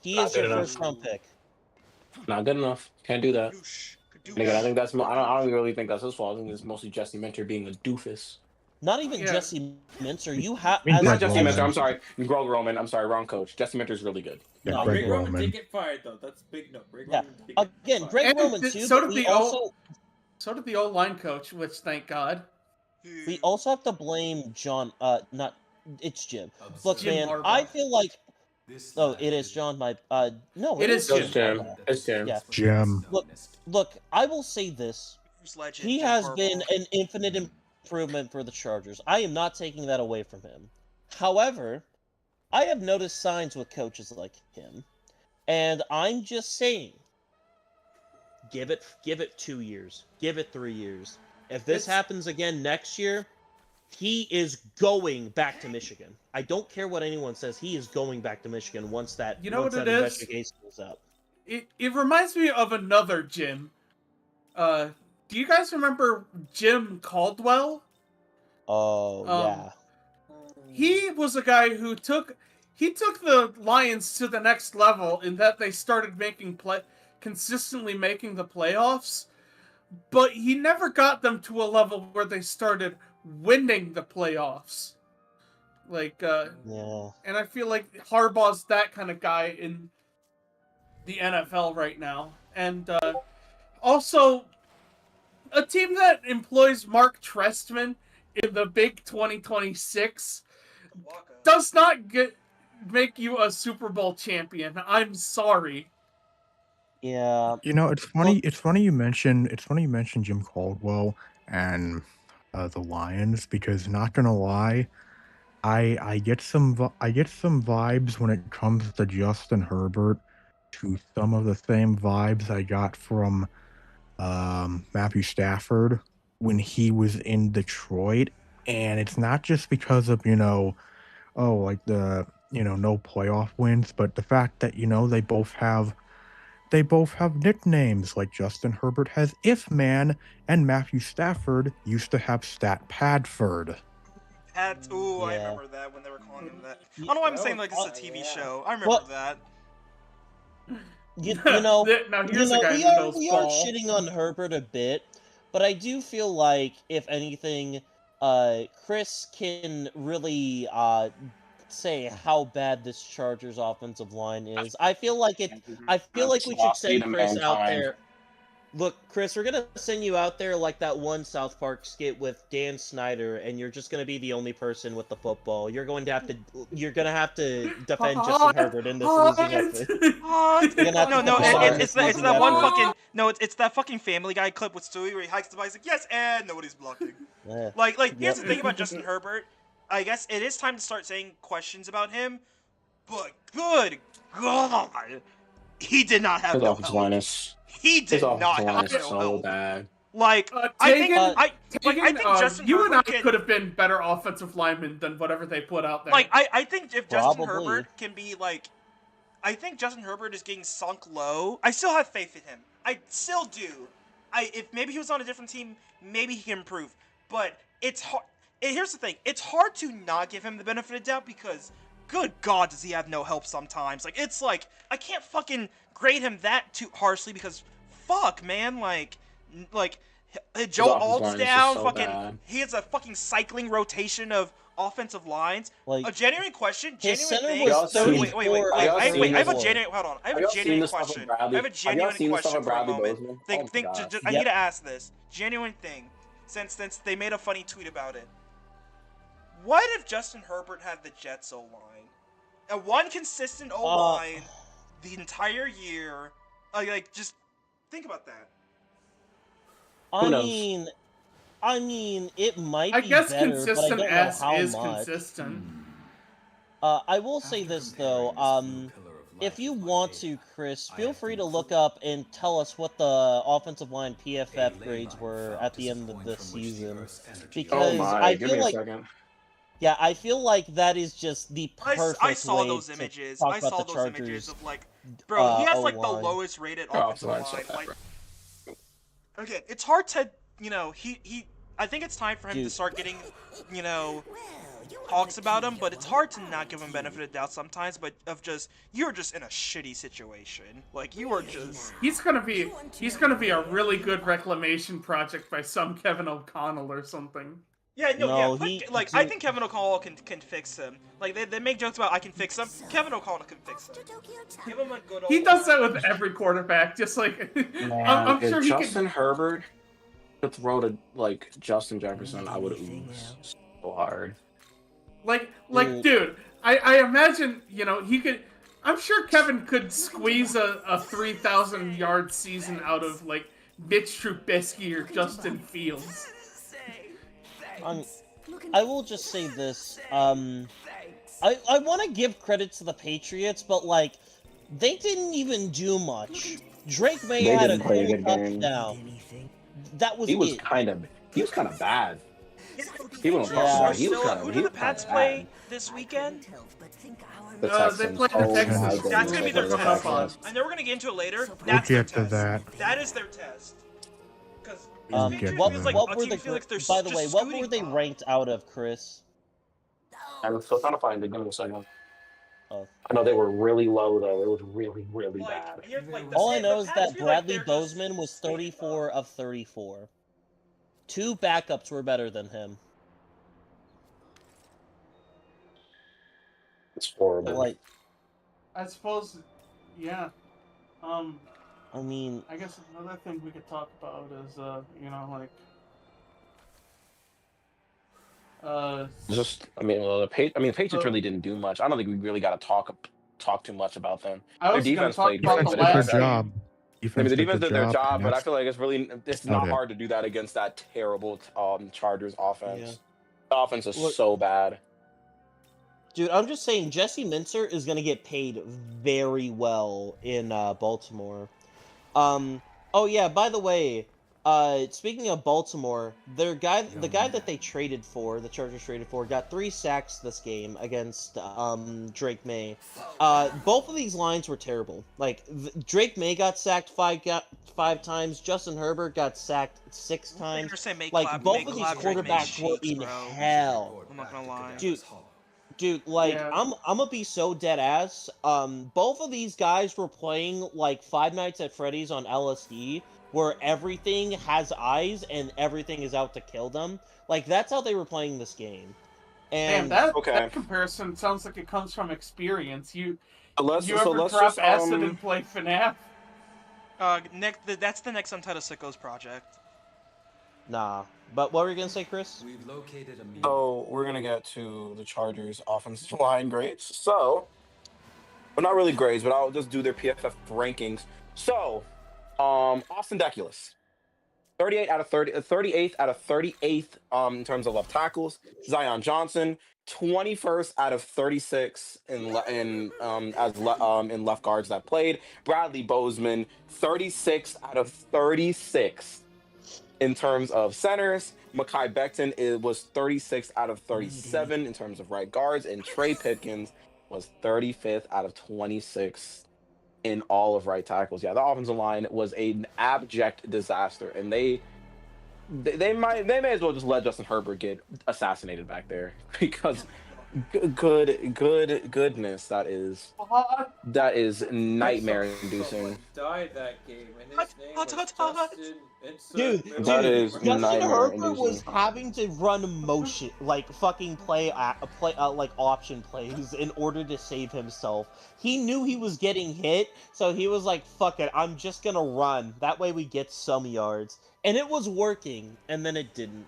He Not is good your enough. first-round pick. Not good enough. Can't do that. Kadoosh. And again, I think that's. I don't really think that's his fault. I think it's mostly Jesse Minter being a doofus. Not even Yeah. Jesse Minter. You have I mean, Not Greg Jesse Roman. Minter. I'm sorry, Greg Roman. I'm sorry, wrong coach. Jesse Minter's really good. Yeah, No, Greg Greg Roman Roman. did get fired though. That's a big no. Greg Yeah. Roman did get Again, fired. Greg And Roman th- too. so But did we the also So did the O-line coach, which thank God. we also have to blame John. Not it's Jim. Look, Jim man, Harbaugh. I feel like. Oh, it is John. No, It is It's Jim. Jim. It's Jim. Yeah. Jim. Look, I will say this. Who's legend? He Jim has Harbaugh. been an infinite improvement for the Chargers. I am not taking that away from him. However, I have noticed signs with coaches like him, and I'm just saying, give it 2 years, give it 3 years. If this happens again next year, he is going back to Michigan. I don't care what anyone says. He is going back to Michigan once that You know once what that it is? investigation is up. It reminds me of another Jim. Do you guys remember Jim Caldwell? Oh yeah. He was a guy who took the Lions to the next level in that they started consistently making the playoffs, but he never got them to a level where they started winning the playoffs. Yeah. And I feel like Harbaugh's that kind of guy in the NFL right now. And also, a team that employs Mark Trestman in the big 2026 does not make you a Super Bowl champion. I'm sorry. Yeah. You know, it's funny. It's funny you mention. It's funny you mentioned Jim Caldwell and the Lions, because not gonna lie, I get some vibes when it comes to Justin Herbert to some of the same vibes I got from Matthew Stafford when he was in Detroit, and it's not just because of like the no playoff wins, but the fact that they both have nicknames. Like Justin Herbert has If Man, and Matthew Stafford used to have Stat Padford. Ooh, I Yeah. remember that when they were calling him that. I don't know why I'm saying like it's a TV show. I remember Well, that. You know, Now here's a guy we who are knows we are ball. shitting on Herbert a bit, but I do feel like if anything, Chris can really say how bad this Chargers offensive line is. I feel like we should send Chris out there. Look, Chris, we're gonna send you out there like that one South Park skit with Dan Snyder, and you're just gonna be the only person with the football. You're gonna have to defend Justin Herbert in this losing effort. It's that one fucking it's that fucking Family Guy clip with Stewie where he hikes the bike. He's like, yes, and nobody's blocking. Yeah. Here's the thing about Justin Herbert. I guess it is time to start saying questions about him, but good God, he did not have His no offensive help. line is He did not have no so help. bad. I think Justin you and I Herbert could have been better offensive linemen than whatever they put out there. I think if Justin Probably. Herbert can be I think Justin Herbert is getting sunk low. I still have faith in him. I still do. If maybe he was on a different team, maybe he can improve. But it's hard. Here's the thing. It's hard to not give him the benefit of doubt because, good God, does he have no help sometimes. I can't fucking grade him that too harshly because, fuck, man, Joe Alt's down, bad. he has a fucking cycling rotation of offensive lines. Like, a genuine question, his genuine center thing. was Wait. 34 I have a before. genuine. Hold on. I have a genuine question. I have a genuine question for a moment. I need to ask this genuine thing, since they made a funny tweet about it. What if Justin Herbert had the Jets O-line, and one consistent O-line the entire year? Just think about that. I mean, it might be I guess better, consistent but I don't know S how is much. consistent. I will say this though, if you want to, Chris, feel free to look up and tell us what the offensive line PFF grades were at the end of the season, because Oh my, I give feel me a like second. Yeah, I feel like that is just the I perfect saw way those to images. talk I about saw the those images Chargers of like, bro, he has like the O-line. lowest rated Oh, offensive so line. bad, Like, bro. okay, it's hard to, he. I think it's time for him to Dude. start getting, talks about him, but it's hard to not give him benefit of doubt sometimes. But you're just in a shitty situation. Like you are just. He's gonna be a really good reclamation project by some Kevin O'Connell or something. Yeah, no, yeah. No, he I dude, think Kevin O'Connell can fix him. Like they make jokes about I can fix him. Kevin O'Connell can fix him. Give him a good old. He does that with every quarterback. Just like I'm sure if he Justin can. Herbert could throw to like Justin Jefferson, I would ooze so hard. Like, dude, I imagine, he could. I'm sure Kevin could squeeze a 3,000-yard season out of like Mitch Trubisky or Justin Fields. I will just say this. I want to give credit to the Patriots, but like, they didn't even do much. Drake May They had a didn't play a cool good game. touchdown. That was He was it. kind of bad. He Who wouldn't talk about it. He was kind of. do the Pats play this weekend? The They Texans. play the Oh Texans. my That's goodness, That's gonna be they their play the coming up test. on. Texans. I know we're gonna get into it later. We'll That's their get to test. that. That is their test. Because We'll get to What that. were they? By the way, what were they ranked out of, Chris? I'm still trying to find it. Give me a second. Oh. I know they were really low though. It was really, really bad. All I know is that Bradley Bozeman was 34 of 34. 2 backups were better than him. It's horrible. Like, I suppose, yeah. I mean, I guess another thing we could talk about is, Just, I mean, well, the Patriots really didn't do much. I don't think we really got to talk too much about them. I Their was gonna defense talk played about great, the but Defense last did their game. job. I mean, the defense did their and job, but I that's feel like it's about not it. hard to do that against that terrible Chargers offense. Yeah. The offense is Look- so bad. dude, I'm just saying Jesse Mincer is going to get paid very well in Baltimore. Oh yeah, by the way, speaking of Baltimore, the guy that they traded for, the Chargers traded for, got 3 sacks this game against Drake May. Both of these lines were terrible. Like Drake May got sacked 5 times. Justin Herbert got sacked 6 times. Like both of these quarterbacks were in hell. I'm not gonna lie. Dude, like Yeah. I'm gonna be so dead ass. Both of these guys were playing like Five Nights at Freddy's on LSD, where everything has eyes and everything is out to kill them. Like that's how they were playing this game. Man, And that comparison sounds like it comes from experience. You Let's ever drop acid and play FNAF? That's the next Untitled Sickos project. nah. But what were you gonna say, Chris? We've located a So we're gonna get to the Chargers offensive line grades. So, well, not really grades, but I'll just do their PFF rankings. So, Austin Deculus, 38 out of 30, 38th out of 38th in terms of left tackles. Zion Johnson, 21st out of 36 in left guards that played. Bradley Bozeman, 36 out of 36 in terms of centers. Mekhi Becton was 36 out of 37 in terms of right guards, and Trey Pipkins was 35th out of 26 in all of right tackles. Yeah, the offensive line was an abject disaster, and they may as well just let Justin Herbert get assassinated back there because goodness, that is nightmare inducing. Died that game, and his name was Justin. Dude, That is Justin nightmare Herbert was inducing. having to run motion, like fucking play like option plays in order to save himself. He knew he was getting hit, so he was like, "Fuck it, I'm just gonna run. That way we get some yards." And it was working, and then it didn't.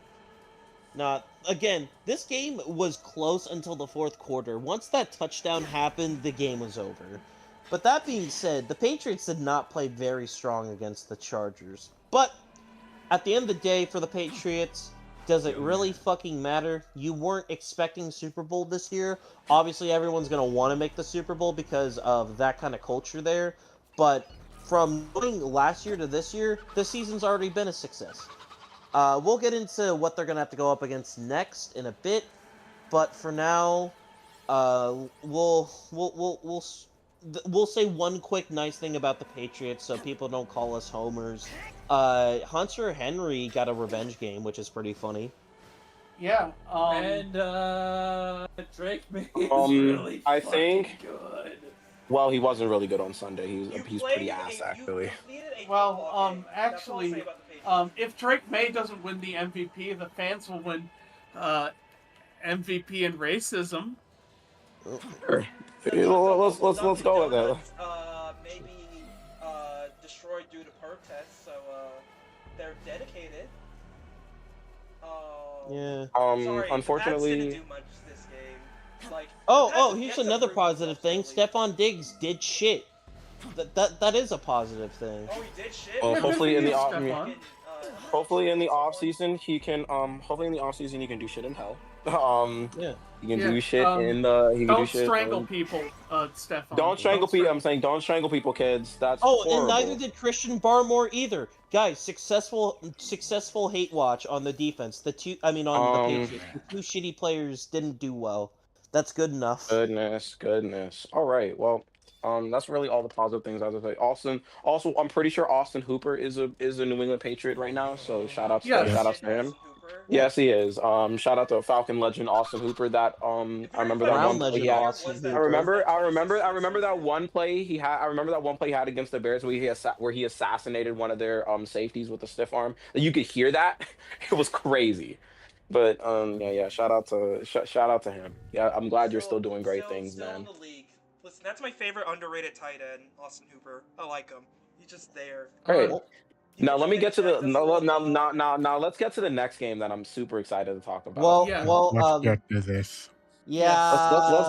Nah, again, this game was close until the 4th quarter. Once that touchdown happened, the game was over. But that being said, the Patriots did not play very strong against the Chargers. But at the end of the day, for the Patriots, does it really fucking matter? You weren't expecting Super Bowl this year. Obviously, everyone's going to want to make the Super Bowl because of that kind of culture there. But from going last year to this year, this season's already been a success. We'll get into what they're going to have to go up against next in a bit. But for now, we'll say one quick nice thing about the Patriots, so people don't call us homers. Hunter Henry got a revenge game, which is pretty funny. Yeah. And Drake May is really I fucking think. good. Well, he wasn't really good on Sunday. He's You pretty played ass you actually. completed a Well, football game. That's all I'll actually, say about the Patriots. if Drake May doesn't win the MVP, the fans will win MVP in racism. Sure. The Let's go with that. Donuts, maybe destroyed due to protests, so they're dedicated. Yeah. Sorry, Unfortunately. the Pats didn't do much this game. Like, Here's another positive thing. Stephon Diggs did shit. That is a positive thing. Oh, he did shit. Well, Yeah, hopefully in the off, Stephon. hopefully in the off season he can hopefully in the off season he can do shit in hell. Yeah. He can Yeah, do shit in the. He can do Don't shit strangle in, people, Stefan. Don't strangle people. I'm saying don't strangle people, kids. That's horrible. And neither did Christian Barmore either. Guys, successful hate watch on the defense. The Patriots. The two shitty players didn't do well. That's good enough. Goodness. All right. Well, that's really all the positive things I was gonna say. Also, I'm pretty sure Austin Hooper is a New England Patriot right now. So shout out to him. Yeah. Yes, he is. Shout out to Falcon legend Austin Hooper. That I remember that Brown one play he legend had. Austin Hooper. I remember that one play he had. I remember that one play he had against the Bears where he assassinated one of their safeties with a stiff arm. You could hear that. It was crazy. But yeah. Shout out to him. Yeah, I'm glad you're still doing great things, still man. In the league. Listen, that's my favorite underrated tight end, Austin Hooper. I like him. He's just there. Great. Now let me get to the now let's get to the next game that I'm super excited to talk about. Let's get to this. Yeah.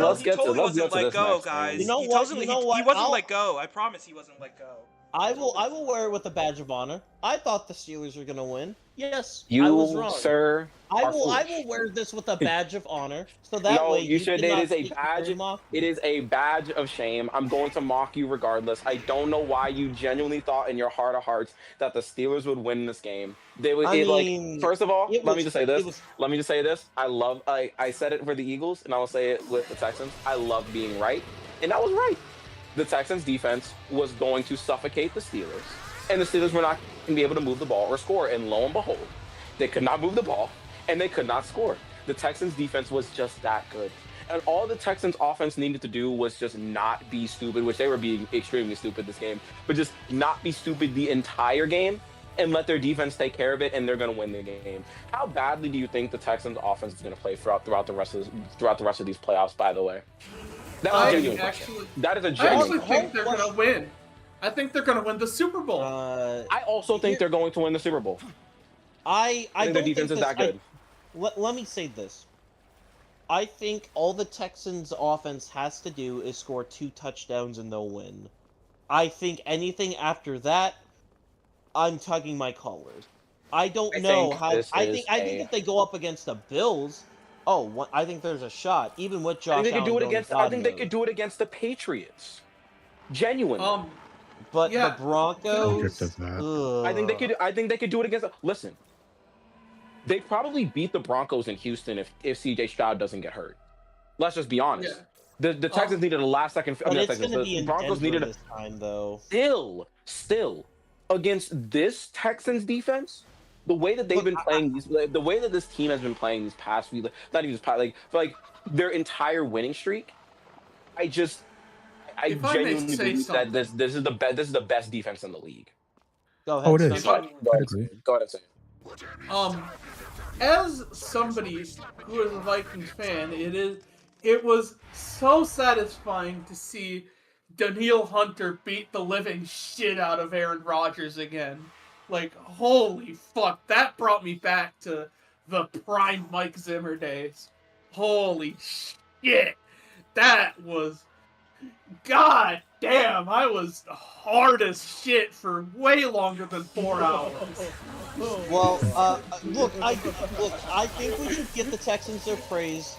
Let's get to this next guys. game. You know he what? He wasn't let go. I promise he wasn't let go. I will wear it with a badge of honor. I thought the Steelers were gonna win. Yes, I was wrong. Sir, I will wear this with a badge of honor, so that way you should. cannot It is a speak badge. very mock. It is a badge of shame. I'm going to mock you regardless. I don't know why you genuinely thought in your heart of hearts that the Steelers would win this game. They would. First of all, let me just say this. I said it for the Eagles, and I will say it with the Texans. I love being right, and I was right. The Texans defense was going to suffocate the Steelers, and the Steelers were not going to be able to move the ball or score. And lo and behold, they could not move the ball, and they could not score. The Texans defense was just that good. And all the Texans offense needed to do was just not be stupid, which they were being extremely stupid this game, but just not be stupid the entire game and let their defense take care of it, and they're going to win the game. How badly do you think the Texans offense is going to play throughout the rest of these playoffs, by the way? That's a genuine question. That is a genuine question. I think they're going to win. I think they're going to win the Super Bowl. I also think they're going to win the Super Bowl. I think their defense is that good. Let me say this. I think all the Texans offense has to do is score 2 touchdowns and they'll win. I think anything after that, I'm tugging my collars. I don't know how. I think if they go up against the Bills, I think there's a shot. Even with Josh Allen, I think they could do it against the Patriots. Genuinely. But the Broncos. I think they could do it against. Listen, they probably beat the Broncos in Houston if CJ Stroud doesn't get hurt. Let's just be honest. The Texans needed a last second. The Broncos needed this time though. Still, against this Texans defense, the way that they've been playing the way that this team has been playing these past few, not even like their entire winning streak, I genuinely believe that this is the best defense in the league. Go ahead. It is. Go ahead and say it. As somebody who is a Vikings fan, it was so satisfying to see Danielle Hunter beat the living shit out of Aaron Rodgers again. Like, holy fuck, that brought me back to the prime Mike Zimmer days. Holy shit, that was... God damn, I was hard as shit for way longer than 4 hours. Well, look, I think we should give the Texans their praise,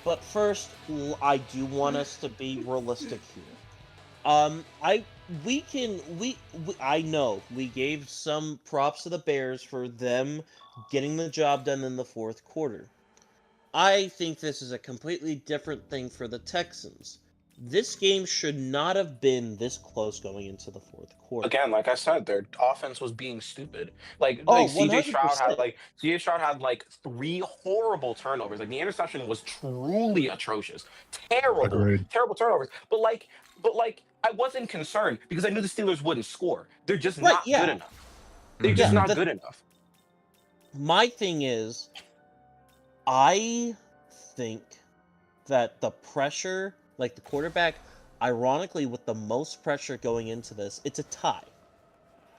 but first, I do want us to be realistic here. I know we gave some props to the Bears for them getting the job done in the fourth quarter. I think this is a completely different thing for the Texans. This game should not have been this close going into the fourth quarter. Again, like I said, their offense was being stupid. Oh, CJ Stroud had 100%. like 3 horrible turnovers. Like the interception was truly atrocious. Terrible, Agreed. terrible turnovers. But I wasn't concerned because I knew the Steelers wouldn't score. They're just Right, not yeah. good enough. They're Mhm. just Yeah, not the- good enough. My thing is, I think that the pressure, like the quarterback, ironically, with the most pressure going into this, it's a tie.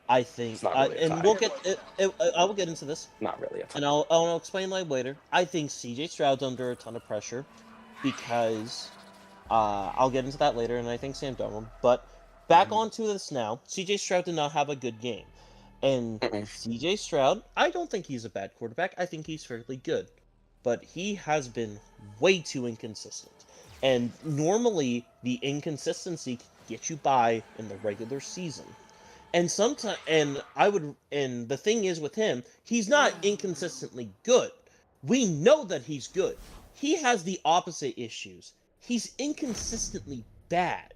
I think, It's not really a and tie. we'll get. I will get into this, Not really a and tie. I'll explain later. I think CJ Stroud's under a ton of pressure because I'll get into that later, and I think Sam Darnold. But back onto this now. CJ Stroud did not have a good game, and Mm-mm. CJ Stroud, I don't think he's a bad quarterback. I think he's fairly good, but he has been way too inconsistent. And normally, the inconsistency can get you by in the regular season. And sometimes, and the thing is with him, he's not inconsistently good. We know that he's good. He has the opposite issues. He's inconsistently bad.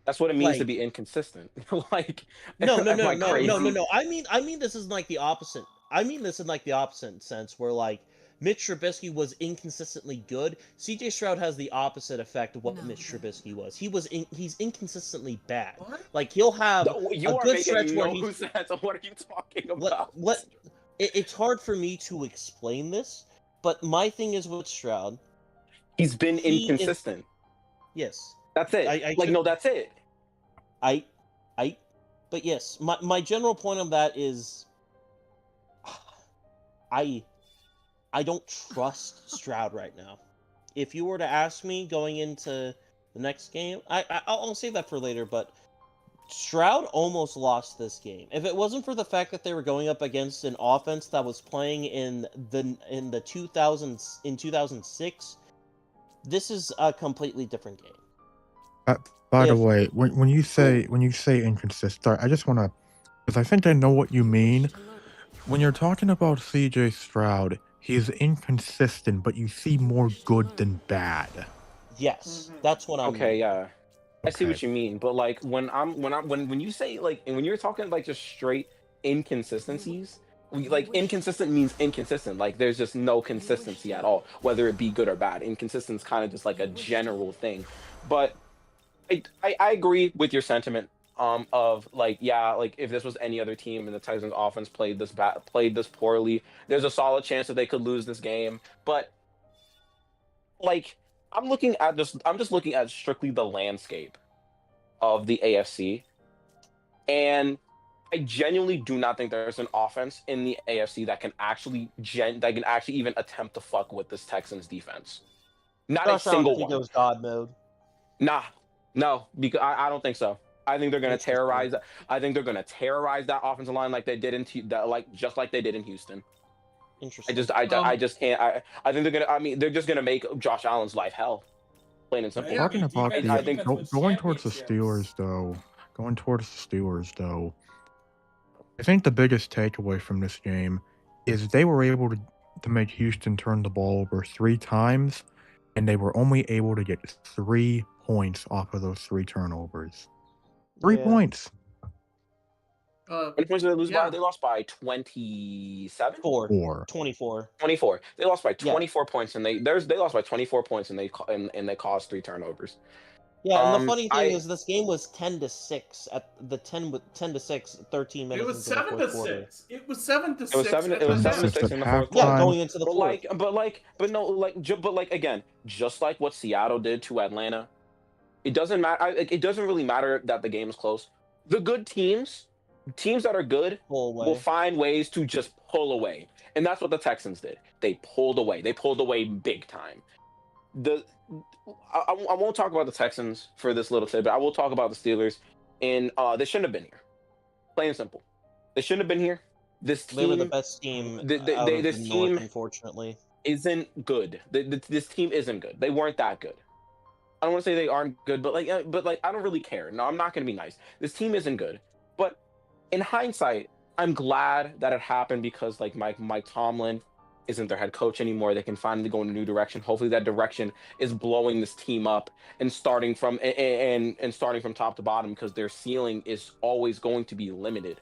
That's what it means to Like, be inconsistent. Like, no, am I crazy? no. I mean this is like the opposite. I mean this in like the opposite sense, where like Mitch Trubisky was inconsistently good. CJ Stroud has the opposite effect of what Mitch Trubisky was. He's inconsistently bad. What? Like he'll have No, a you are good stretch making where no he's sense. What are you talking about? It's hard for me to explain this, but my thing is with Stroud. He's been He is inconsistent. yes. That's it. I Like, ju- no, that's it. I but yes, my general point on that is I don't trust Stroud right now. If you were to ask me going into the next game, I'll save that for later, but Stroud almost lost this game. If it wasn't for the fact that they were going up against an offense that was playing in the 2006, this is a completely different game. By the If- way, when you say inconsistent, I just want to, because I think I know what you mean. When you're talking about CJ Stroud, he's inconsistent, but you see more good than bad. Yes, that's what I'm. Okay, yeah. I see what Okay. you mean, but like when you say like, and when you're talking like just straight inconsistencies, like inconsistent means inconsistent. Like there's just no consistency at all, whether it be good or bad. Inconsistent is kind of just like a general thing. But I agree with your sentiment. Of like, yeah, like if this was any other team and the Titans offense played this poorly, there's a solid chance that they could lose this game. But like I'm just looking at strictly the landscape of the AFC, and I genuinely do not think there's an offense in the AFC that can actually even attempt to fuck with this Texans defense. Not a Josh Allen, I single think it one. was God mode. Nah, no, because I don't think so. I think they're gonna Interesting. terrorize. I think they're gonna terrorize that offensive line like they did just like they did in Houston. Interesting. I just can't. I think they're gonna. I mean, they're just gonna make Josh Allen's life hell, plain and simple. Yeah, Talking about defense- I the think- defense wins going towards the championships. Steelers though, I think the biggest takeaway from this game is they were able to make Houston turn the ball over 3 times, and they were only able to get 3 points off of those 3 turnovers. 3 Yeah. points. How many points did they lose Yeah. by? They lost by 27? 4. 24. 24. They lost by Yeah. 24 points, and they lost by 24 points, and they caused 3 turnovers. Yeah, and the funny thing I- is, this game was 10-6 at the 10-6, 13 minutes It was into the 7 fourth to quarter. 6. It was 7 to 6. It was 7. It was 7 to 6 in the fourth Halftime. Yeah, quarter. going into the fourth. But again, just like what Seattle did to Atlanta, it doesn't matter. It doesn't really matter that the game is close. The good teams that are good, Pull away. will find ways to just pull away, and that's what the Texans did. They pulled away. They pulled away big time. I won't talk about the Texans for this little tidbit. I will talk about the Steelers, and they shouldn't have been here. Plain and simple, they shouldn't have been here. This They were the team best team out of this the team North, unfortunately. isn't good. This team isn't good. They weren't that good. I don't want to say they aren't good, but I don't really care. No, I'm not going to be nice. This team isn't good. But in hindsight, I'm glad that it happened because like Mike Tomlin isn't their head coach anymore. They can finally go in a new direction. Hopefully, that direction is blowing this team up and starting from and starting from top to bottom, because their ceiling is always going to be limited.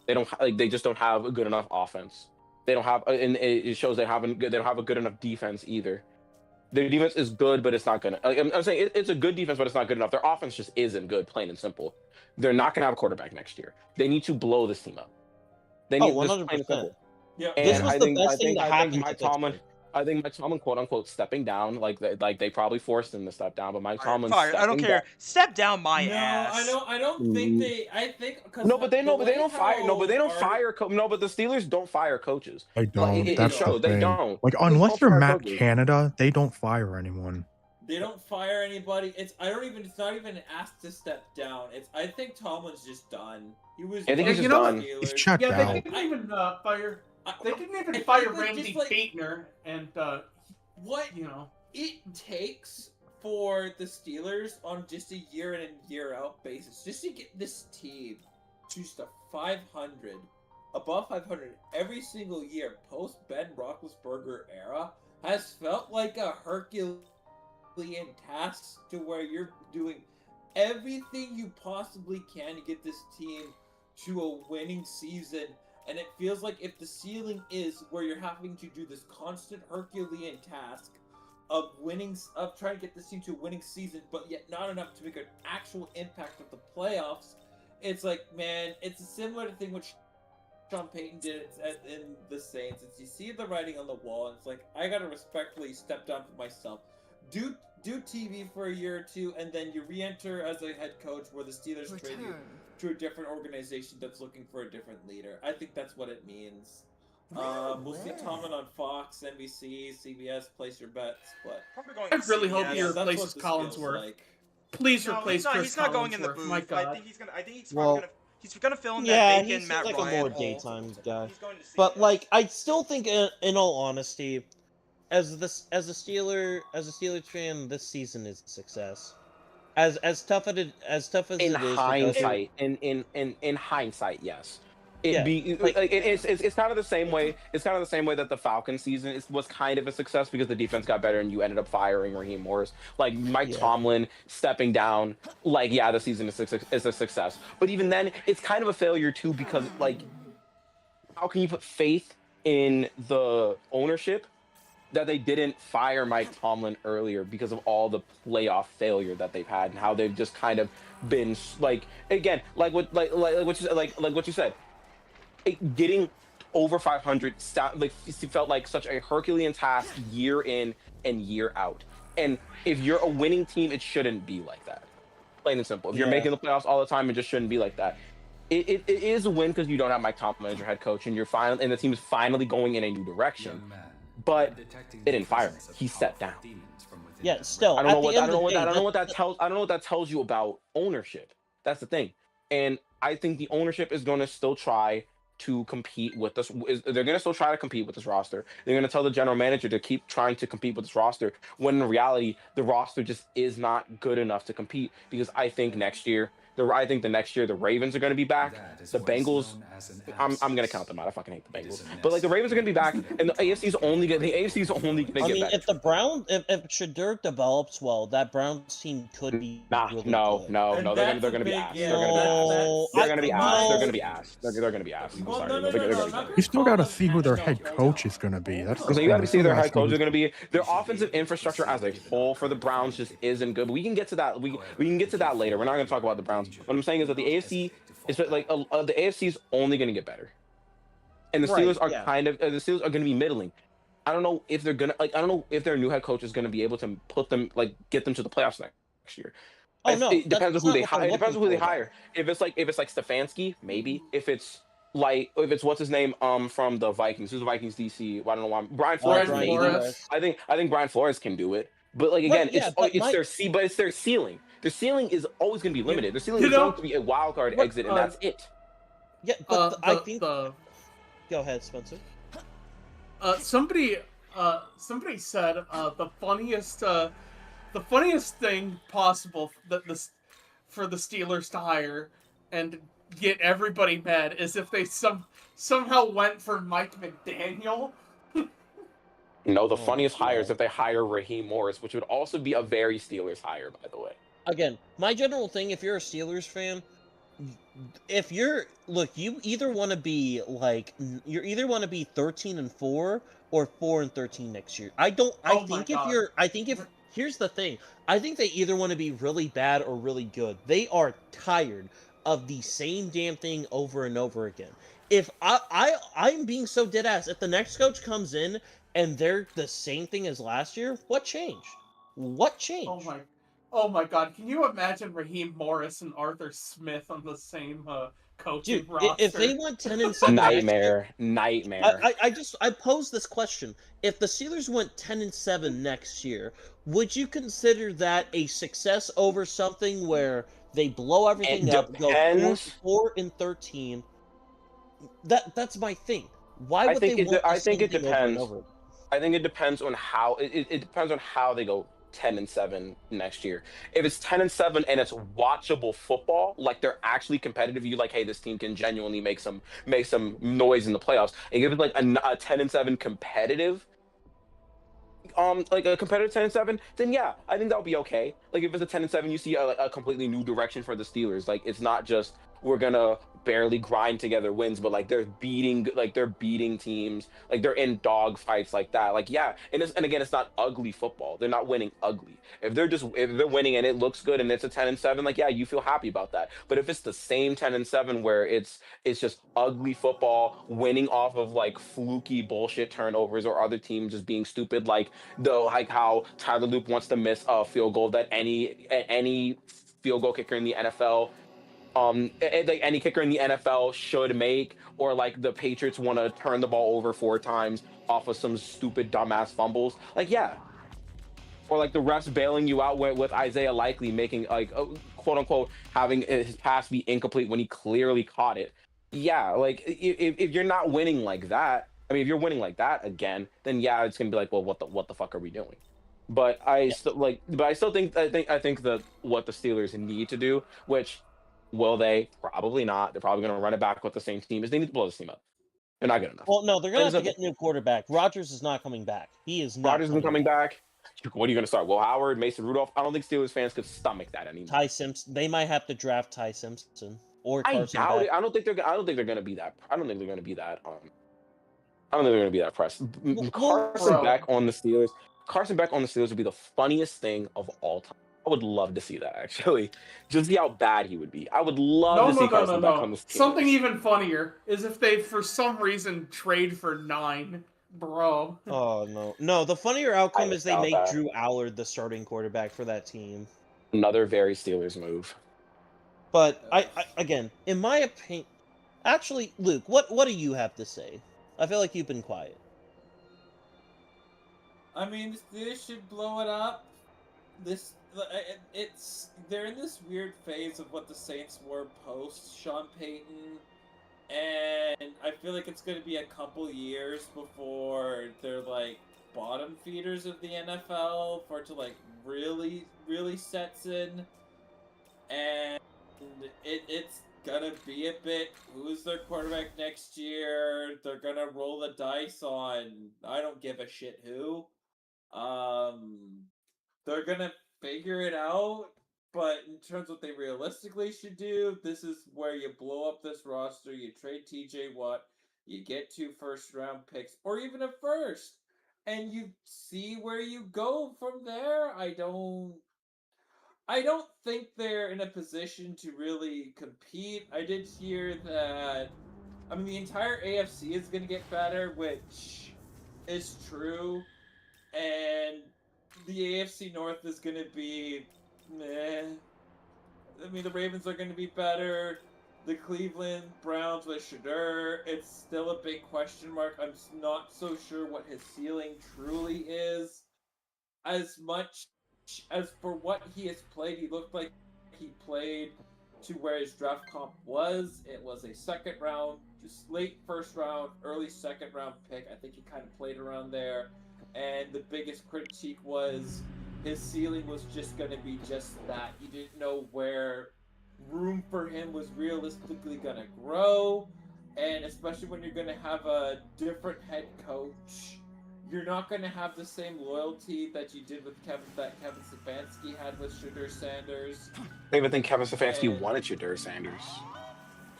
They don't like they just don't have a good enough offense. They don't have, and it shows they don't have a good enough defense either. Their defense is good, but it's not gonna. Like, I'm saying it's a good defense, but it's not good enough. Their offense just isn't good, plain and simple. They're not gonna have a quarterback next year. They need to blow this team up. They Oh, need this, plain and 100%. simple. Yeah. This And was the best thing that happened to Pittsburgh. I think Mike Tomlin, quote unquote, stepping down, like they probably forced him to step down, but Mike Tomlin Fire. I don't stepping care. down. Step down my No, ass. I don't think they. I think because No, but they don't fire. No, but they don't fire. No, but the Steelers don't fire coaches. They don't. It That's the shows they thing. don't. Like, They unless don't you're fire Matt coaches. Canada, they don't fire anyone. They don't fire anybody. It's not even asked to step down. I think Tomlin's just done. He was. I think he's you just know done. He's checked Yeah, out. they didn't even fire. They didn't I even think fire they're Randy just, like, Batener, and what you know. it takes for the Steelers on just a year in and year out basis, just to get this team to the 500, above 500 every single year post Ben Roethlisberger era, has felt like a Herculean task, to where you're doing everything you possibly can to get this team to a winning season. And it feels like if the ceiling is where you're having to do this constant Herculean task of trying to get this team to a winning season, but yet not enough to make an actual impact with the playoffs, it's like, man, it's a similar thing which Sean Payton did in the Saints. It's, you see the writing on the wall, and it's like, I gotta respectfully step down for myself. Do TV for a year or two, and then you re-enter as a head coach, where the Steelers trade you to a different organization that's looking for a different leader. I think that's what it means. We'll see Tomlin on Fox, NBC, CBS. Place your bets, but Probably going I to really CBS. hope he that's what replaces this Collinsworth. feels like. Please No, replace Chris he's not going in the Collinsworth. booth. My God. I think he's probably Well, gonna. He's gonna fill in Yeah, that he vacant seems Matt like Ryan a more hole. daytime guy. He's going to But CBS. like, I still think, in all honesty, as a Steeler fan, this season is a success. As tough as it is for In Gus to- hindsight, in hindsight, yes. Yeah, It's kind of the same way. It's kind of the same way that the Falcons season was kind of a success, because the defense got better and you ended up firing Raheem Morris. Like Mike Yeah. Tomlin stepping down. Like, yeah, the season is a success. But even then, it's kind of a failure too, because like, how can you put faith in the ownership that they didn't fire Mike Tomlin earlier because of all the playoff failure that they've had, and how they've just kind of been like, again, like what you said, getting over 500 felt like such a Herculean task year in and year out. And if you're a winning team, it shouldn't be like that. Plain and simple. If you're Yeah. making the playoffs all the time, it just shouldn't be like that. It is a win because you don't have Mike Tomlin as your head coach, and the team is finally going in a new direction. But they didn't fire him. He stepped down. Yeah, still. I don't know what that that tells you about ownership. That's the thing. And I think the ownership is going to still try to compete with this. They're going to still try to compete with this roster. They're going to tell the general manager to keep trying to compete with this roster, when in reality, the roster just is not good enough to compete. Because I think the next year the Ravens are going to be back. The Bengals, I'm going to count them out. I fucking hate the Bengals. But like, the Ravens are going to be back, and the AFC's only going to get better. If the Brown, if Shadur develops well, that Browns team could be. Really good. No, And they're going to be that's a ass. big- They're going to be ass. They're going to be No. ass. They're going to be ass. I'm Well, sorry. no, They're gonna be no, ass. You still got to see who their head coach is going to be. That's the So you got to thing. see their head coach That's is going to be. Their offensive infrastructure as a whole for the Browns just isn't good. But we can get to that. We can get to that later. We're not going to talk about the Browns. What I'm saying is that the AFC is like the AFC is only going to get better, and the Steelers are the Steelers are going to be middling. I don't know if they're gonna I don't know if their new head coach is going to be able to put them get them to the playoffs next year. Oh no, It depends on who they hire. It depends on who they looking for, hire. If it's like Stefanski, maybe. If it's what's his name from the Vikings, who's the Vikings DC? I don't know why. Brian Flores, Brian maybe. Flores. I think Brian Flores can do it. But like, again, but it's their ceiling. Their ceiling is always going to be limited. Their ceiling You is know- going to be a wild card exit, and that's it. Yeah, but I think. the Go ahead, Spencer. somebody said the funniest thing possible for the Steelers to hire and get everybody mad is if they somehow went for Mike McDaniel. No, the Oh my funniest hire is God. if they hire Raheem Morris, which would also be a very Steelers hire, by the way. Again, my general thing, if you're a Steelers fan, if you're you either want to be you either want to be 13-4 or 4-13 next year. I Oh my think God. here's the thing. I think they either want to be really bad or really good. They are tired of the same damn thing over and over again. If I'm being so dead ass, if the next coach comes in and they're the same thing as last year, what changed? What changed? Oh my God! Can you imagine Raheem Morris and Arthur Smith on the same coaching Dude, if they roster? went 10-7 next year, Nightmare. I pose this question: if the Steelers went 10-7 next year, would you consider that a success over something where they blow everything It up, go depends. 4-13? That's my thing. Why would they want the I think same it thing over and depends. over? I think it depends on how it depends on how they go 10-7 next year. If it's 10-7 and it's watchable football, like they're actually competitive, you like, hey, this team can genuinely make some noise in the playoffs. And if it's like a 10-7 competitive, like a competitive 10-7, then yeah, I think that'll be okay. Like if it's a 10-7, you see a completely new direction for the Steelers. Like it's not just we're gonna barely grind together wins, but they're beating teams, like they're in dog fights like that. Like yeah, and again, it's not ugly football. They're not winning ugly. If they're winning and it looks good and it's a 10-7, like yeah, you feel happy about that. But if it's the same 10-7 where it's just ugly football, winning off of like fluky bullshit turnovers or other teams just being stupid, like how Tyler Loop wants to miss a field goal that any field goal kicker in the NFL, like any kicker in the NFL should make, or like the Patriots want to turn the ball over 4 times off of some stupid dumbass fumbles. Like yeah, or like the refs bailing you out with Isaiah Likely making like quote unquote having his pass be incomplete when he clearly caught it. Yeah, like if you're not winning like that, I mean, if you're winning like that again, then yeah, it's gonna be like, well, what the fuck are we doing? But I still think I think that what the Steelers need to do, which will they probably not, they're probably gonna run it back with the same team, is they need to blow this team up. They're not good enough. Well, no, they're gonna Plain and have to get simple. a new quarterback. Rodgers is not coming back. He is not Rodgers isn't coming coming back. back. What are you going to start? Will Howard, Mason Rudolph? I don't think Steelers fans could stomach that anymore. Ty Simpson. They might have to draft Ty Simpson or I Carson doubt Beck. it. I don't think they're going to be that. I don't think they're going to be that. I don't think they're going to be that pressed. Well, Carson Beck on the Steelers. Carson Beck on the Steelers would be the funniest thing of all time. I would love to see that actually. Just see how bad he would be. I would love No, to no, see no, no, Carson Beck on no. the Something Steelers. even funnier is if they, for some reason, trade for 9. Bro. oh no. The funnier outcome I is they doubt make that. Drew Allard the starting quarterback for that team. Another very Steelers move. But I again, in my opinion, actually, Luke, what do you have to say? I feel like you've been quiet. I mean, the Steelers should blow it up. They're in this weird phase of what the Saints were post Sean Payton, and I feel like it's going to be a couple years before they're like bottom feeders of the NFL for it to like really sets in, and it's gonna be a bit. Who's their quarterback next year? They're gonna roll the dice on. I don't give a shit who. Um, they're gonna figure it out, but in terms of what they realistically should do, this is where you blow up this roster, you trade TJ Watt, you get 2 first-round picks, or even a first, and you see where you go from there. I don't think they're in a position to really compete. I did hear that I mean the entire AFC is gonna get better, which is true. And the AFC North is going to be meh. I mean, the Ravens are going to be better. The Cleveland Browns with Shadur, it's still a big question mark. I'm not so sure what his ceiling truly is. As much as for what he has played, he looked like he played to where his draft comp was. It was a second round, just late first round, early second round pick. I think he kind of played around there. And the biggest critique was his ceiling was just going to be just that. You didn't know where room for him was realistically going to grow. And especially when you're going to have a different head coach, you're not going to have the same loyalty that you did with Kevin Stefanski had with Shedeur Sanders. I even think Kevin Stefanski And- wanted Shedeur Sanders.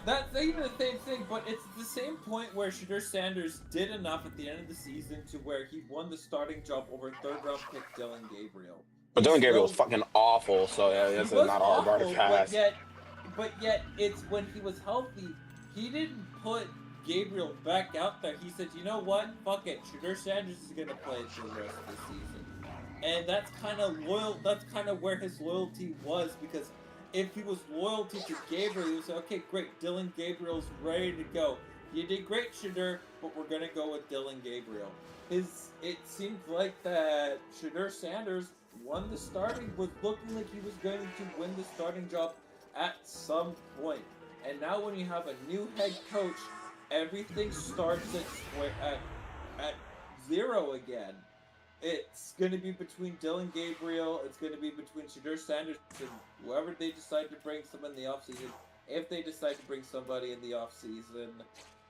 That's even the same thing, but it's the same point where Shedeur Sanders did enough at the end of the season to where he won the starting job over third-round pick Dylan Gabriel. But He Dylan Gabriel was still- fucking awful, so yeah, that's he was not a hard bar to awful, pass. but yet it's when he was healthy, he didn't put Gabriel back out there. He said, you know what, fuck it, Shedeur Sanders is gonna play through the rest of the season. And that's kind of where his loyalty was, because if he was loyalty to Gabriel, he would say, okay, great, Dylan Gabriel's ready to go. You did great, Shedeur, but we're gonna go with Dylan Gabriel. It seemed like that Shedeur Sanders was looking like he was going to win the starting job at some point. And now when you have a new head coach, everything starts at zero again. It's going to be between Dylan Gabriel, it's going to be between Shedeur Sanders and whoever they decide to bring someone in the offseason. If they decide to bring somebody in the offseason,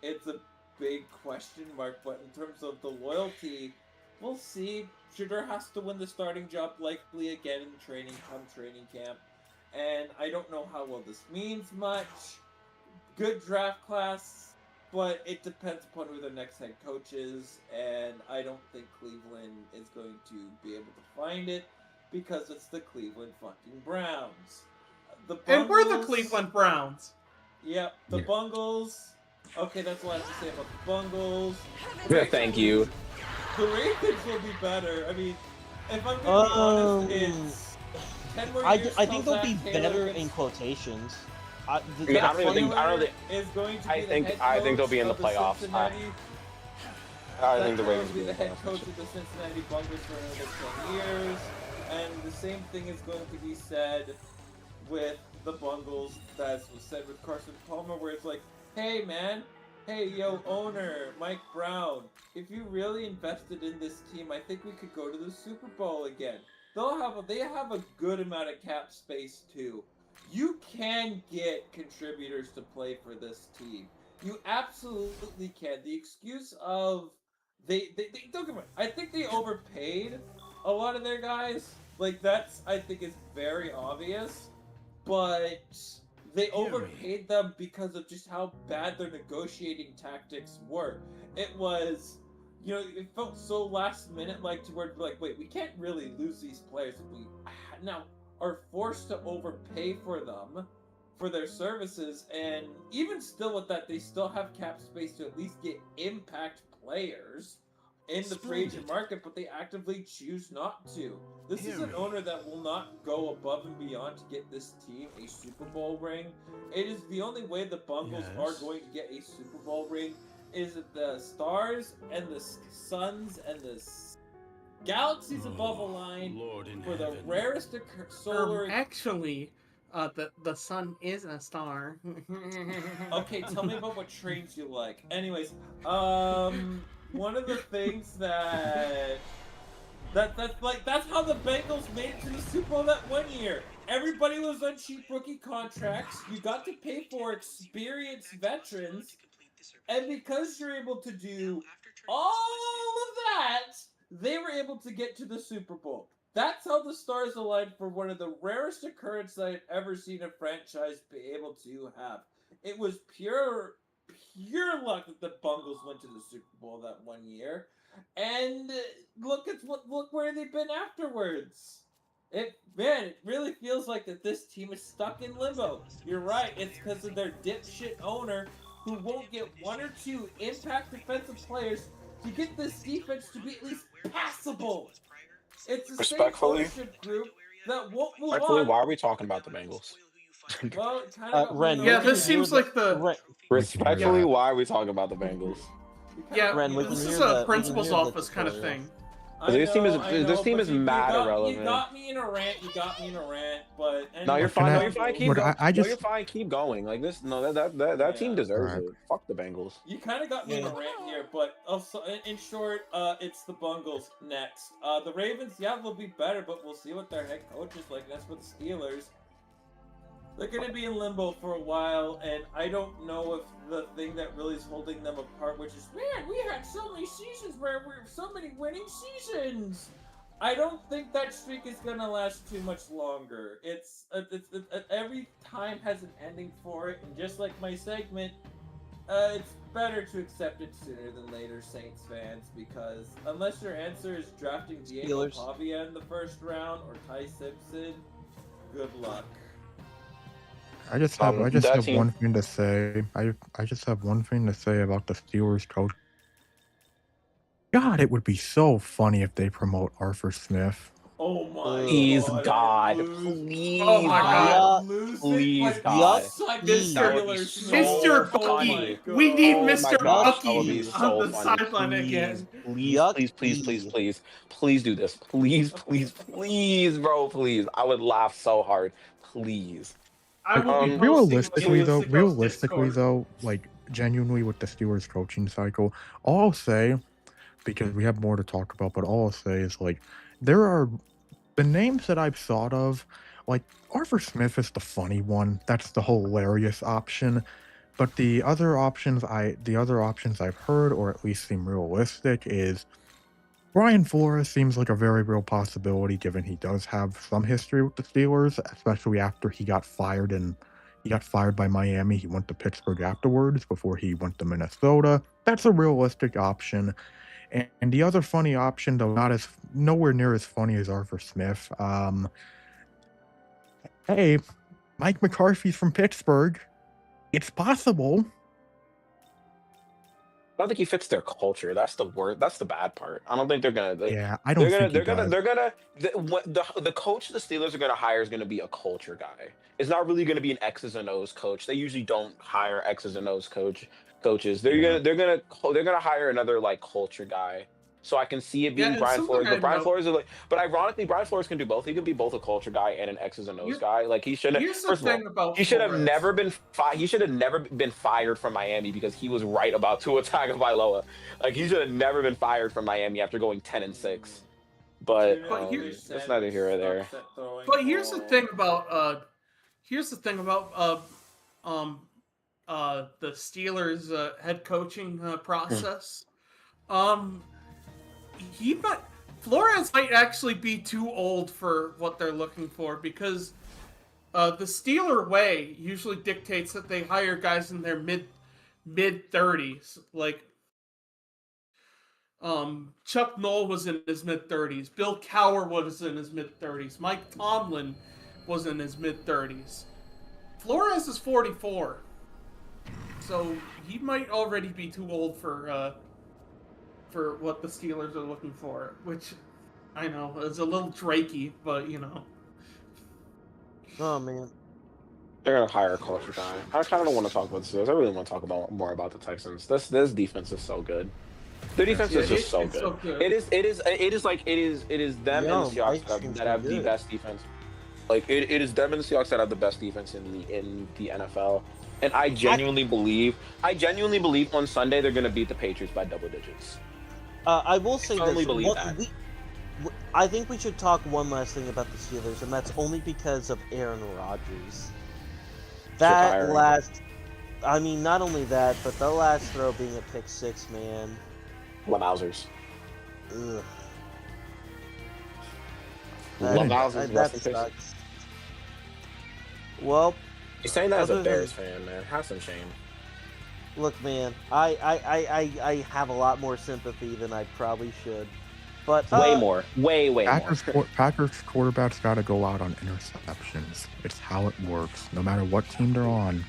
it's a big question mark. But in terms of the loyalty, we'll see. Shedeur has to win the starting job likely again in training camp. And I don't know how well this means much. Good draft class, but it depends upon who the next head coach is, and I don't think Cleveland is going to be able to find it because it's the Cleveland fucking Browns. And we're the Cleveland Browns. Yep, the Bungles. Okay, that's all I have to say about the Bungles. Thank you. The Ravens will be better. I mean, if I'm gonna be honest, it's 10 more years I think till they'll be Zach Taylor better gets- in quotations. I mean, I don't think is going to be I the think- head I think they'll coach be in the of playoffs. Cincinnati- I think the Zach Ravens will be the head playoffs. coach of the Cincinnati Bengals for another 10 years, and the same thing is going to be said with the Bengals that was said with Carson Palmer, where it's like, hey man, hey yo owner, Mike Brown, if you really invested in this team, I think we could go to the Super Bowl again. They have a good amount of cap space too. You can get contributors to play for this team. You absolutely can. The excuse of they don't get me wrong, I think they overpaid a lot of their guys. Like that's I think is very obvious. But they overpaid them because of just how bad their negotiating tactics were. It was, it felt so last minute, like to where like, wait, we can't really lose these players if we now are forced to overpay for them for their services. And even still with that, they still have cap space to at least get impact players in the free agent market, but they actively choose not to. This is an owner that will not go above and beyond to get this team a Super Bowl ring. It is the only way the Bengals are going to get a Super Bowl ring is that the stars and the suns and the galaxies above a line for the rarest solar. Actually, the sun is a star. Okay, tell me about what trains you like. Anyways, one of the things that's how the Bengals made it to the Super Bowl that one year. Everybody was on cheap rookie contracts. You got to pay for experienced veterans, and because you're able to do all of that, they were able to get to the Super Bowl. That's how the stars aligned for one of the rarest occurrences I've ever seen a franchise be able to have. It was pure luck that the Bengals went to the Super Bowl that one year, and look where they've been afterwards. It really feels like that this team is stuck in limbo. You're right, it's because of their dipshit owner who won't get one or two impact defensive players to get this defense to be at least passable. It's the same ownership group that won't move Respectfully, on. why are we talking about the Bengals? Well, it kind of Ren, Yeah, this seems like the Respectfully, why are we talking about the Bengals? Ren, we this can is hear a the- we principal's can hear the office kind of tutorial. thing. This team is but mad irrelevant. You got me in a rant. But anyway. No, you're fine. No, you're fine. Keep But going. I just- No, you're fine. Keep going. Like this. No, that team deserves Alright. it. Fuck the Bengals. You kind of got me in a rant here, but also in short, it's the Bengals next. The Ravens, yeah, they'll be better, but we'll see what their head coach is like. That's with the Steelers. They're gonna be in limbo for a while, and I don't know if the thing that really is holding them apart, which is, man, we had so many seasons where we were so many winning seasons. I don't think that streak is gonna last too much longer. It's every time has an ending for it, and just like my segment, it's better to accept it sooner than later, Saints fans, because unless your answer is drafting Diego Steelers. Pavia in the first round or Ty Simpson, good luck. I just have team. one thing to say. I just have one thing to say about the Steelers coach. God, it would be so funny if they promote Arthur Smith. Oh my Please, god. God. Lose. Please, Oh my God. Lose Please, it, God. suck That That would be Steelers, so Mr. Oh Bucky. my God. We need Oh my Mr. gosh, that would Bucky be Yucky. on so the funny. sideline Please, again. please, please, please, please, Yucky. please, please do this. Please, please, please, bro, please. I would laugh so hard. Please. I will be Um, posting the Realistically Discord. though, like genuinely with the Steelers coaching cycle, all I'll say, because we have more to talk about, but all I'll say is like there are the names that I've thought of, like Arthur Smith is the funny one. That's the hilarious option. But the other options I've heard, or at least seem realistic, is Brian Flores seems like a very real possibility given he does have some history with the Steelers, especially after he got fired by Miami. He went to Pittsburgh afterwards before he went to Minnesota. That's a realistic option. And the other funny option, though not as nowhere near as funny as Arthur Smith, hey, Mike McCarthy's from Pittsburgh. It's possible. I don't think he fits their culture. That's the word. That's the bad part. I don't think they're gonna. Yeah, I don't think he does. The coach the Steelers are gonna hire is gonna be a culture guy. It's not really gonna be an X's and O's coach. They usually don't hire X's and O's coaches. Yeah. They're gonna hire another like culture guy. So I can see it being Yeah, and Brian something Flores, I but Brian know. Flores is like, but ironically, Brian Flores can do both. He can be both a culture guy and an X's and O's Here- guy. Like he shouldn't. Here's the First of all, thing about he should have Flores. never been he should have never been fired from Miami because he was right about Tua Tagovailoa. Like he should have never been fired from Miami after going 10-6. But it's neither here or there. But here's the thing about the Steelers head coaching process. Flores might actually be too old for what they're looking for because the Steeler way usually dictates that they hire guys in their mid 30s. Like Chuck Noll was in his mid 30s. Bill Cowher was in his mid 30s. Mike Tomlin was in his mid 30s. Flores is 44, so he might already be too old for what the Steelers are looking for, which I know is a little drakey, but you know. Oh man. They're gonna hire a culture guy. I kind of don't want to talk about the Steelers. I really want to talk about more about the Texans. This defense is so good. Their defense is just so good. It is them and the Seahawks that have the best defense. Like it is them and the Seahawks that have the best defense in the NFL. And I genuinely believe on Sunday they're gonna beat the Patriots by double digits. I will say firmly this. believe that. I think we should talk one last thing about the Steelers, and that's only because of Aaron Rodgers. That last, I mean, not only that, but the last throw being a pick six, man. Wowzers. Ugh. Wowzers. That sucks. Well, You're saying that as a other Bears than- fan, man. Have some shame. Look, man, I have a lot more sympathy than I probably should. But Way more. Way more. Packers quarterbacks got to go out on interceptions. It's how it works, no matter what team they're on.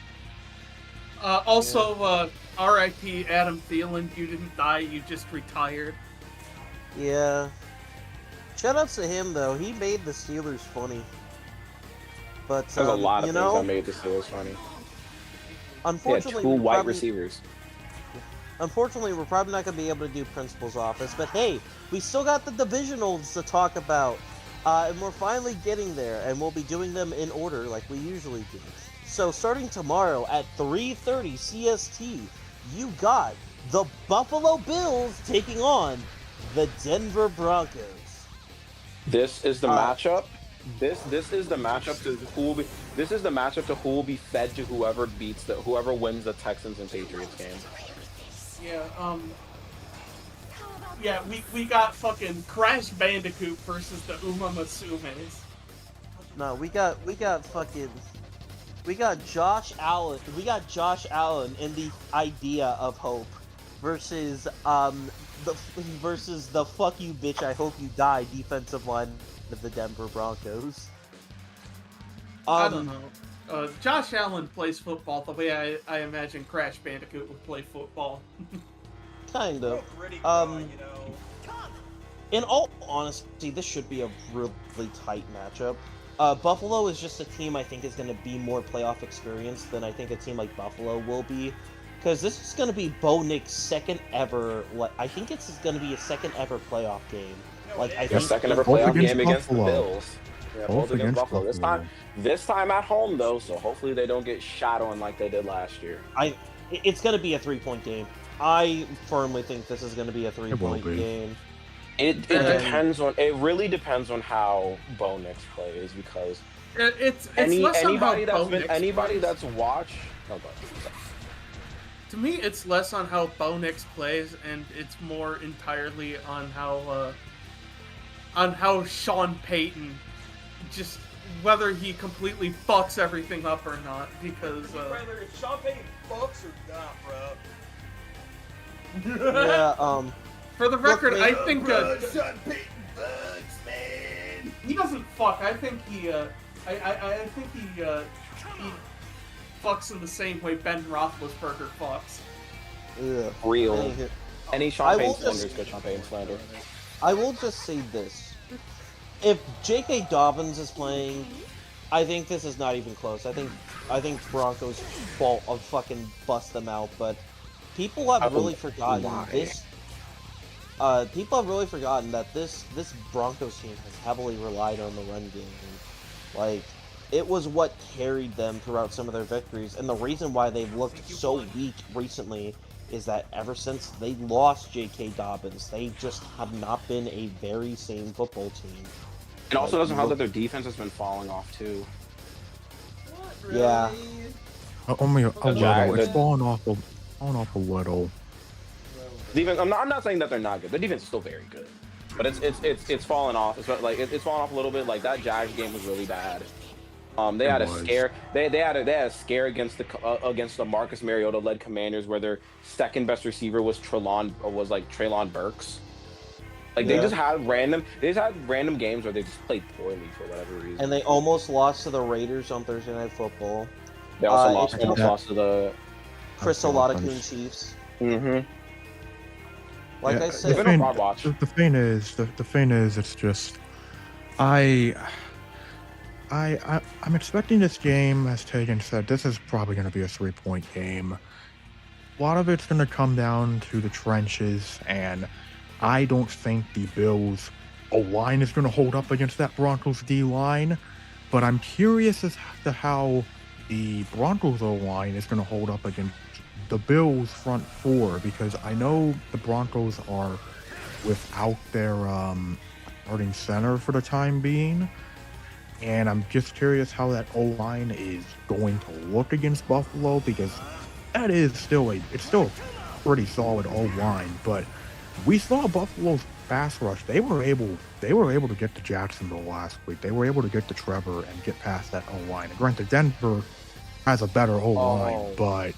Also, R.I.P. Adam Thielen. You didn't die. You just retired. Yeah. Shoutouts to him though. He made the Steelers funny. But There's a lot of you things know, that made the Steelers funny. Unfortunately, two we're white probably- receivers. Unfortunately, we're probably not going to be able to do Principal's Office, but hey, we still got the Divisionals to talk about, and we're finally getting there, and we'll be doing them in order like we usually do. So starting tomorrow at 3:30 CST, you got the Buffalo Bills taking on the Denver Broncos. This is the matchup This is the matchup to who will be. This is the matchup to who will be fed to whoever wins the Texans and Patriots game. Yeah, yeah, we got fucking Crash Bandicoot versus the Uma Musumes. No, we got fucking Josh Allen. We got Josh Allen in the idea of hope versus the fuck you bitch, I hope you die defensive line of the Denver Broncos. I don't know. Josh Allen plays football the way I imagine Crash Bandicoot would play football. Kind of. Pretty good, you know. In all honesty, this should be a really tight matchup. Buffalo is just a team I think is going to be more playoff experienced than I think a team like Buffalo will be. Because this is going to be Bo Nick's second ever, I think it's going to be a second ever playoff game. Like, I think second ever Both playoff against game against the Buffalo. Bills. Yeah, Both against Buffalo. This time at home though, so hopefully they don't get shot on like they did last year. It's going to be a 3-point game. I firmly think this is going to be a 3-point game. It depends on. It really depends on how Bo Nix plays because It's less on how Bo Nix plays. that's watched. Oh, To me, it's less on how Bo Nix plays, and it's more entirely on how Sean Payton, just whether he completely fucks everything up or not. Because Whether it's Sean Payton fucks or not, bro. Yeah, for the record, look, I think Sean Payton fucks, man. he doesn't fuck. I think he fucks in the same way Ben Roethlisberger fucks. ugh. Real. Any I Sean will Payton slander just- is good Sean Payton slander. I will just say this. If J.K. Dobbins is playing, I think this is not even close. I think Broncos fault of fucking bust them out, but people have really forgotten this. People have really forgotten that this Broncos team has heavily relied on the run game. Like, it was what carried them throughout some of their victories, and the reason why they've looked so weak recently is that ever since they lost J.K. Dobbins, they just have not been a very sane football team. It also doesn't help that their defense has been falling off too. What, Yeah. really? Only a little. It's the- falling off a little. Defense. I'm not saying that they're not good. The defense is still very good, but it's fallen off. It's like it's fallen off a little bit. Like that Jags game was really bad. They had a scare. They had a scare against the Marcus Mariota led Commanders where their second best receiver was Treylon Burks. Like they just had random games where they just played poorly for whatever reason. And they almost lost to the Raiders on Thursday Night Football. They also it's- almost lost to the. Chris Oladapoon Chiefs. Mm-hmm. Like Yeah, I said, It's been a hard watch. The thing is, it's just, I'm expecting this game, as Tegan said, this is probably going to be a 3-point game. A lot of it's going to come down to the trenches, and I don't think the Bills' O-line is going to hold up against that Broncos D-line, but I'm curious as to how the Broncos O-line is going to hold up against the Bills' front four, because I know the Broncos are without their starting center for the time being, and I'm just curious how that O-line is going to look against Buffalo, because that is still it's still a pretty solid O-line, but we saw Buffalo's pass rush. They were able to get to Jacksonville last week. They were able to get to Trevor and get past that O-line. Granted, Denver has a better O-line, but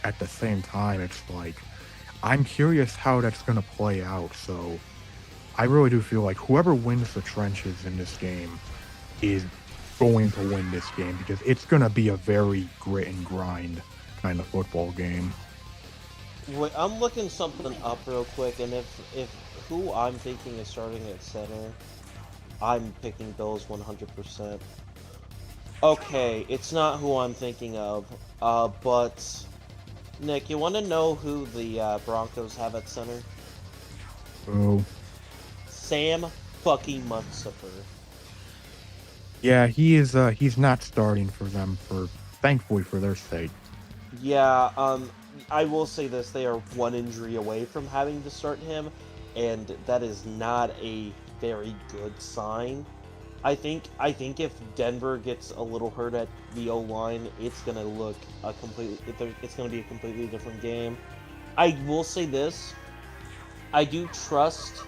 at the same time, it's like, I'm curious how that's going to play out. So I really do feel like whoever wins the trenches in this game is going to win this game, because it's going to be a very grit and grind kind of football game. wait, I'm looking something up real quick, and if who I'm thinking is starting at center, I'm picking Bills 100%. Okay, it's not who I'm thinking of, but Nick, you want to know who the Broncos have at center? So Sam fucking Munsifer. yeah, he's not starting for them, for thankfully for their sake. Yeah, I will say this, they are one injury away from having to start him, and that is not a very good sign. I think if Denver gets a little hurt at the O line, it's gonna look a completely. It's gonna be a completely different game. I will say this: I do trust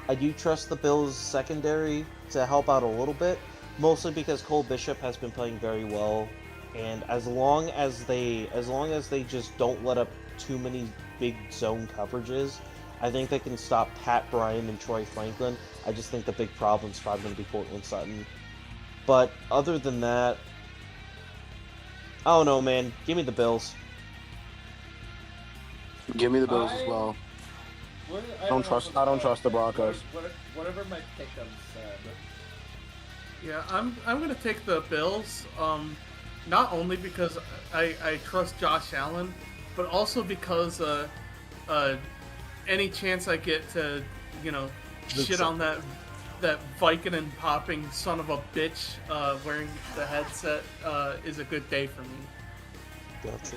the Bills secondary to help out a little bit, mostly because Cole Bishop has been playing very well, and as long as they just don't let up too many big zone coverages, I think they can stop Pat Bryant and Troy Franklin. I just think the big problem's probably going to be Cortland Sutton. But other than that, I don't know, man. Give me the Bills. Give me the Bills as well. I don't trust the Broncos. Whatever my pick'em said. Yeah, I'm gonna take the Bills. Not only because I trust Josh Allen, but also because any chance I get to shit on that Viking and popping son of a bitch wearing the headset is a good day for me. Gotcha.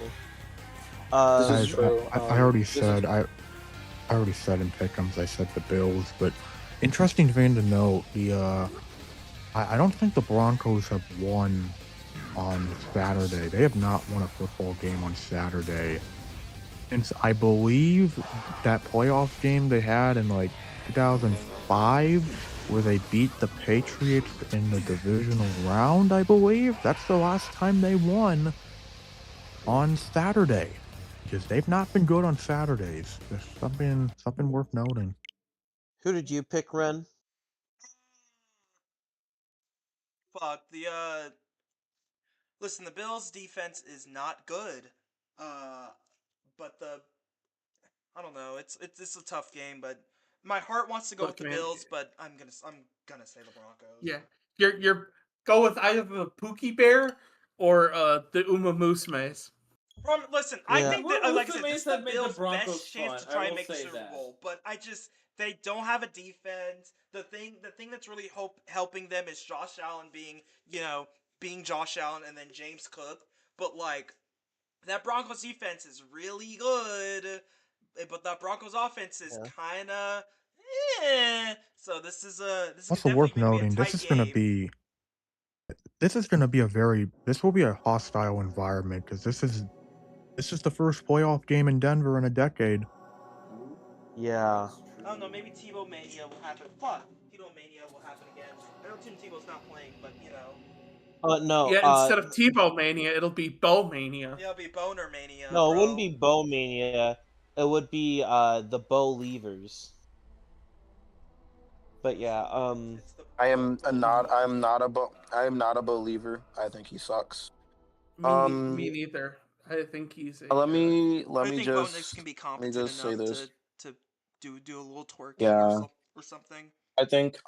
This is true. I already said I already said in pick'ems I said the Bills, but interesting thing to note, I don't think the Broncos have won on Saturday. They have not won a football game on Saturday since I believe that playoff game they had in like 2005, where they beat the Patriots in the Divisional Round. I believe that's the last time they won on Saturday. Because they've not been good on Saturdays. Just something worth noting. Who did you pick, Ren? Fuck listen, the Bills' defense is not good. But I don't know. It's a tough game, but my heart wants to go with the Bills, but I'm gonna say the Broncos. Yeah, you're go with either the Pookie Bear or the Uma Moose Maze. Listen, I think that, like I said, this is the Bills' best chance to try and make the Super Bowl, but they don't have a defense. The thing that's really helping them is Josh Allen being Josh Allen, and then James Cook. But like, that Broncos defense is really good, but that Broncos offense is kind of So this is also worth noting. This is going to be this will be a hostile environment because this is the first playoff game in Denver in a decade. Yeah. I don't know, maybe Tebow Mania will happen. Fuck, Tebow Mania will happen again. I know Tim Tebow's not playing, but no. Yeah, instead of Tebow Mania, it'll be Bo Mania. Yeah, it'll be Boner Mania. No, bro. It wouldn't be Bo Mania. It would be the Bo Leavers. But yeah, I am not a believer. I think he sucks. Me neither. I think he's a. Let me I think Bo just Nix can be competent say enough this. to do a little twerking or something. I think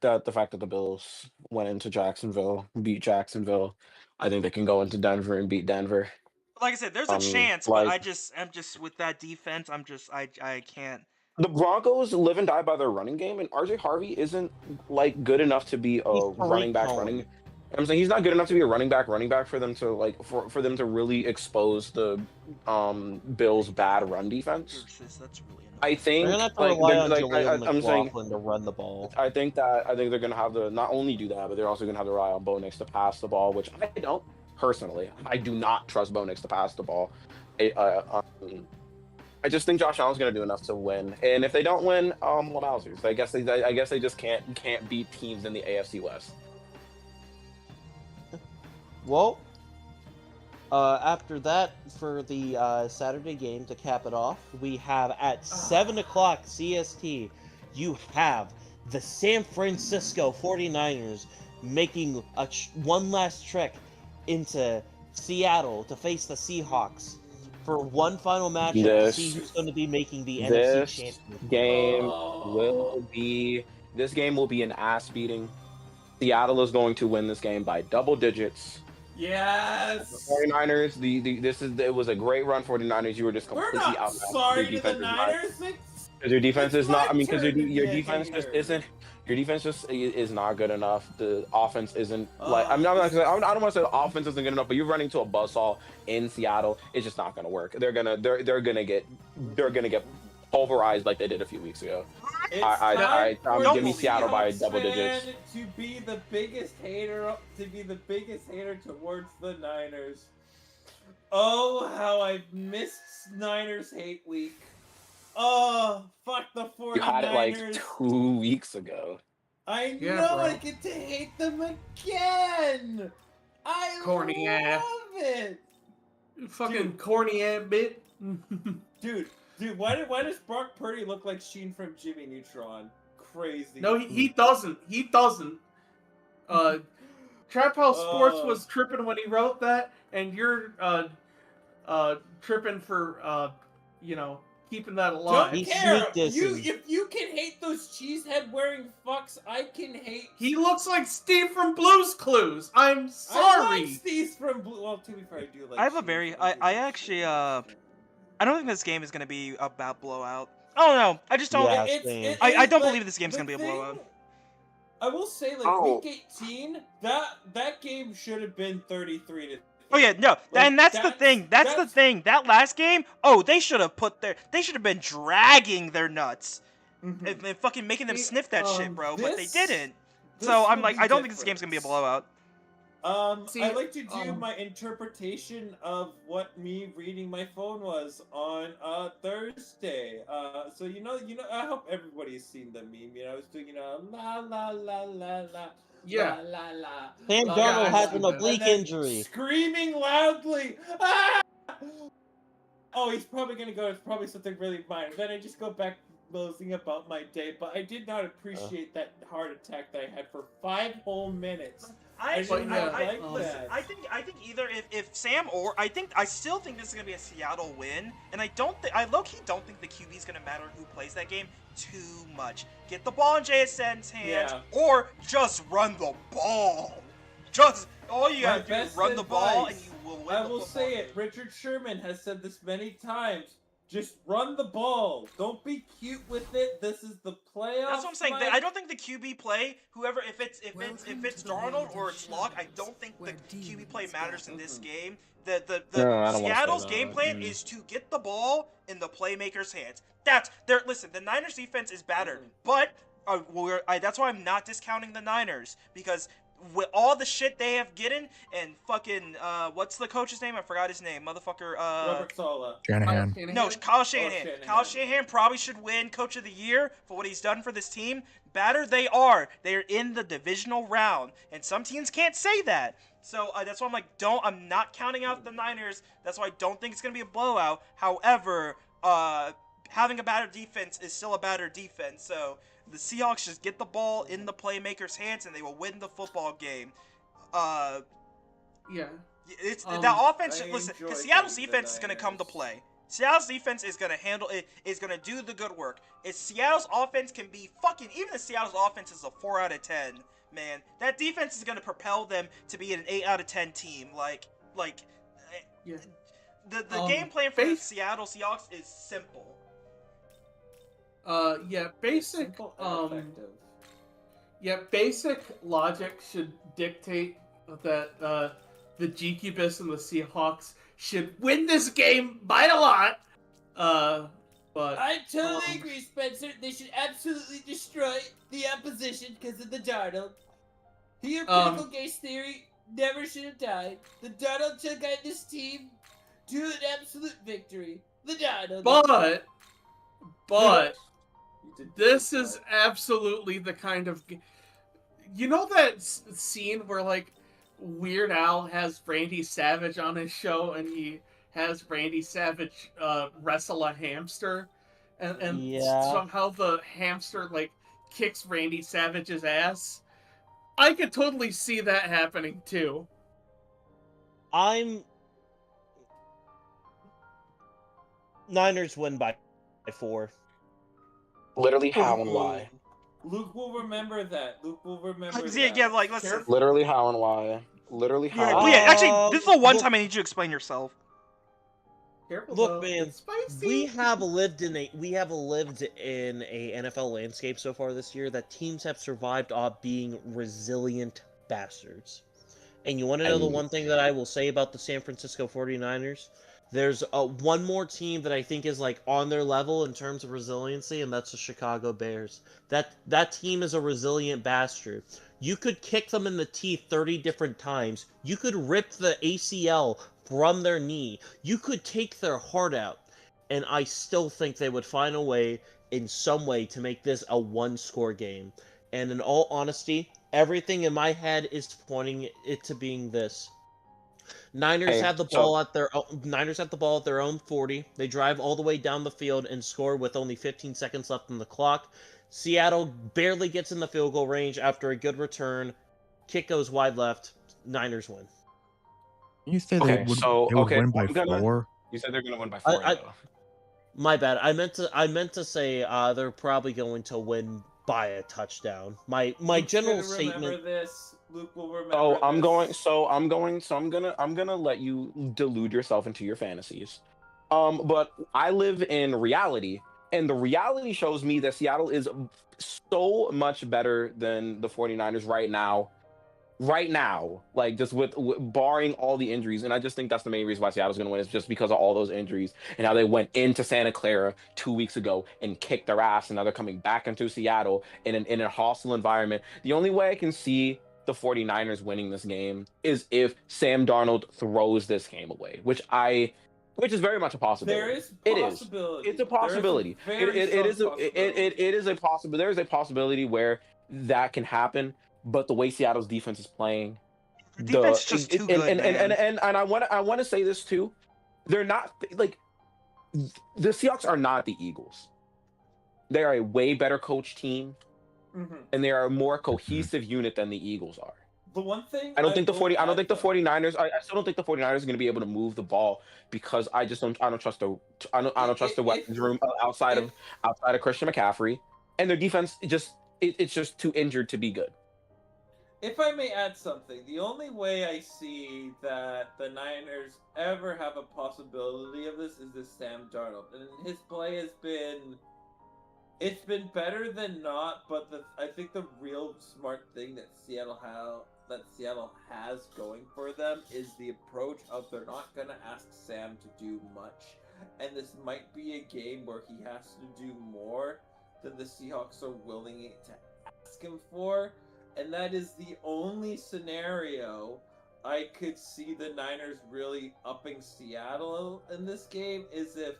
that the fact that the Bills went into Jacksonville, beat Jacksonville, I think they can go into Denver and beat Denver. Like I said, there's a chance, but I'm just with that defense. I can't. The Broncos live and die by their running game, and RJ Harvey isn't like good enough to be a running back. I'm saying he's not good enough to be a running back for them to for them to really expose the Bills' bad run defense. That's really I think they're gonna have to rely on Jaleel I'm saying McLaughlin to run the ball. I think they're gonna have to not only do that, but they're also gonna have to rely on Bo Nix to pass the ball, which I don't personally. I do not trust Bo Nix to pass the ball. I just think Josh Allen's gonna do enough to win, and if they don't win, wowzers. I guess they just can't beat teams in the AFC West. Well, after that, for the Saturday game to cap it off, we have at 7 o'clock CST, you have the San Francisco 49ers making one last trek into Seattle to face the Seahawks for one final matchup to see who's going to be making the NFC championship. This game will be an ass beating. Seattle is going to win this game by double digits. Yes. The 49ers. It was a great run. 49ers. You were just completely out. Sorry to the Niners. Because your defense is not. I mean, because your defense just isn't. Your defense just is not good enough. The offense isn't like. I don't want to say the offense isn't good enough, but you're running to a buzzsaw in Seattle. It's just not going to work. They're gonna get pulverized like they did a few weeks ago. It's I time give for me the Seattle by Seahawks double fan digits. to be the biggest hater towards the Niners. Oh, how I've missed Niners hate week. Oh, fuck the 49ers. You had it like 2 weeks ago. I Yeah, know bro. I get to hate them again. I Corny ass. love it. Fucking Dude. corny ass bit. Dude, why does Brock Purdy look like Sheen from Jimmy Neutron? Crazy. No, he doesn't. He doesn't. Trap House Sports was tripping when he wrote that, and you're tripping for keeping that alive. Don't He care. sneaked You dissing. if you can hate those cheesehead wearing fucks, I can hate. He looks like Steve from Blue's Clues. I'm I sorry. like Steve from Blue. Well, to be fair, I do like. I have a Steve very. from I Blue. actually. I don't think this game is gonna be about blowout. I don't know. I just don't. Yeah, It's- same. it I is, don't like, believe this game's the gonna be a thing- blowout. I will say, like Oh. week 18, that game should have been 33-3. Oh yeah, no, Like, and that's the thing. That's the thing. That last game. Oh, they should have been dragging their nuts Mhm. and fucking making them sniff that shit, bro. But they this- didn't. this So I'm will like, be I don't think this game's gonna be a different. blowout. See, I like to do my interpretation of what me reading my phone was on Thursday. So I hope everybody's seen the meme. I was doing la la la la la. Yeah. La la la. Sam la, Darnold la, has la, an la, oblique and then injury. Screaming loudly. Ah! Oh, he's probably gonna go. It's probably something really minor. Then I just go back moseying about my day. But I did not appreciate that heart attack that I had for 5 whole minutes. Listen, that. I think either if Sam or I still think this is gonna be a Seattle win, and I low key don't think the QB is gonna matter who plays that game too much. Get the ball in JSN's hands, or just run the ball. Just all you gotta do is run the ball, and you will win. I will say it. Richard Sherman has said this many times. Just run the ball. Don't be cute with it. This is the playoffs. That's what I'm saying. Mike. I don't think the QB play, whoever, if it's Darnold or it's Locke, I don't think the QB play matters in this game. No, I don't wanna Seattle's say game that. plan is to get the ball in the playmaker's hands. Listen, the Niners defense is battered, but that's why I'm not discounting the Niners, because with all the shit they have getting and fucking what's the coach's name? I forgot his name. Motherfucker. Robert Saleh. Shanahan. No, Kyle Shanahan. Shanahan. Kyle Shanahan probably should win Coach of the Year for what he's done for this team. Battered they are. They're in the divisional round, and some teams can't say that. So that's why I'm like, I'm not counting out the Niners. That's why I don't think it's gonna be a blowout. However, having a battered defense is still a battered defense. So the Seahawks just get the ball in the playmaker's hands, and they will win the football game. Yeah. It's that offense. I Listen, enjoy because Seattle's beating the defense is going to come to Niners. play. Seattle's defense is going to handle it. Is going to do the good work. If Seattle's offense can be fucking, even if Seattle's offense is a 4 out of 10, man, that defense is going to propel them to be an 8 out of 10 team. Yeah. The game plan for the base- Seattle Seahawks is simple. Yeah, basic Simple and effective. yeah, basic logic should dictate that the G-Cubis and the Seahawks should win this game by a lot. But I totally agree, Spencer. They should absolutely destroy the opposition because of the Darnold. Your critical case theory never should have died. The Darnold should guide this team to an absolute victory. The Darnold. but this is absolutely the kind of that scene where like Weird Al has Randy Savage on his show and he has Randy Savage wrestle a hamster and Yeah. somehow the hamster like kicks Randy Savage's ass. I could totally see that happening too. Niners win by 4. Literally how and why. Luke will remember that. Luke will remember Yeah, that. yeah, like listen. Literally how and why. Literally how. Yeah, and well, yeah, why. actually, this is the one time I need you to explain yourself. Careful, Look, though. man, It's spicy. we have lived in a NFL landscape so far this year that teams have survived off being resilient bastards. And you want to know the And- one thing that I will say about the San Francisco 49ers? There's one more team that I think is like on their level in terms of resiliency, and that's the Chicago Bears. That team is a resilient bastard. You could kick them in the teeth 30 different times. You could rip the ACL from their knee. You could take their heart out, and I still think they would find a way in some way to make this a one-score game. And in all honesty, everything in my head is pointing it to being this. Niners Hey, have the so ball at their own 40. They drive all the way down the field and score with only 15 seconds left on the clock. Seattle barely gets in the field goal range after a good return. Kick goes wide left. Niners win. You say okay, so they would okay, win by I'm gonna. 4? You said they're gonna win by I, 4 I though. my bad. I meant to say they're probably going to win by a touchdown. My Luke's general gonna remember statement. this. Luke will remember So this. I'm gonna let you delude yourself into your fantasies. But I live in reality, and the reality shows me that Seattle is so much better than the 49ers right now. Right now, like just with barring all the injuries, and I just think that's the main reason why Seattle's going to win is just because of all those injuries and how they went into Santa Clara 2 weeks ago and kicked their ass, and now they're coming back into Seattle in a hostile environment. The only way I can see the 49ers winning this game is if Sam Darnold throws this game away, which is very much a There possibility. is It is. possibility. It's a There is a possibility. very It is strong possibility. it is a possible. There is a possibility where that can happen, but the way Seattle's defense is playing, Your defense is just too good, man. and I want to say this too. They're not like the Seahawks are not the Eagles. They are a way better coach team, Mhm. and they are a more cohesive unit than the Eagles are. The one thing I don't think the will 40 I don't add, think the though, 49ers I still don't think the 49ers are going to be able to move the ball because I don't trust the I don't trust the weapons room if outside of Christian McCaffrey, and their defense it's just too injured to be good. If I may add something, the only way I see that the Niners ever have a possibility of this is this Sam Darnold, and his play has been, it's been better than not. But I think the real smart thing that Seattle has going for them is the approach of they're not gonna ask Sam to do much, and this might be a game where he has to do more than the Seahawks are willing to ask him for. And that is the only scenario I could see the Niners really upping Seattle in this game is if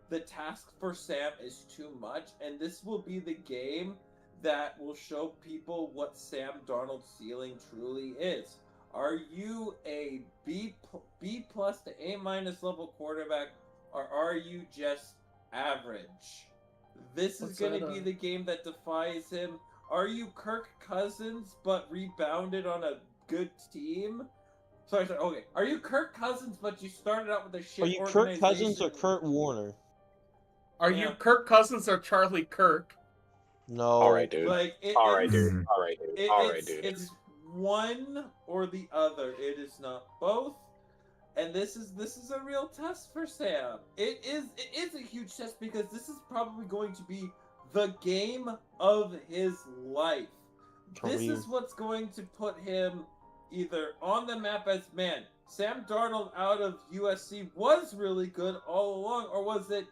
the task for Sam is too much. And this will be the game that will show people what Sam Darnold's ceiling truly is. Are you a B plus to A minus level quarterback, or are you just average? This is going to be the game that defies him. Are you Kirk Cousins but rebounded on a good team? Sorry. Okay. Are you Kirk Cousins but you started out with a shit Are you Kirk organization? Cousins or Kurt Warner? Are you Kirk Cousins or Charlie Kirk? No. All right, dude. Like All right, dude. All right, dude. It's one or the other. It is not both. And this is a real test for Sam. It is a huge test because this is probably going to be the game of his life. This is what's going to put him either on the map as, man, Sam Darnold out of USC was really good all along, or was it,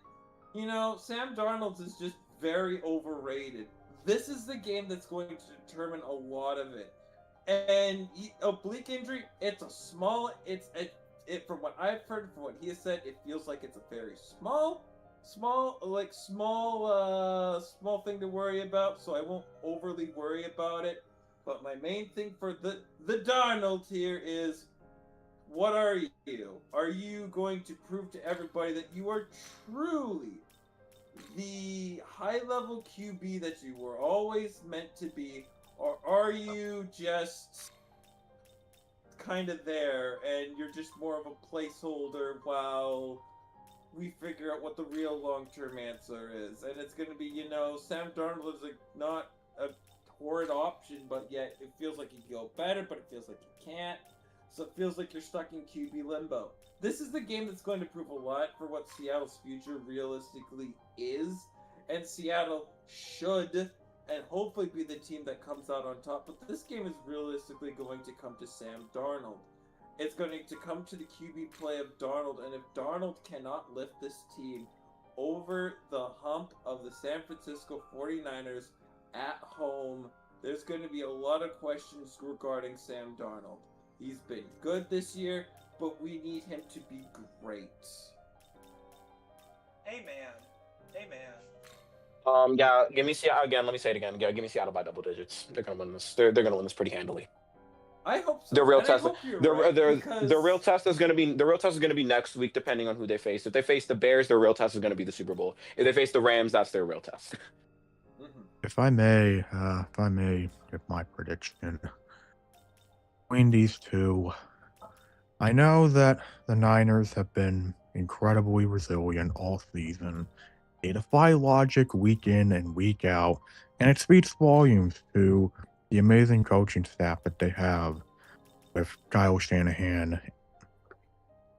Sam Darnold is just very overrated. This is the game that's going to determine a lot of it. And oblique injury, it's from what I've heard, from what he has said, it feels like it's a very small thing to worry about, so I won't overly worry about it. But my main thing for the Darnold here is, what are you? Are you going to prove to everybody that you are truly the high-level QB that you were always meant to be, or are you just kind of there and you're just more of a placeholder while we figure out what the real long-term answer is? And it's going to be, Sam Darnold is not a horrid option, but yet it feels like he can go better, but it feels like he can't. So it feels like you're stuck in QB limbo. This is the game that's going to prove a lot for what Seattle's future realistically is. And Seattle should and hopefully be the team that comes out on top. But this game is realistically going to come to Sam Darnold. it's going to come to the QB play of Darnold, and if Darnold cannot lift this team over the hump of the San Francisco 49ers at home, there's going to be a lot of questions regarding Sam Darnold. He's been good this year, but we need him to be great. Amen. Amen. Yeah, give me Seattle again. Let me say it again. Yeah, give me Seattle by double digits. They're gonna win this. They're gonna win this pretty handily. I hope so. The real And test, I hope you're the right, the because the real test is gonna be next week, depending on who they face. If they face the Bears, their real test is gonna be the Super Bowl. If they face the Rams, that's their real test. If I may give my prediction between these two, I know that the Niners have been incredibly resilient all season. They defy logic week in and week out, and it speaks volumes to the amazing coaching staff that they have with Kyle Shanahan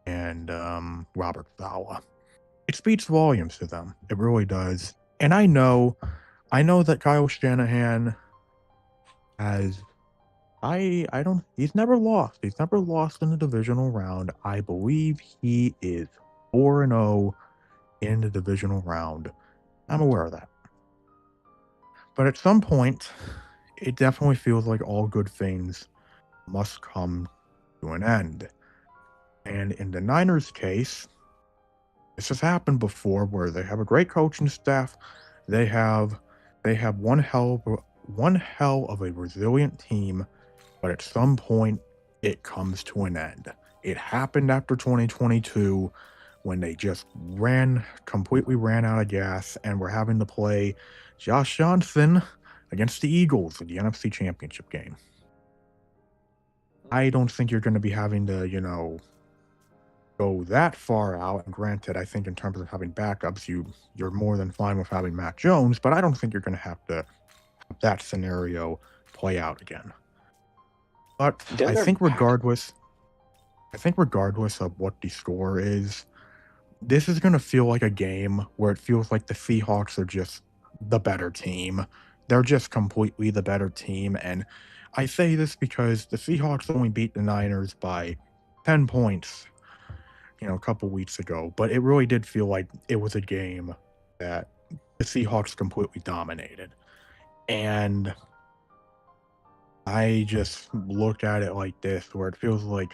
and Robert Saleh. It speaks volumes to them. It really does. And I know that Kyle Shanahan has I don't he's never lost. He's never lost in the divisional round. I believe he is 4-0 in the divisional round. I'm aware of that. But at some point, it definitely feels like all good things must come to an end. And in the Niners case, this has happened before where they have a great coaching staff. They have one hell of a resilient team, but at some point it comes to an end. It happened after 2022 when they just completely ran out of gas and were having to play Josh Johnson against the Eagles in the NFC Championship game. I don't think you're going to be having to, go that far out. And granted, I think in terms of having backups, you're more than fine with having Mac Jones, but I don't think you're going to have that scenario play out again. But I think regardless of what the score is, this is going to feel like a game where it feels like the Seahawks are just the better team. They're just completely the better team. And I say this because the Seahawks only beat the Niners by 10 points, a couple weeks ago. But it really did feel like it was a game that the Seahawks completely dominated. And I just looked at it like this, where it feels like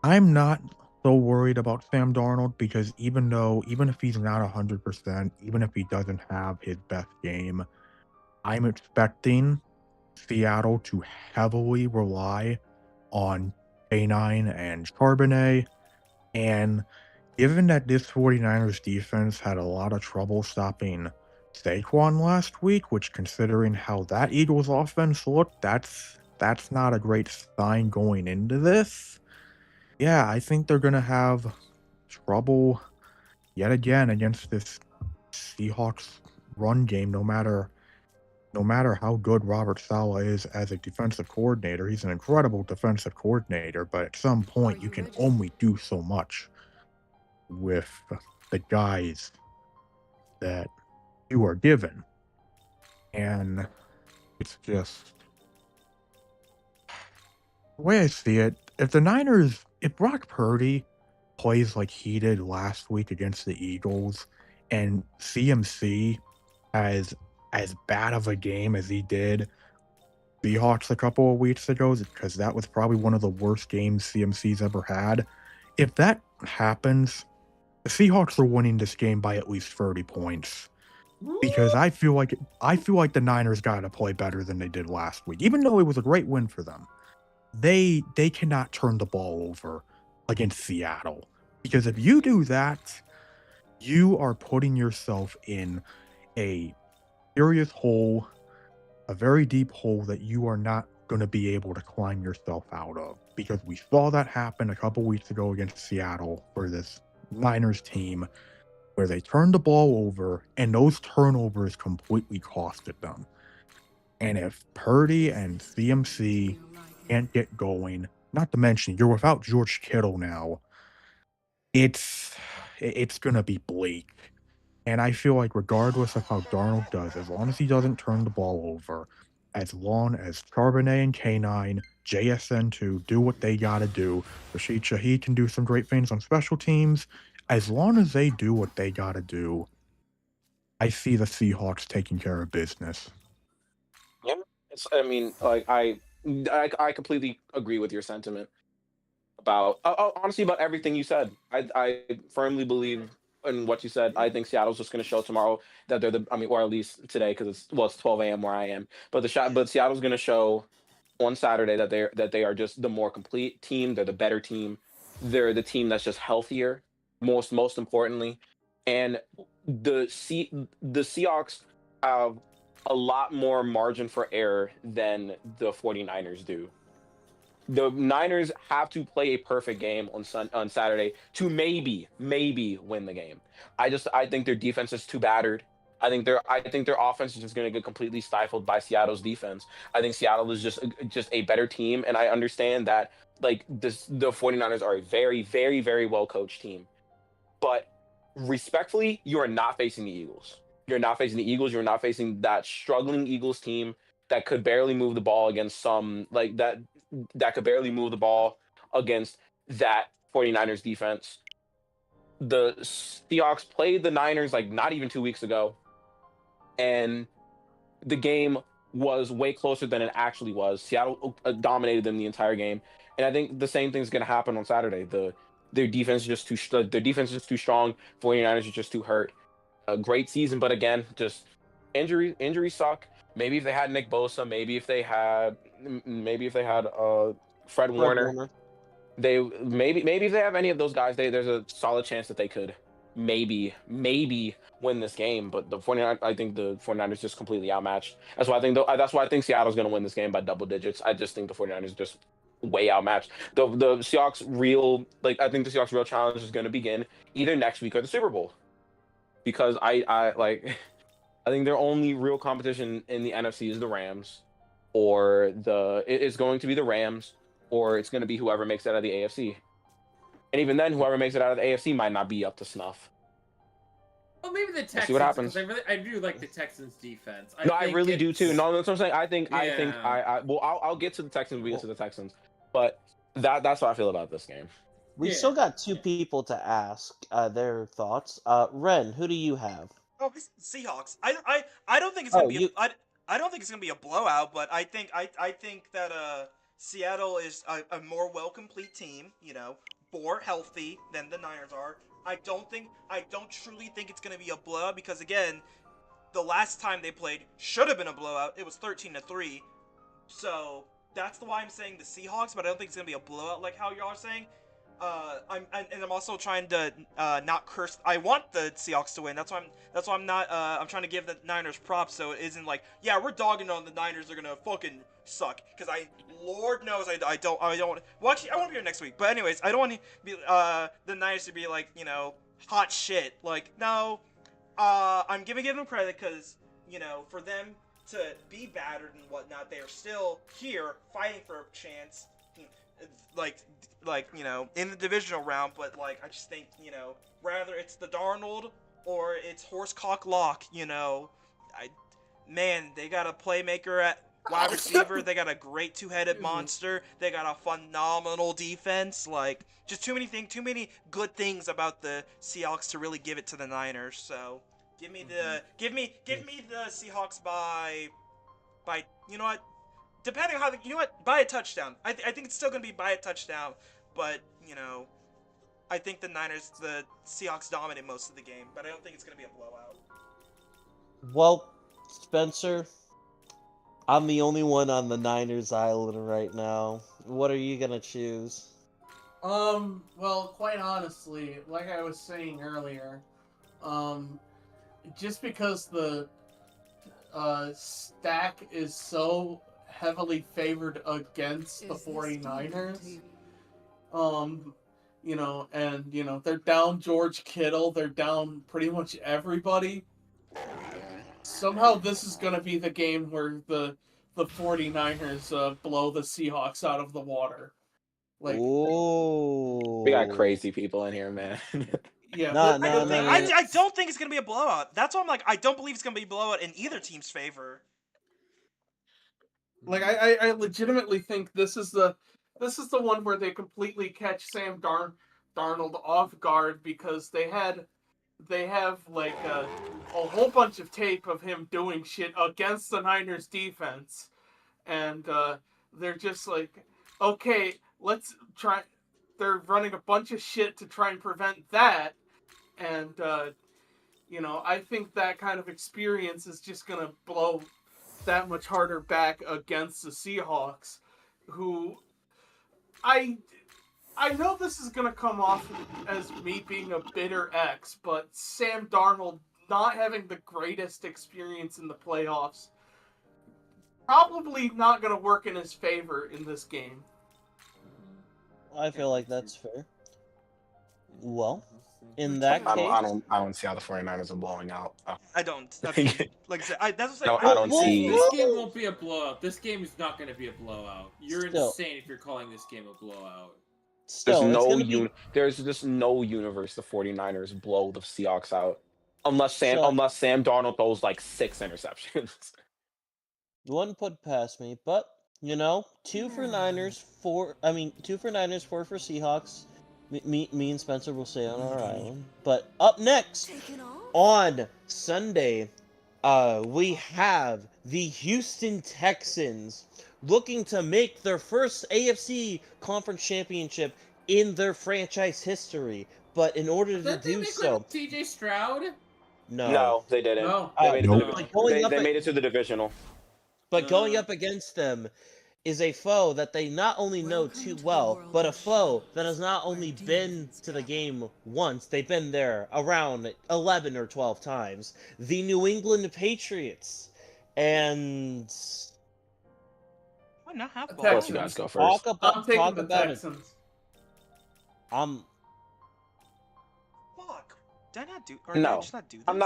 I'm not so worried about Sam Darnold because even if he's not 100%, even if he doesn't have his best game, I'm expecting Seattle to heavily rely on A9 and Charbonnet. And given that this 49ers defense had a lot of trouble stopping Saquon last week, which considering how that Eagles offense looked, that's not a great sign going into this. Yeah, I think they're gonna have trouble yet again against this Seahawks run game, no matter how good Robert Saleh is as a defensive coordinator. He's an incredible defensive coordinator, but at some point you can only do so much with the guys that you are given. And it's just the way I see it, if Brock Purdy plays like he did last week against the Eagles and CMC has as bad of a game as he did Seahawks a couple of weeks ago, because that was probably one of the worst games CMC's ever had. If that happens, the Seahawks are winning this game by at least 30 points. Because I feel like the Niners got to play better than they did last week. Even though it was a great win for them, they cannot turn the ball over against Seattle. Because if you do that, you are putting yourself in a serious hole, a very deep hole that you are not going to be able to climb yourself out of. Because we saw that happen a couple weeks ago against Seattle for this Niners team, where they turned the ball over and those turnovers completely costed them. And if Purdy and CMC can't get going, not to mention you're without George Kittle now, it's gonna be bleak. And I feel like regardless of how Darnold does, as long as he doesn't turn the ball over, as long as Charbonnet and K9, JSN2 do what they gotta do. Rashid Shaheed can do some great things on special teams. As long as they do what they gotta do, I see the Seahawks taking care of business. Yeah, I mean, like I completely agree with your sentiment about honestly about everything you said. I firmly believe in what you said. I think Seattle's just going to show tomorrow that they're the. I mean, or at least today because it's 12 a.m. where I am. But but Seattle's going to show on Saturday that they are just the more complete team. They're the better team. They're the team that's just healthier. Most importantly, and the Seahawks have a lot more margin for error than the 49ers do. The Niners have to play a perfect game on Saturday to maybe win the game. I think their defense is too battered. I think their offense is just going to get completely stifled by Seattle's defense. I think Seattle is just a better team, and I understand that like the 49ers are a very well coached team. But respectfully, you are not facing the Eagles. You're not facing the Eagles. You're not facing that struggling Eagles team that could barely move the ball against some like that could barely move the ball against that 49ers defense. The Seahawks played the Niners like not even 2 weeks ago, and the game was way closer than it actually was. Seattle dominated them the entire game, and I think the same thing's going to happen on Saturday. Their defense is just their defense is just too strong. 49ers are just too hurt. A great season, but again, just injuries suck. Maybe if they had Nick Bosa, maybe if they had Fred Warner, they maybe if they have any of those guys, there's a solid chance that they could maybe win this game. But the 49, I think the 49ers just completely outmatched. That's why I think Seattle's going to win this game by double digits. I just think the 49ers just way outmatched. The Seahawks I think the Seahawks real challenge is going to begin either next week or the Super Bowl. Because I like I think their only real competition in the NFC is the Rams, or it's going to be the Rams, or it's going to be whoever makes it out of the AFC. And even then, whoever makes it out of the AFC might not be up to snuff. Well, maybe the Texans. See what happens. I do like the Texans defense. I really do too. No, that's what I'm saying. I think well, I'll get to the Texans. We get to the Texans, but that's what I feel about this game. We still got two people to ask their thoughts. Ren, who do you have? Oh, Seahawks. I don't think it's gonna be. I don't think it's gonna be a blowout, but I think that Seattle is a more well complete team. You know, more healthy than the Niners are. I don't truly think it's gonna be a blowout because again, the last time they played should have been a blowout. It was 13-3. So that's why I'm saying the Seahawks, but I don't think it's gonna be a blowout like how y'all are saying. I'm also trying to not curse. I want the Seahawks to win. That's why I'm not. I'm trying to give the Niners props, so it isn't like, yeah, we're dogging on the Niners. They're gonna fucking suck. Because Lord knows, I don't. Well, actually, I won't be here next week. But anyways, I don't want to be the Niners to be like, hot shit. Like, no. I'm giving them credit because for them to be battered and whatnot, they are still here fighting for a chance. Like in the divisional round, but I just think rather it's the Darnold or it's Horsecock Lock. They got a playmaker at wide receiver. They got a great two-headed monster. They got a phenomenal defense. Just too many good things about the Seahawks to really give it to the Niners. So give me the Seahawks by depending on how by a touchdown. I think it's still gonna be by a touchdown, but I think the Seahawks dominate most of the game, but I don't think it's gonna be a blowout. Well, Spencer, I'm the only one on the Niners island right now. What are you gonna choose? Well, quite honestly, like I was saying earlier, just because the stack is so heavily favored against the 49ers, they're down George Kittle, they're down pretty much everybody. Somehow this is going to be the game where the 49ers blow the Seahawks out of the water. Ooh. We got crazy people in here, man. Yeah, I don't think it's gonna be a blowout. That's why I'm like, I don't believe it's gonna be a blowout in either team's favor. Like I legitimately think this is the one where they completely catch Darnold off guard because they have like a whole bunch of tape of him doing shit against the Niners defense, and they're just like, okay, let's try. They're running a bunch of shit to try and prevent that, and I think that kind of experience is just gonna blow that much harder back against the Seahawks, who I know this is gonna come off as me being a bitter ex, but Sam Darnold not having the greatest experience in the playoffs probably not gonna work in his favor in this game. I feel like that's fair. Well, in that I case, don't see how the 49ers are blowing out. I don't. That's, like I said, that's what No, I'm I don't see. This game won't be a blowout. This game is not going to be a blowout. You're Still. insane if you're calling this game a blowout. still, There's it's no gonna be there's just no universe the 49ers blow the Seahawks out unless Sam So- unless Sam Darnold throws like 6 interceptions. one put past me, but 2 for Niners, 4 for Seahawks. Me and Spencer will stay on our island. But up next on Sunday, we have the Houston Texans looking to make their first AFC Conference Championship in their franchise history. But in order to Didn't they do make so, CJ Stroud? No, they didn't. No. They made it Nope. to the, Like, going up they a- made it to the divisional. But going up against them is a foe that they not only know too well, but a foe that has not only been to the game once, they've been there around 11 or 12 times. The New England Patriots. And Why not have Texans. ball? Let you guys go first. talk I'm taking about the it. Texans. Fuck. Did I not do? Or No. did I just not do this? I'm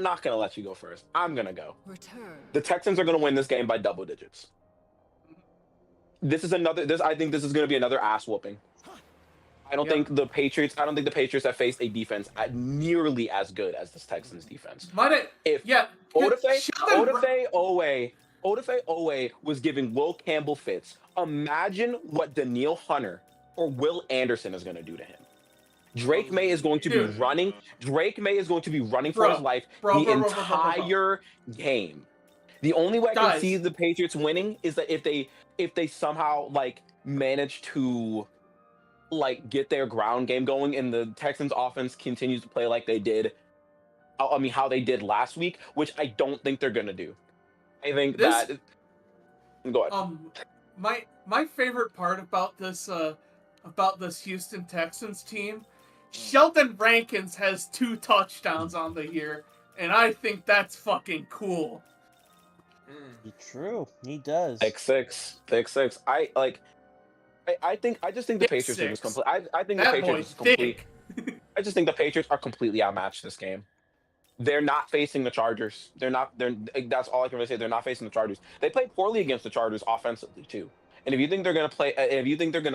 not gonna let you go first. I'm gonna go. Return. The Texans are gonna win this game by double digits. I think this is gonna be another ass whooping. I don't think the Patriots have faced a defense nearly as good as this Texans defense. If Odafe Owe was giving Will Campbell fits, imagine what Daniil Hunter or Will Anderson is gonna do to him. Drake May is going to be running. Drake May is going to be running for his life the entire game. The only way I can see the Patriots winning is that if they somehow manage to get their ground game going and the Texans offense continues to play like they did. I mean, how they did last week, which I don't think they're gonna do. I think that. Go ahead. My favorite part about this Houston Texans team, Sheldon Rankins has 2 touchdowns on the year, and I think that's fucking cool. True, he does. Pick six. I just think the Patriots are just complete. I think the Patriots are complete. I just think the Patriots are completely outmatched this game. They're not facing the Chargers. That's all I can really say. They're not facing the Chargers. They played poorly against the Chargers offensively too. And if you think they're gonna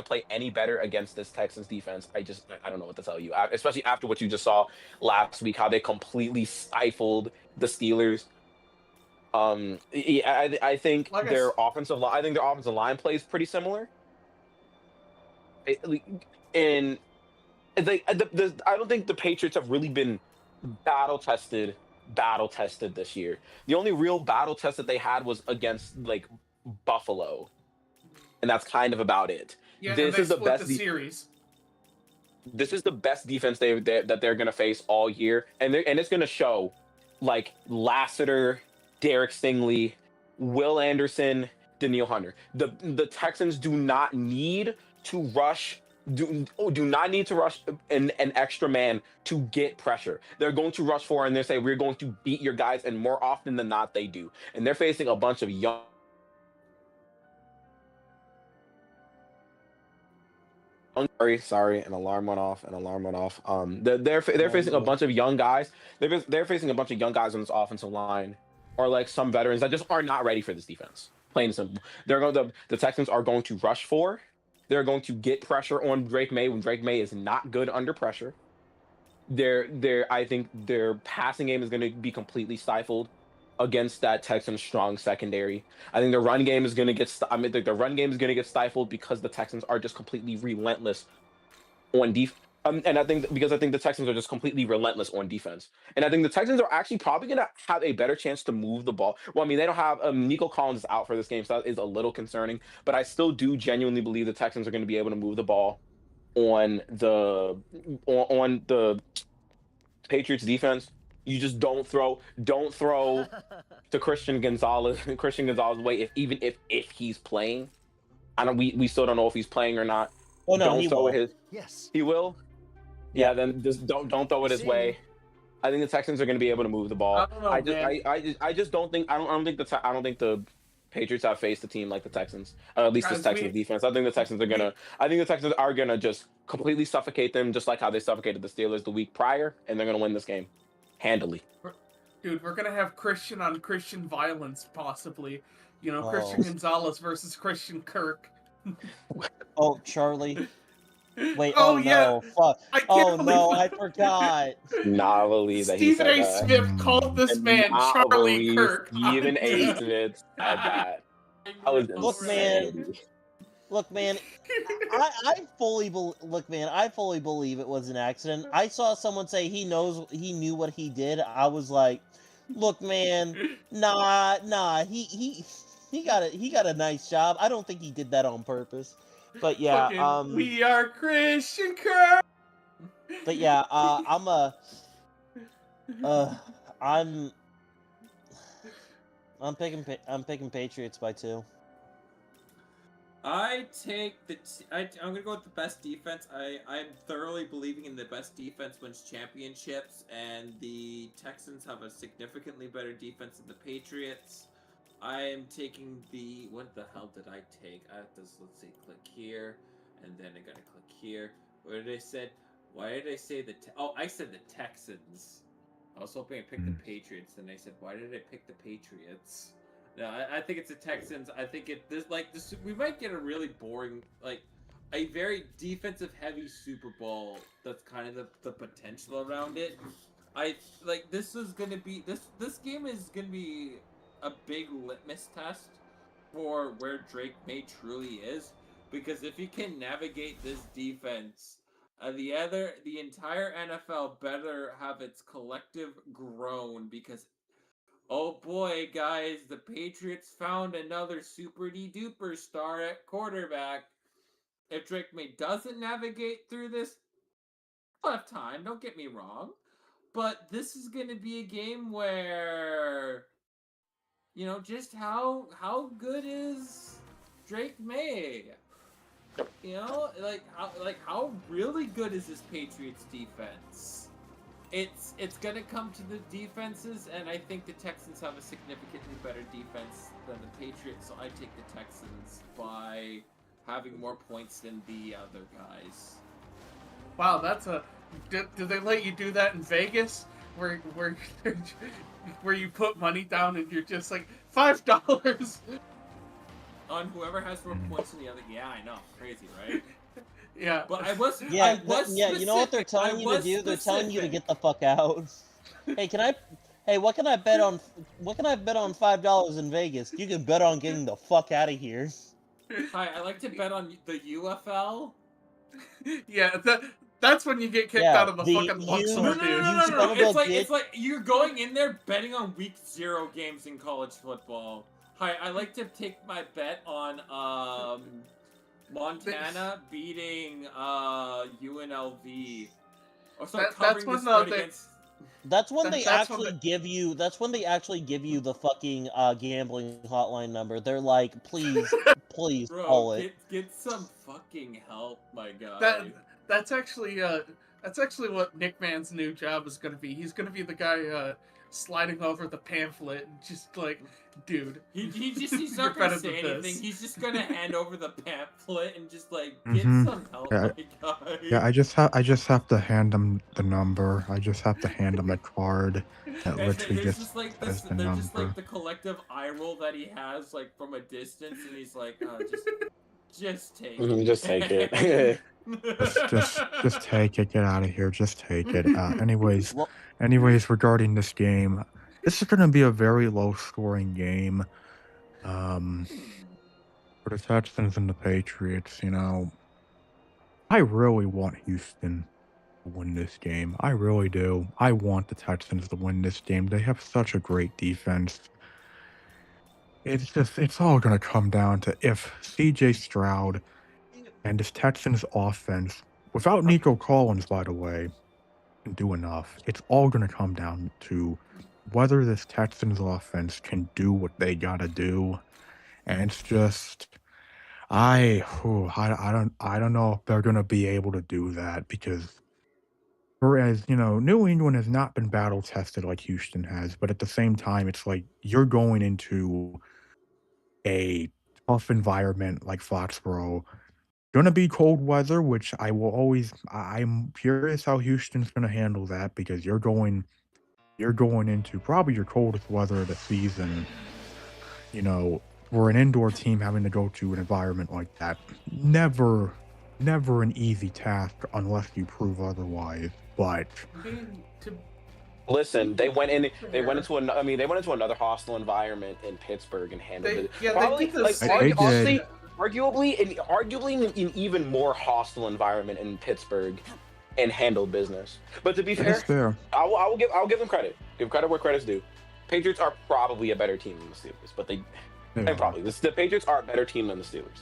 play any better against this Texans defense, I don't know what to tell you. Especially after what you just saw last week, how they completely stifled the Steelers. I think their offensive line plays pretty similar. I don't think the Patriots have really been battle tested this year. The only real battle test that they had was against Buffalo, and that's kind of about it. Yeah, this is the best series. This is the best defense that they're going to face all year, and it's going to show. Lassiter, Derek Stingley, Will Anderson, Daniil Hunter. The Texans do not need to rush. Do not need to rush an extra man to get pressure. They're going to rush for and they say we're going to beat your guys, and more often than not they do. And they're facing a bunch of young. Sorry, an alarm went off. They're facing a bunch of young guys. They're facing a bunch of young guys on this offensive line, or some veterans that just are not ready for this defense. Plain and simple. The Texans are going to rush for. They're going to get pressure on Drake May when Drake May is not good under pressure. I think their passing game is going to be completely stifled. against that Texans strong secondary. I think the run game is going to get. I mean, the run game is going to get stifled because the Texans are just completely relentless on defense. And I think because I think the Texans are just completely relentless on defense, and I think the Texans are actually probably going to have a better chance to move the ball. Well, I mean, they don't have Nico Collins is out for this game, so that is a little concerning. But I still do genuinely believe the Texans are going to be able to move the ball on on the Patriots defense. You just don't throw to Christian Gonzalez way if he's playing. I don't we still don't know if he's playing or not. Oh no, Don't he throw will. it his Yes. he will. Yeah. Yeah, then just don't throw it his See. way. I think the Texans are going to be able to move the ball. I don't know, man. I just don't think I don't think the Patriots have faced a team like the Texans. At least this Guys, Texans defense. I think the Texans are gonna just completely suffocate them, just like how they suffocated the Steelers the week prior, and they're gonna win this game handily. Dude, we're gonna have Christian on Christian violence, possibly. You know, Oh. Christian Gonzalez versus Christian Kirk. Oh, Charlie. Wait, Oh, oh, yeah. no, fuck. I can't Oh believe no, that. I forgot. Not believe that he Stephen said A. that. Smith called this And man not Charlie believe Kirk. Stephen A. Smith said that. I was Look, man. insanity. Look, man, I fully believe it was an accident. I saw someone say he knew what he did. I was like, look, man, nah, he got a nice job. I don't think he did that on purpose. But yeah, Fucking, we are Christian Kirk. but yeah, I'm picking Patriots by 2. I take I'm gonna go with the best defense. I'm thoroughly believing in the best defense wins championships, and the Texans have a significantly better defense than the Patriots. I am taking the what the hell did I take? I have to let's see, click here, and then I gotta click here. What did I say? Why did I say I said the Texans. I was hoping I picked the Patriots, and I said, why did I pick the Patriots? No, I think it's the Texans. I think this we might get a really boring, like a very defensive heavy Super Bowl. That's kind of the potential around it. I like this is gonna be this game is gonna be a big litmus test for where Drake May truly is, because if he can navigate this defense, the entire NFL better have its collective groan, because oh boy, guys, the Patriots found another super duper star at quarterback. If Drake May doesn't navigate through this, he'll have time, don't get me wrong. But this is going to be a game where, you know, just how good is Drake May? You know, how really good is this Patriots defense? It's gonna come to the defenses, and I think the Texans have a significantly better defense than the Patriots, so I take the Texans by having more points than the other guys. Wow, that's a. Do they let you do that in Vegas, where you put money down and you're just like $5 on whoever has more points than the other? Yeah, I know, crazy, right? Yeah, but you know what they're telling you to do? They're telling you to get the fuck out. Hey, what can I bet on $5 in Vegas? You can bet on getting the fuck out of here. Hi, I like to bet on the UFL. Yeah, that's when you get kicked out of the fucking Luxor, dude. No. It's like you're going in there betting on week 0 games in college football. Hi, I like to take my bet on Montana beating UNLV. Or sorry, covering the spread against. That's when they actually give you the fucking gambling hotline number. They're like, please Bro, call it. Get some fucking help, my guy. That's actually what Nickman's new job is gonna be. He's gonna be the guy sliding over the pamphlet and just like, dude. He's not gonna say anything. He's just gonna hand over the pamphlet and just like get some help, my guy. Yeah, I just have to hand him the number. I just have to hand him a card that literally just says the number. Just like the collective eye roll that he has like from a distance, and he's like, just take it. Just take it. just take it. Get out of here. Just take it. Anyways, regarding this game, This is going to be a very low-scoring game. For the Texans and the Patriots, I really want Houston to win this game. I really do. I want the Texans to win this game. They have such a great defense. It's all going to come down to if CJ Stroud and this Texans offense, without Nico Collins, by the way, can do enough. It's all going to come down to whether this Texans offense can do what they got to do. And it's just, I don't know if they're going to be able to do that because whereas, New England has not been battle tested like Houston has, but at the same time, it's like you're going into a tough environment like Foxborough. Gonna be cold weather, which I'm curious how Houston's gonna handle that because you're going into probably your coldest weather of the season. For an indoor team having to go to an environment like that, never an easy task unless you prove otherwise. But I mean, Listen, they went into another hostile environment in Pittsburgh and handled it. they Probably, did the like, same honestly, shit. arguably in an even more hostile environment in Pittsburgh and handled business. But to be fair, it's fair. I'll give them credit. Give credit where credit's due. Patriots are probably a better team than the Steelers, but the Patriots are a better team than the Steelers.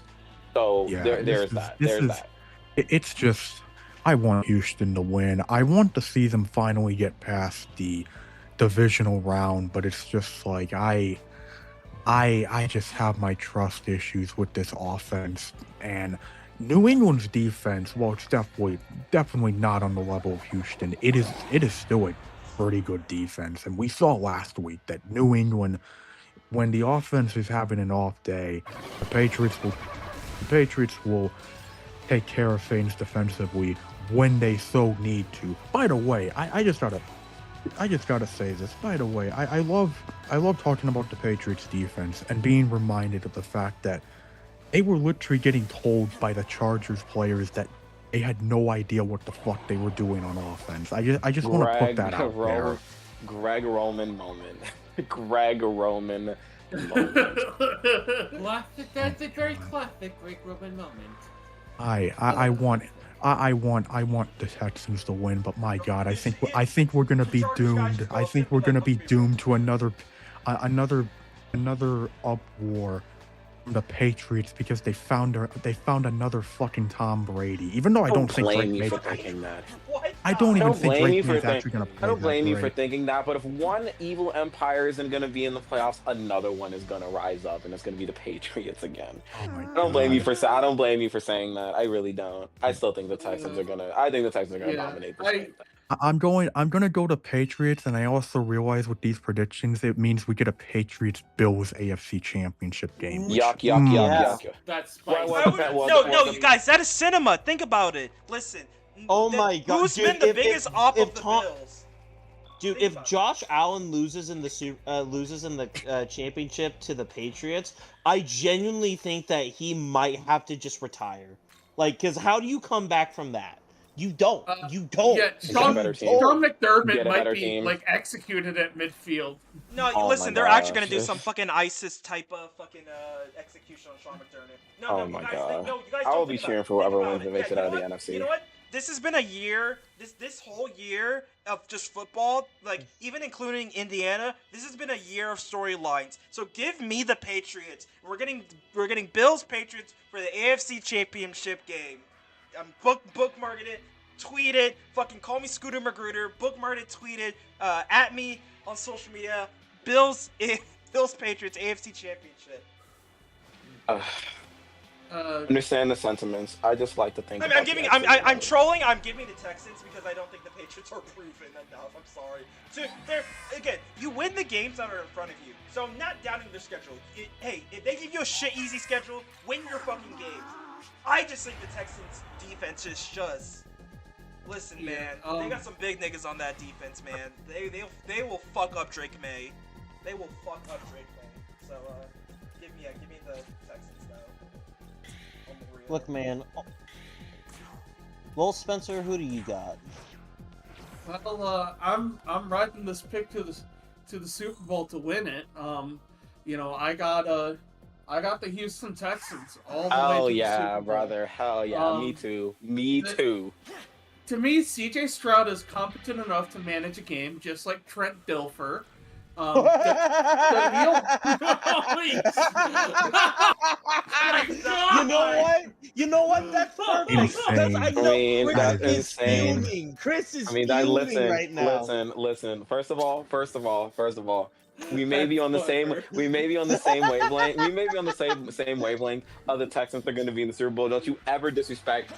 So Yeah, there's that. It's just, I want Houston to win. I want to see them finally get past the divisional round, but it's just like I just have my trust issues with this offense. And New England's defense, well, it's definitely not on the level of Houston. It is still a pretty good defense. And we saw last week that New England, when the offense is having an off day, the Patriots will take care of things defensively when they so need to. By the way, I just gotta say this. By the way, I love talking about the Patriots defense and being reminded of the fact that they were literally getting told by the Chargers players that they had no idea what the fuck they were doing on offense. I just want to put that out there. Greg Roman moment. Greg Roman moment. Classic. That's a very classic Greg Roman moment. I want the Texans to win, but my God, I think we're gonna be doomed. I think we're gonna be doomed to another uproar from the Patriots because they found another fucking Tom Brady. Even though I don't think Drake May, I don't even think Drake May is actually gonna play. I don't blame you for great. thinking that, but if one evil empire isn't gonna be in the playoffs, another one is gonna rise up, and it's gonna be the Patriots again. Oh my I don't blame you God. I don't blame you for saying that. I really don't. I still think the Texans are gonna. I think the Texans are gonna dominate this game. I'm gonna go to Patriots, and I also realize with these predictions, it means we get a Patriots Bills AFC Championship game. Yuck. That's Well, spicy. well, No, you guys, that is cinema. Think about it. Listen. Oh my God, Who's dude, been the if- biggest if- op if of the Tom- Bills? Dude, Think if about it. Josh Allen loses in the championship to the Patriots, I genuinely think that he might have to just retire. Like, because how do you come back from that? You don't. You don't. Yeah, Get a Sean better team. McDermott Get a might better be team. like executed at midfield. No, Oh listen, my they're actually gosh. gonna do some fucking ISIS type of fucking execution on Sean McDermott. No, Oh you my guys, God. no, you guys I will don't be think cheering about for it. whoever Think wins about the it. exit Yeah, out of you the know what? NFC. You know what? This has been a year. This whole year of just football, like even including Indiana, this has been a year of storylines. So give me the Patriots. We're getting Bills Patriots for the AFC Championship game. Bookmarking it, tweet it, fucking call me Scooter Magruder, bookmark it, tweet it, at me on social media. Bills Patriots AFC Championship. Understand the sentiments. I just like to think. I mean, I'm about the giving, exit I'm route. trolling. I'm giving the Texans because I don't think the Patriots are proven enough. I'm sorry. So again, you win the games that are in front of you. So I'm not doubting their schedule. Hey, if they give you a shit easy schedule, win your fucking games. I just think the Texans defense is just. Listen, man, they got some big niggas on that defense, man. They will fuck up Drake May. They will fuck up Drake May. So give me the Texans though. On the real. Look, man. Well, Spencer, who do you got? Well, I'm riding this pick to to the Super Bowl to win it. You know, I got the Houston Texans all the way Hell to the yeah, Super Bowl. brother. Hell yeah. Me Um, too. Me the- too. To me, CJ Stroud is competent enough to manage a game, just like Trent Dilfer. Holy You know what? You know what? That's perfect. Because I Insane. know I mean, Chris that's is insane. fuming. Chris is I mean, fuming right now. listen. First of all. We may be That's on the same. clever. We may be on the same wavelength. We may be on the same wavelength. Of the Texans are going to be in the Super Bowl. Don't you ever disrespect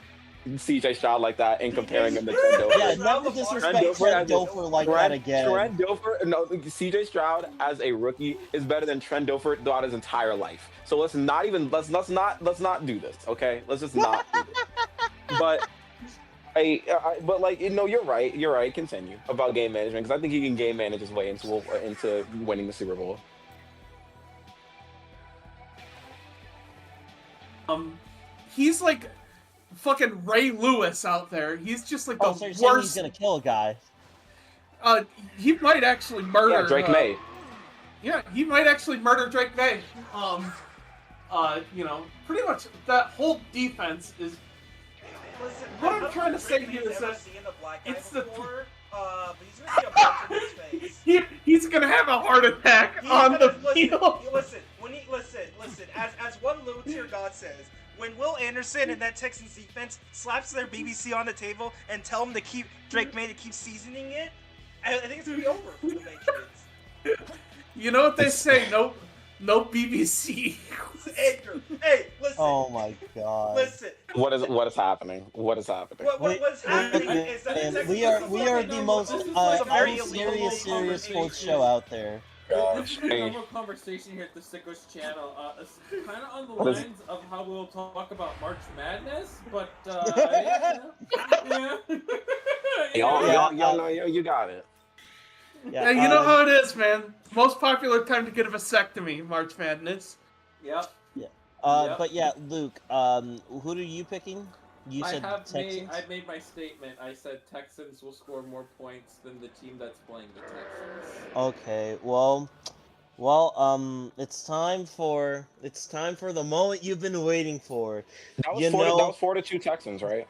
CJ Stroud like that and comparing him to Trent Dilfer. Yeah, never disrespect Trent Dilfer like that again. Trent Dilfer, no, CJ Stroud as a rookie is better than Trent Dilfer throughout his entire life. So let's not do this, okay? Let's just not do this. But but like, you know, you're right. Continue about game management, because I think he can game manage his way into winning the Super Bowl. He's like fucking Ray Lewis out there. He's just like Oh, the so you're saying he's worst. gonna kill a guy? He might actually murder. Yeah, Drake May. Yeah, he might actually murder Drake May. You know, pretty much that whole defense is. Listen, What I'm trying to say here is that it's the. but he's gonna see a punch in his face. He's gonna have a heart attack He's on the gonna- field. Listen, as one low tier god says, when Will Anderson and that Texans defense slaps their BBC on the table and tell him to keep Drake May to keep seasoning it, I think it's gonna be over for the Patriots. You know what they say? No BBC. Edgar, hey, listen. Oh my god. Listen. What is happening? What's happening? What's happening Look, is that man, the we are the most serious sports show out there. This is a normal conversation here at the Sickos channel. Kind of on the lines of how we'll talk about March Madness, but yeah. Y'all know, you got it. Yeah, you know how it is, man. Most popular time to get a vasectomy, March Madness. Yep. But yeah, Luke, who are you picking? You said Texans? I made my statement. I said Texans will score more points than the team that's playing the Texans. Okay, well, it's time for the moment you've been waiting for. That was You 4-2 Texans, right?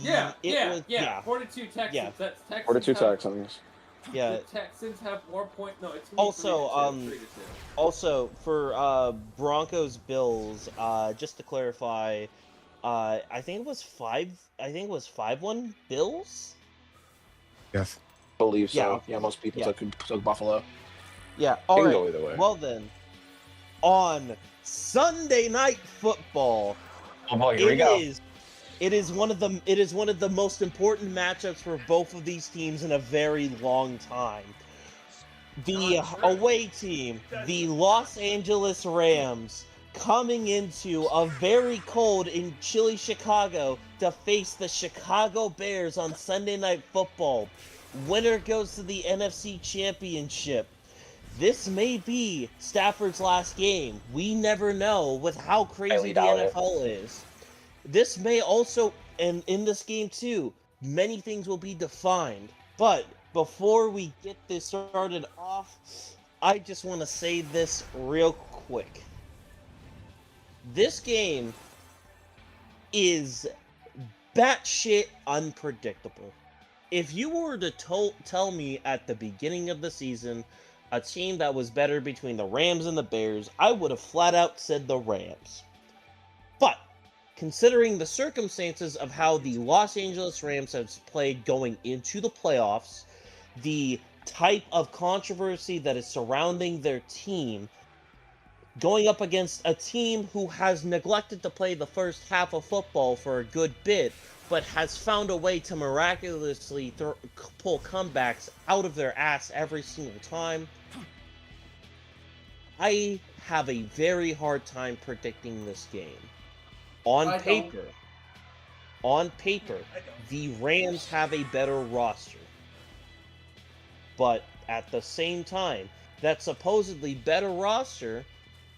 Yeah, was, 42 Texans. Yeah. That's Texans. 4-2 Texans. yeah. The Texans have more points. No, it's Also, 3-2. Also for Broncos Bills, just to clarify, I think it was 5-1 Bills. Yes. Believe so. Yeah. Yeah, most people Yeah. took Buffalo. Yeah. It All can right. go either way. Well then, on Sunday Night Football, Oh boy, here we go. it is one of the most important matchups for both of these teams in a very long time. The away team, the Los Angeles Rams, coming into a very cold and chilly Chicago to face the Chicago Bears on Sunday Night Football. Winner goes to the NFC Championship. This may be Stafford's last game. We never know with how crazy Highly the doubt it. NFL is. This may also, and in this game too, many things will be defined. But before we get this started off, I just want to say this real quick. This game is batshit unpredictable. If you were to tell me at the beginning of the season a team that was better between the Rams and the Bears, I would have flat out said the Rams. But considering the circumstances of how the Los Angeles Rams have played going into the playoffs, the type of controversy that is surrounding their team, going up against a team who has neglected to play the first half of football for a good bit, but has found a way to miraculously pull comebacks out of their ass every single time, I have a very hard time predicting this game. On paper, the Rams have a better roster. But at the same time, that supposedly better roster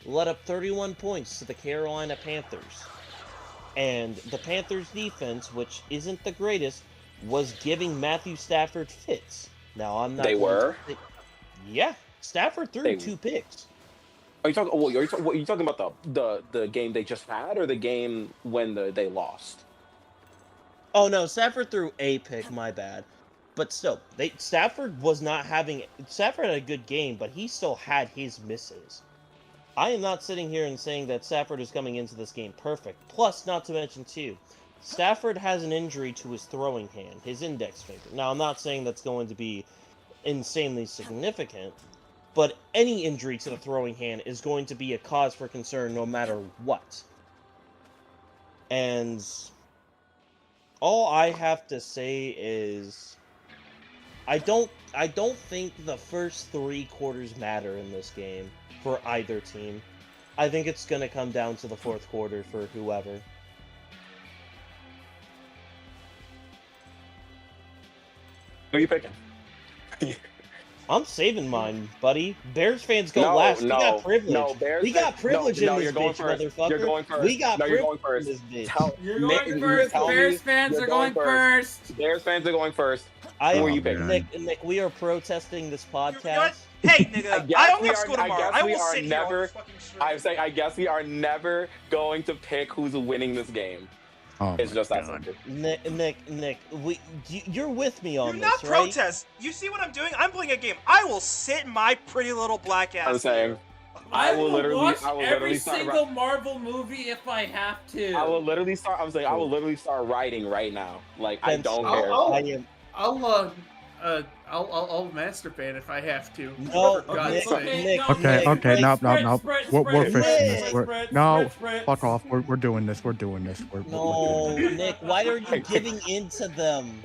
led up 31 points to the Carolina Panthers. And the Panthers defense, which isn't the greatest, was giving Matthew Stafford fits. Now, I'm not... They were? Yeah, Stafford threw They- 2 picks. Are you talking? Are you talking about the game they just had, or the game when they lost? Oh no, Stafford threw a pick. My bad. But still, Stafford was not having. Stafford had a good game, but he still had his misses. I am not sitting here and saying that Stafford is coming into this game perfect. Plus, not to mention too, Stafford has an injury to his throwing hand, his index finger. Now, I'm not saying that's going to be insanely significant, but any injury to the throwing hand is going to be a cause for concern no matter what. And all I have to say is I don't think the first 3 quarters matter in this game for either team. I think it's going to come down to the 4th quarter for whoever. Who are you picking? I'm saving mine, buddy. Bears fans go No, last. no, we got privilege. no, Bears we got fans- privilege no, in this you're going bitch, first. motherfucker. You're going first. We got No, you're privilege going first. in this bitch. Tell- You're Nick, going you first. tell me Bears fans you're are going first. Bears fans are going first. I Who are am you picking? Nick, we are protesting this You know what? podcast. Hey, nigga, guess I don't we have are- school I tomorrow. guess I we will are sit here on never- this fucking stream. I'm saying I guess we are never going to pick who's winning this game. Oh It's my just that God. simple. Nick, you're with me on Do this, not right? protest. You see what I'm doing? I'm playing a game. I will sit my pretty little black ass. I'm saying here. I will will literally- watch I will every literally start single Marvel movie if I have to. I will literally start. I'm saying I will literally start writing right now. Like I Then don't I'll- care. I'll- I am I'll masturbate if I have to. No, For God's Nick, sake. Nick, Okay, Nick, okay, no, no. We're fixing this. Nick. No, fuck off. We're doing this. We're doing this. No, Nick, why are you giving in to them?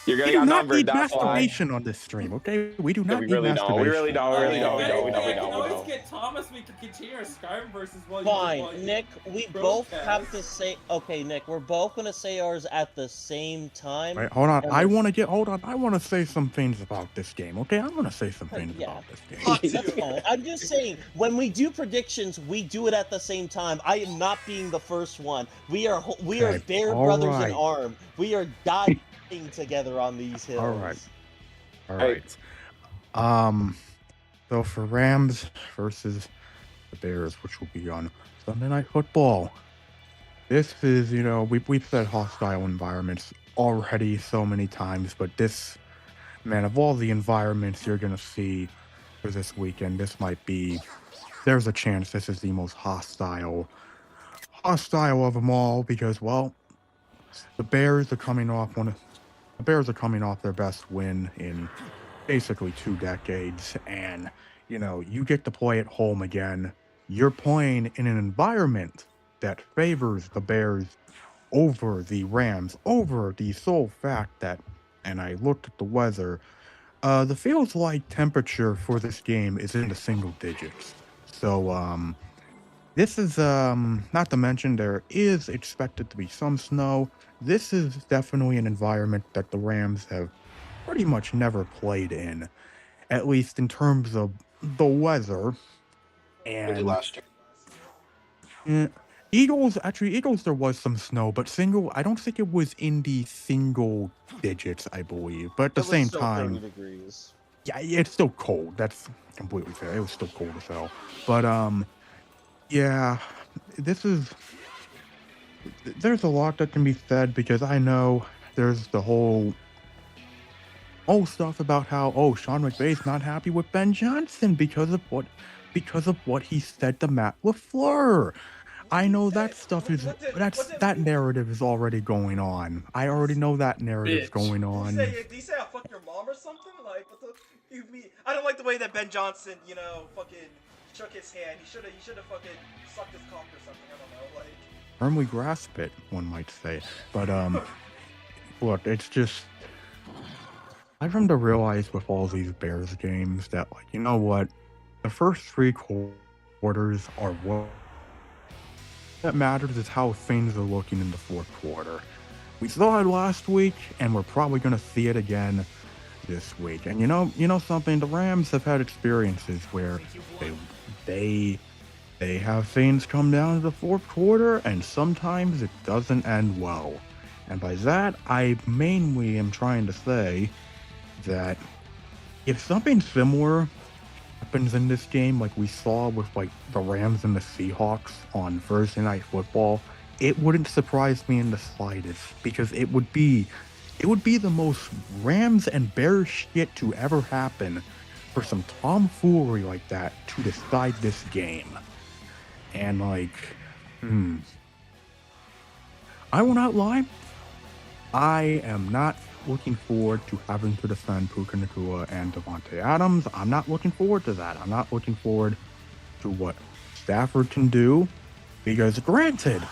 You're We getting do not outnumbered. need That's why. masturbation on this stream, okay? We do Yeah, not we need really don't. masturbation. We really don't. We really don't. We Oh, don't. We don't. We I can don't. We always don't. get Thomas. We can continue our Skyrim versus while Fine, Nick, we both broadcast. have to say. Okay, Nick, we're both gonna say ours at the same time. Wait, hold on. And I we're- want to say some things about this game, okay? I want to say some things Yeah. about this game. Fuck That's you. fine. I'm just saying, when we do predictions, we do it at the same time. I am not being the first one. We are Okay, bear all brothers right. in arm. We are dying together on these hills. All right. All Hey. right. So for Rams versus the Bears, which will be on Sunday Night Football. This is, we've said hostile environments already so many times, but this, man, of all the environments you're gonna see for this weekend, there's a chance this is the most hostile of them all because, well, the Bears are coming off their best win in basically 2 decades, and you get to play at home again. You're playing in an environment that favors the Bears over the Rams, over the sole fact that, and I looked at the weather, the feels like temperature for this game is in the single digits. So, this is, not to mention there is expected to be some snow. This is definitely an environment that the Rams have pretty much never played in, at least in terms of the weather. And last year. Eagles, there was some snow, but I don't think it was in the single digits, I believe. But at the It was same still time, 30 degrees. yeah, it's still cold. That's completely fair. It was still cold as hell. But, yeah, there's a lot that can be said because I know there's the whole stuff about how, Sean McVay's not happy with Ben Johnson because of what he said to Matt LaFleur. I know that stuff that narrative is already going on. I already know that narrative's Bitch. going on. Did he say I'll fuck your mom or something? Like, what the? You mean? I don't like the way that Ben Johnson, fucking shook his hand. He should have fucking sucked his cock or something. I don't know. Like. Firmly grasp it, one might say. But look, it's just I've come to realize with all these Bears games that, like, you know what? The first 3 quarters are what matters is how things are looking in the 4th quarter. We saw it last week, and we're probably going to see it again this week. And you know something? The Rams have had experiences where they have things come down to the 4th quarter, and sometimes it doesn't end well. And by that, I mainly am trying to say that if something similar happens in this game, like we saw with like the Rams and the Seahawks on Thursday Night Football, it wouldn't surprise me in the slightest because it would be the most Rams and Bears shit to ever happen for some tomfoolery like that to decide this game. And like, I will not lie, I am not looking forward to having to defend Puka Nacua and Devontae Adams. I'm not looking forward to that. I'm not looking forward to what Stafford can do because, granted,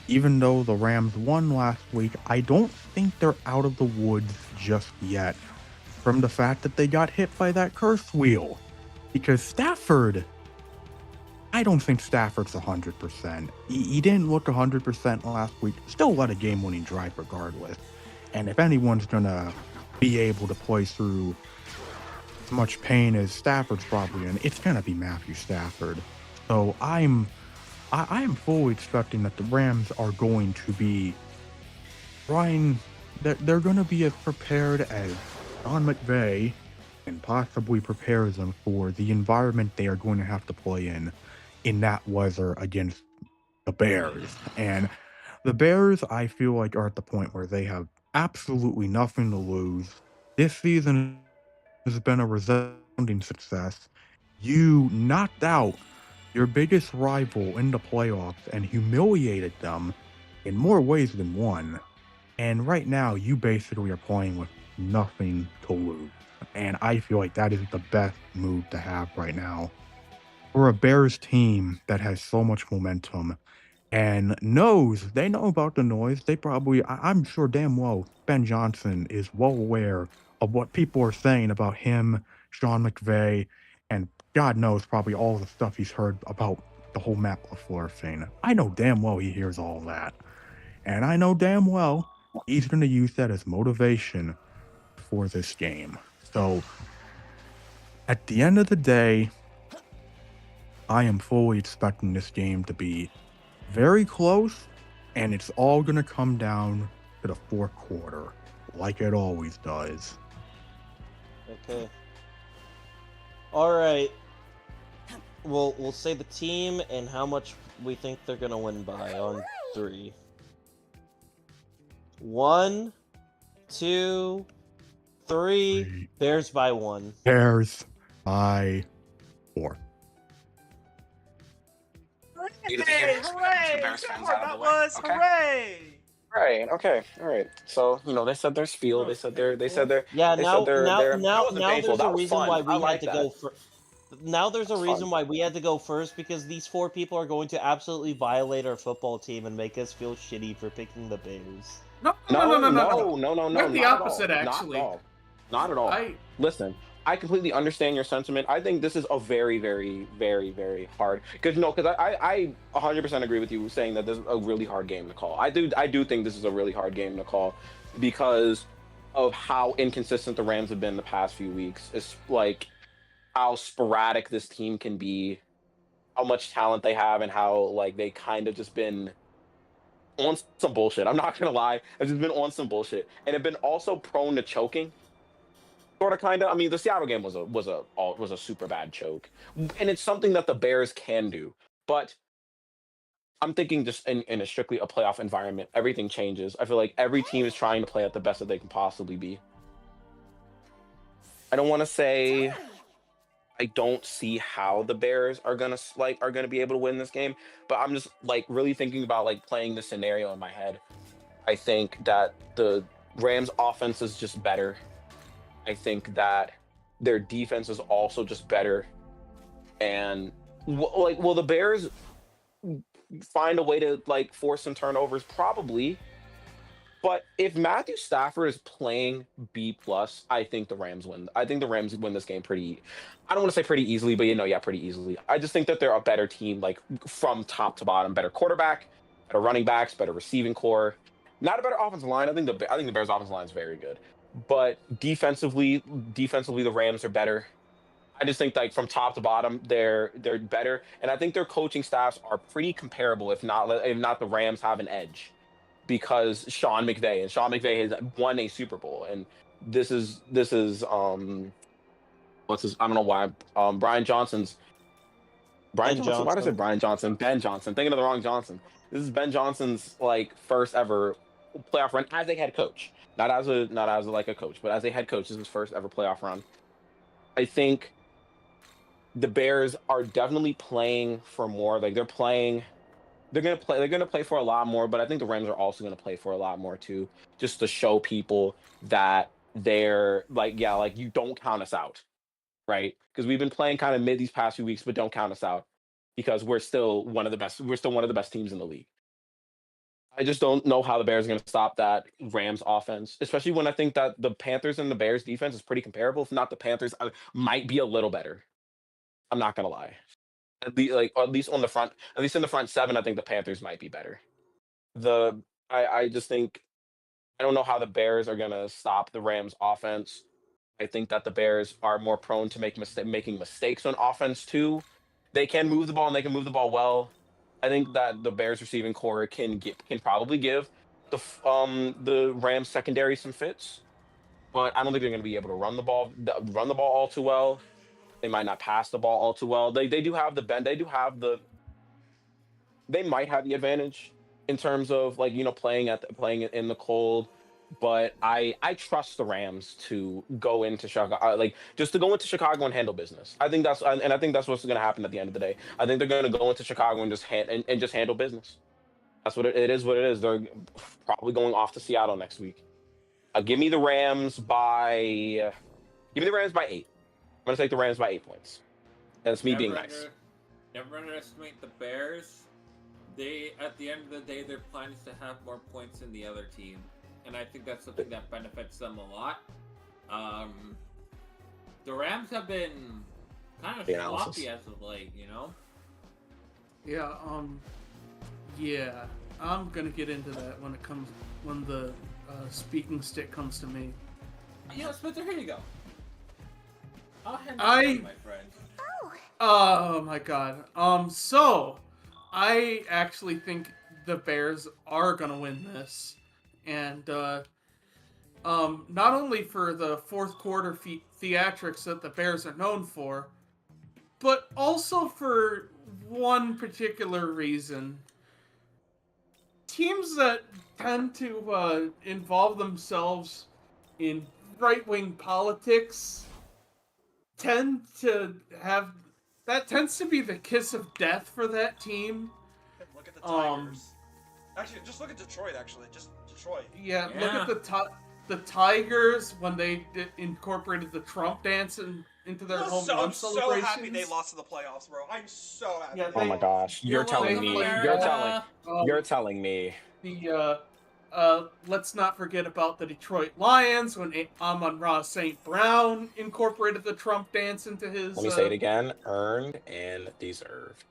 even though the Rams won last week, I don't think they're out of the woods just yet from the fact that they got hit by that curse wheel. Because Stafford, I don't think Stafford's 100%. He didn't look 100% last week. Still led a game-winning drive regardless. And if anyone's gonna be able to play through as much pain as Stafford's probably in, it's gonna be Matthew Stafford. So I am fully expecting that the Rams are going to be trying. They're going to be as prepared as Sean McVay and possibly prepares them for the environment they are going to have to play in that weather against the Bears. And the Bears, I feel like, are at the point where they have absolutely nothing to lose. This season has been a resounding success. You knocked out your biggest rival in the playoffs and humiliated them in more ways than one. And right now, you basically are playing with nothing to lose. And I feel like that is the best move to have right now for a Bears team that has so much momentum and they know about the noise. They probably, I'm sure damn well, Ben Johnson is well aware of what people are saying about him, Sean McVay, and God knows probably all the stuff he's heard about the whole Matt LaFleur thing. I know damn well he hears all that. And I know damn well he's going to use that as motivation for this game. So at the end of the day, I am fully expecting this game to be very close, and it's all going to come down to the fourth quarter, like it always does. Okay. All right. We'll say the team and how much we think they're gonna win by on 3. 1, 2, 3. Bears by 1. Bears by 4. Hooray! Hooray! Bears Good fans work, out of that the way, was okay? hooray! Right. Okay. All right. So they said their spiel. They said their. Yeah. They Now, said their. now, That now, wasn't now. painful. There's a That was reason fun. why I we had like to that. go for. Now there's a That's reason fun. why we had to go first because these 4 people are going to absolutely violate our football team and make us feel shitty for picking the Bears. No. We're the Not opposite, at all. actually. Not at all. Listen, I completely understand your sentiment. I think this is a very, very, very, very hard. Because I 100% agree with you saying that this is a really hard game to call. I do think this is a really hard game to call because of how inconsistent the Rams have been the past few weeks. It's like how sporadic this team can be, how much talent they have, and how like they kind of just been on some bullshit. I'm not gonna lie, I've just been on some bullshit, and have been also prone to choking. Sort of, kind of. I mean, the Seattle game was a super bad choke, and it's something that the Bears can do. But I'm thinking just in a strictly a playoff environment, everything changes. I feel like every team is trying to play at the best that they can possibly be. I don't want to say I don't see how the Bears are gonna be able to win this game, but I'm just like really thinking about like playing the scenario in my head. I think that the Rams offense is just better. I think that their defense is also just better. And will the Bears find a way to like force some turnovers? Probably. But if Matthew Stafford is playing B plus, I think the Rams win. I think the Rams win this game pretty. I don't want to say pretty easily, but yeah, pretty easily. I just think that they're a better team, like from top to bottom. Better quarterback, better running backs, better receiving core. Not a better offensive line. I think the Bears' offensive line is very good, but defensively, the Rams are better. I just think like from top to bottom, they're better, and I think their coaching staffs are pretty comparable. If not, the Rams have an edge because Sean McVay has won a Super Bowl, and this is what's his? I don't know why. Brian Johnson's. Brian Ben Johnson. Why did I say Johnson. Brian Johnson? Ben Johnson. Thinking of the wrong Johnson. This is Ben Johnson's like first ever playoff run as a head coach. Not as like a coach, but as a head coach. This is his first ever playoff run. I think the Bears are definitely playing for more. Like they're playing. They're gonna play. They're gonna play for a lot more. But I think the Rams are also gonna play for a lot more too, just to show people that they're like, yeah, like you don't count us out, right? Because we've been playing kind of mid these past few weeks, but don't count us out because we're still one of the best. We're still one of the best teams in the league. I just don't know how the Bears are going to stop that Rams offense, especially when I think that the Panthers and the Bears defense is pretty comparable. If not, the Panthers might be a little better. I'm not gonna lie. At least on the front, at least in the front seven, I think the Panthers might be better. I just think I don't know how the Bears are gonna stop the Rams offense. I think that the Bears are more prone to making mistakes on offense too. They can move the ball and they can move the ball well. I think that the Bears receiving core can probably give the Rams secondary some fits, but I don't think they're going to be able to run the ball all too well. They might not pass the ball all too well. They do have the bend. They might have the advantage in terms of like playing it in the cold. But I trust the Rams to go into Chicago, like just to go into Chicago and handle business. I think that's what's going to happen at the end of the day. I think they're going to go into Chicago and just handle business. That's what it is. What it is. They're probably going off to Seattle next week. Give me the Rams by. Give me the Rams by 8. I'm going to take the Rams by 8 points. That's me being nice. Never underestimate the Bears. They, at the end of the day, their plan is to have more points than the other team. And I think that's something that benefits them a lot. The Rams have been kind of sloppy as of late, you know? Yeah, yeah. I'm gonna get into that when the speaking stick comes to me. Yeah, Spencer, here you go. I'll hand it to my friend. Oh my god. So I actually think the Bears are gonna win this. And not only for the fourth quarter theatrics that the Bears are known for, but also for one particular reason. Teams that tend to involve themselves in right-wing politics tends to be the kiss of death for that team. Look at the Tigers. Actually, just look at Detroit. Just Detroit. Yeah, look at the Tigers when they incorporated the Trump dance into their home run celebrations. I'm so happy they lost in the playoffs, bro. I'm so happy. Yeah, Oh my gosh, you're telling me. You're telling me. Let's not forget about the Detroit Lions when Amon-Ra St. Brown incorporated the Trump dance into his. Let me say it again: earned and deserved.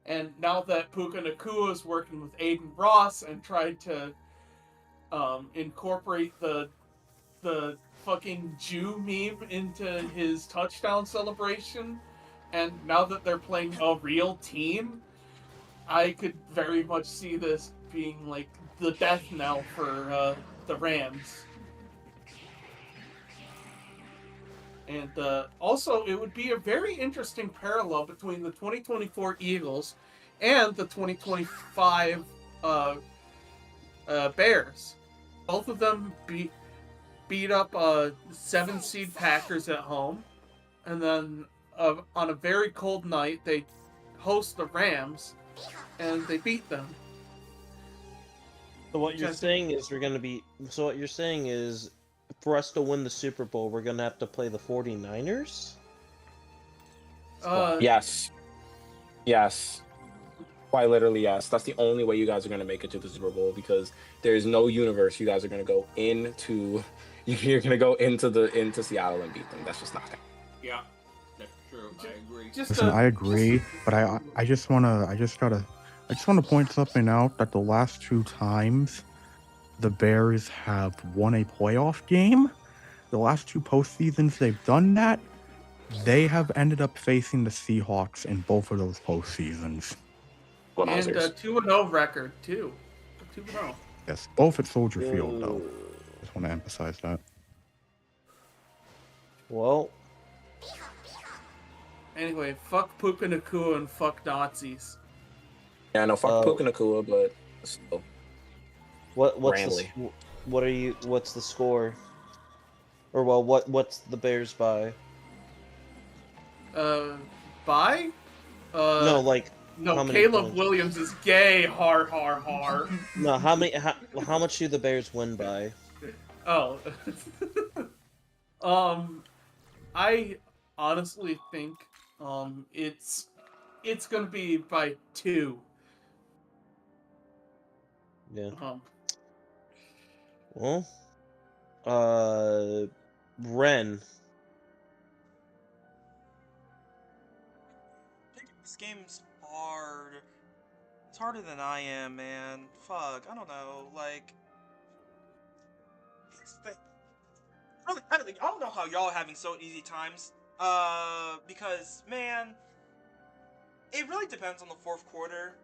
And now that Puka Nacua is working with Aiden Ross and tried to incorporate the fucking Jew meme into his touchdown celebration, and now that they're playing a real team, I could very much see this being like the death knell for the Rams. And also, it would be a very interesting parallel between the 2024 Eagles and the 2025 Bears. Both of them beat up 7-seed Packers at home. And then on a very cold night, they host the Rams, and they beat them. So what you're saying is for us to win the Super Bowl, we're gonna have to play the 49ers? Yes. Quite literally, yes. That's the only way you guys are gonna make it to the Super Bowl, because there's no universe you guys are gonna go into. You're gonna go into Seattle and beat them. That's just not happening. Yeah, that's true. I agree. Listen, I agree, but I just wanna point something out that the last 2 times the Bears have won a playoff game, the last 2 postseasons they've done that, they have ended up facing the Seahawks in both of those postseasons. And a 2-0 record, too. 2-0. Yes, both at Soldier Field, though. Just want to emphasize that. Well, Anyway, fuck Puka Nakua and fuck Nazis. Yeah, no, fuck Uh, Puka Nakua, but still. what's Randomly. what's the score? Or well, what's the Bears by? Bye? No, like No, how many Caleb points? Williams is gay. Har har har. No, how much do the Bears win by? Oh. I honestly think it's gonna be by 2. Yeah. Um, Well, Ren. This game's hard. It's harder than I am, man. Fuck, I don't know. Like, really, I don't know how y'all are having so easy times. Because man, it really depends on the fourth quarter.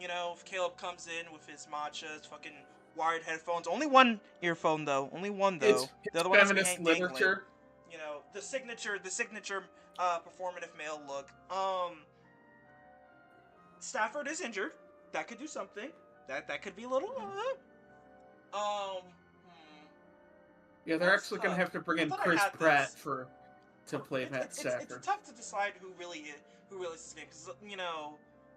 You know, if Caleb comes in with his matchas, fucking wired headphones, only one earphone though, only one though. it's The other one has to be feminist dangling. literature. You know, the signature performative male look. Stafford is injured. That could do something. That could be a little. Yeah, they're That's actually gonna tough. have to bring I in thought I Chris had Pratt this. to play Matt Stafford. It's tough to decide who really is this game because you know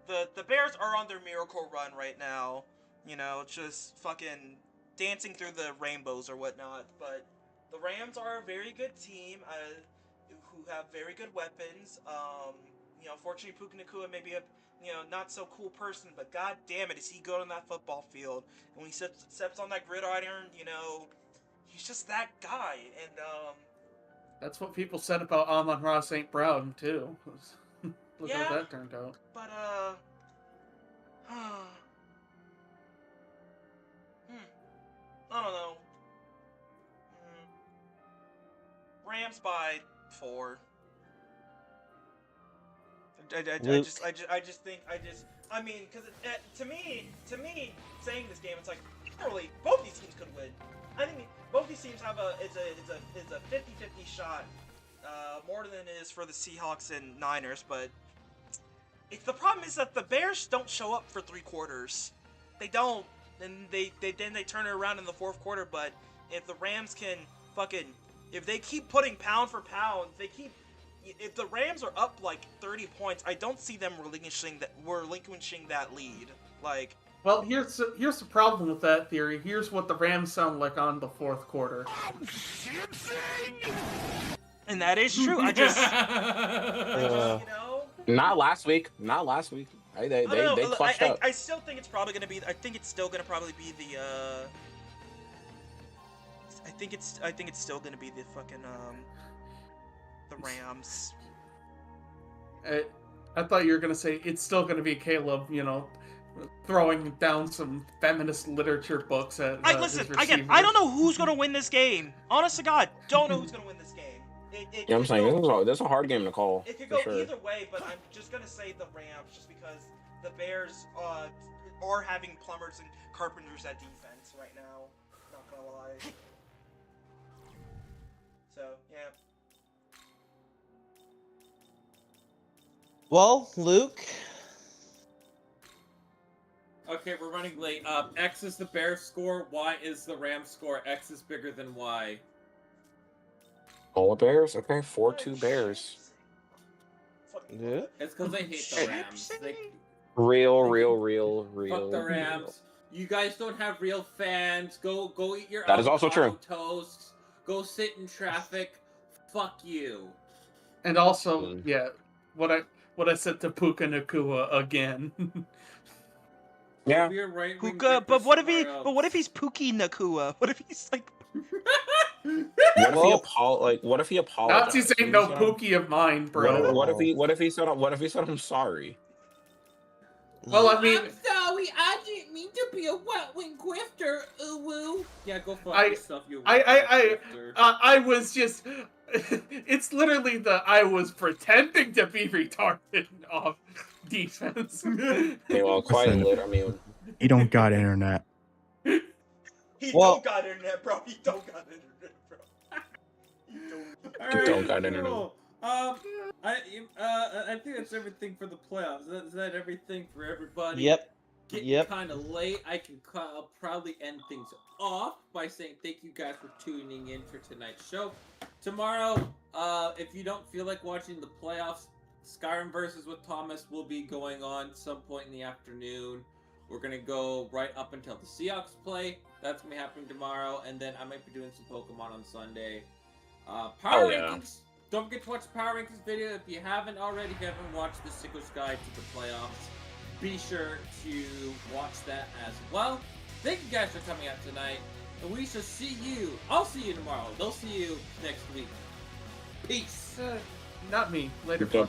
the Bears are on their miracle run right now. You know, just fucking dancing through the rainbows or whatnot. But the Rams are a very good team who have very good weapons. You know, fortunately, Puka Nakua may be a not so cool person, but god damn it, is he good on that football field? And when he steps on that gridiron, you know, he's just that guy. And That's what people said about Amon-Ra St. Brown too. Look Yeah. how that turned out. But I don't know. Rams by 4. I mean, because to me, saying this game, it's like literally both these teams could win. I think both these teams have it's a 50-50 shot, more than it is for the Seahawks and Niners. But the problem is that the Bears don't show up for 3 quarters. They don't, and they turn it around in the fourth quarter. But if the Rams can if they keep putting pound for pound, if the Rams are up like 30 points, I don't see them relinquishing that lead. Like, well, here's the problem with that theory. Here's what the Rams sound like on the fourth quarter. And that is true. I just you know. Not last week. They clutched up. I still think it's probably gonna be. I think it's still gonna probably be the. I think it's still gonna be the fucking the Rams. I thought you were gonna say it's still gonna be Caleb. You know, throwing down some feminist literature books at. Listen again. I don't know who's gonna win this game. Honest to God, don't know who's gonna win this game. Yeah, I'm saying this is a hard game to call. It could go sure. either way, but I'm just gonna say the Rams, just because the Bears are having plumbers and carpenters at defense right now. Not gonna lie. So yeah. Well, Luke. Okay, we're running late. X is the Bears score, Y is the Rams score. X is bigger than Y. All the Bears? Okay, 4-2 Bears. Yeah. It's because I hate the Rams. Real. Fuck the Rams. You guys don't have real fans. Go eat your That is also true. toast. Go sit in traffic. Fuck you. And also, yeah, what I said to Puka Nakua again. Yeah. Puka, but what if he's Puki Nakua? What if he's like? What if he apologized? Nazis ain't no Pookie of mine, bro. What if he said I'm sorry? Well, I mean, I'm sorry, I didn't mean to be a wet-wing grifter, uwu. Yeah, go fuck yourself, you I was just... It's literally I was pretending to be retarded off defense. Okay, well, quite lit. I mean... He don't got internet. He don't got internet, bro. He don't got internet, bro. Alright, Don't got internet. cool. I think that's everything for the playoffs. Is that everything for everybody? Yep. Getting Yep. kind of late. I'll probably end things off by saying thank you guys for tuning in for tonight's show. Tomorrow, if you don't feel like watching the playoffs, Skyrim versus with Thomas will be going on some point in the afternoon. We're gonna go right up until the Seahawks play. That's gonna be happening tomorrow, and then I might be doing some Pokemon on Sunday. Power rankings. Don't forget to watch the Power Rankings video if you haven't already. If you haven't watched the Sicko's Guide to the Playoffs, be sure to watch that as well. Thank you guys for coming out tonight, and we shall see you. I'll see you tomorrow. They'll see you next week. Peace. Not me. Later. Goodbye.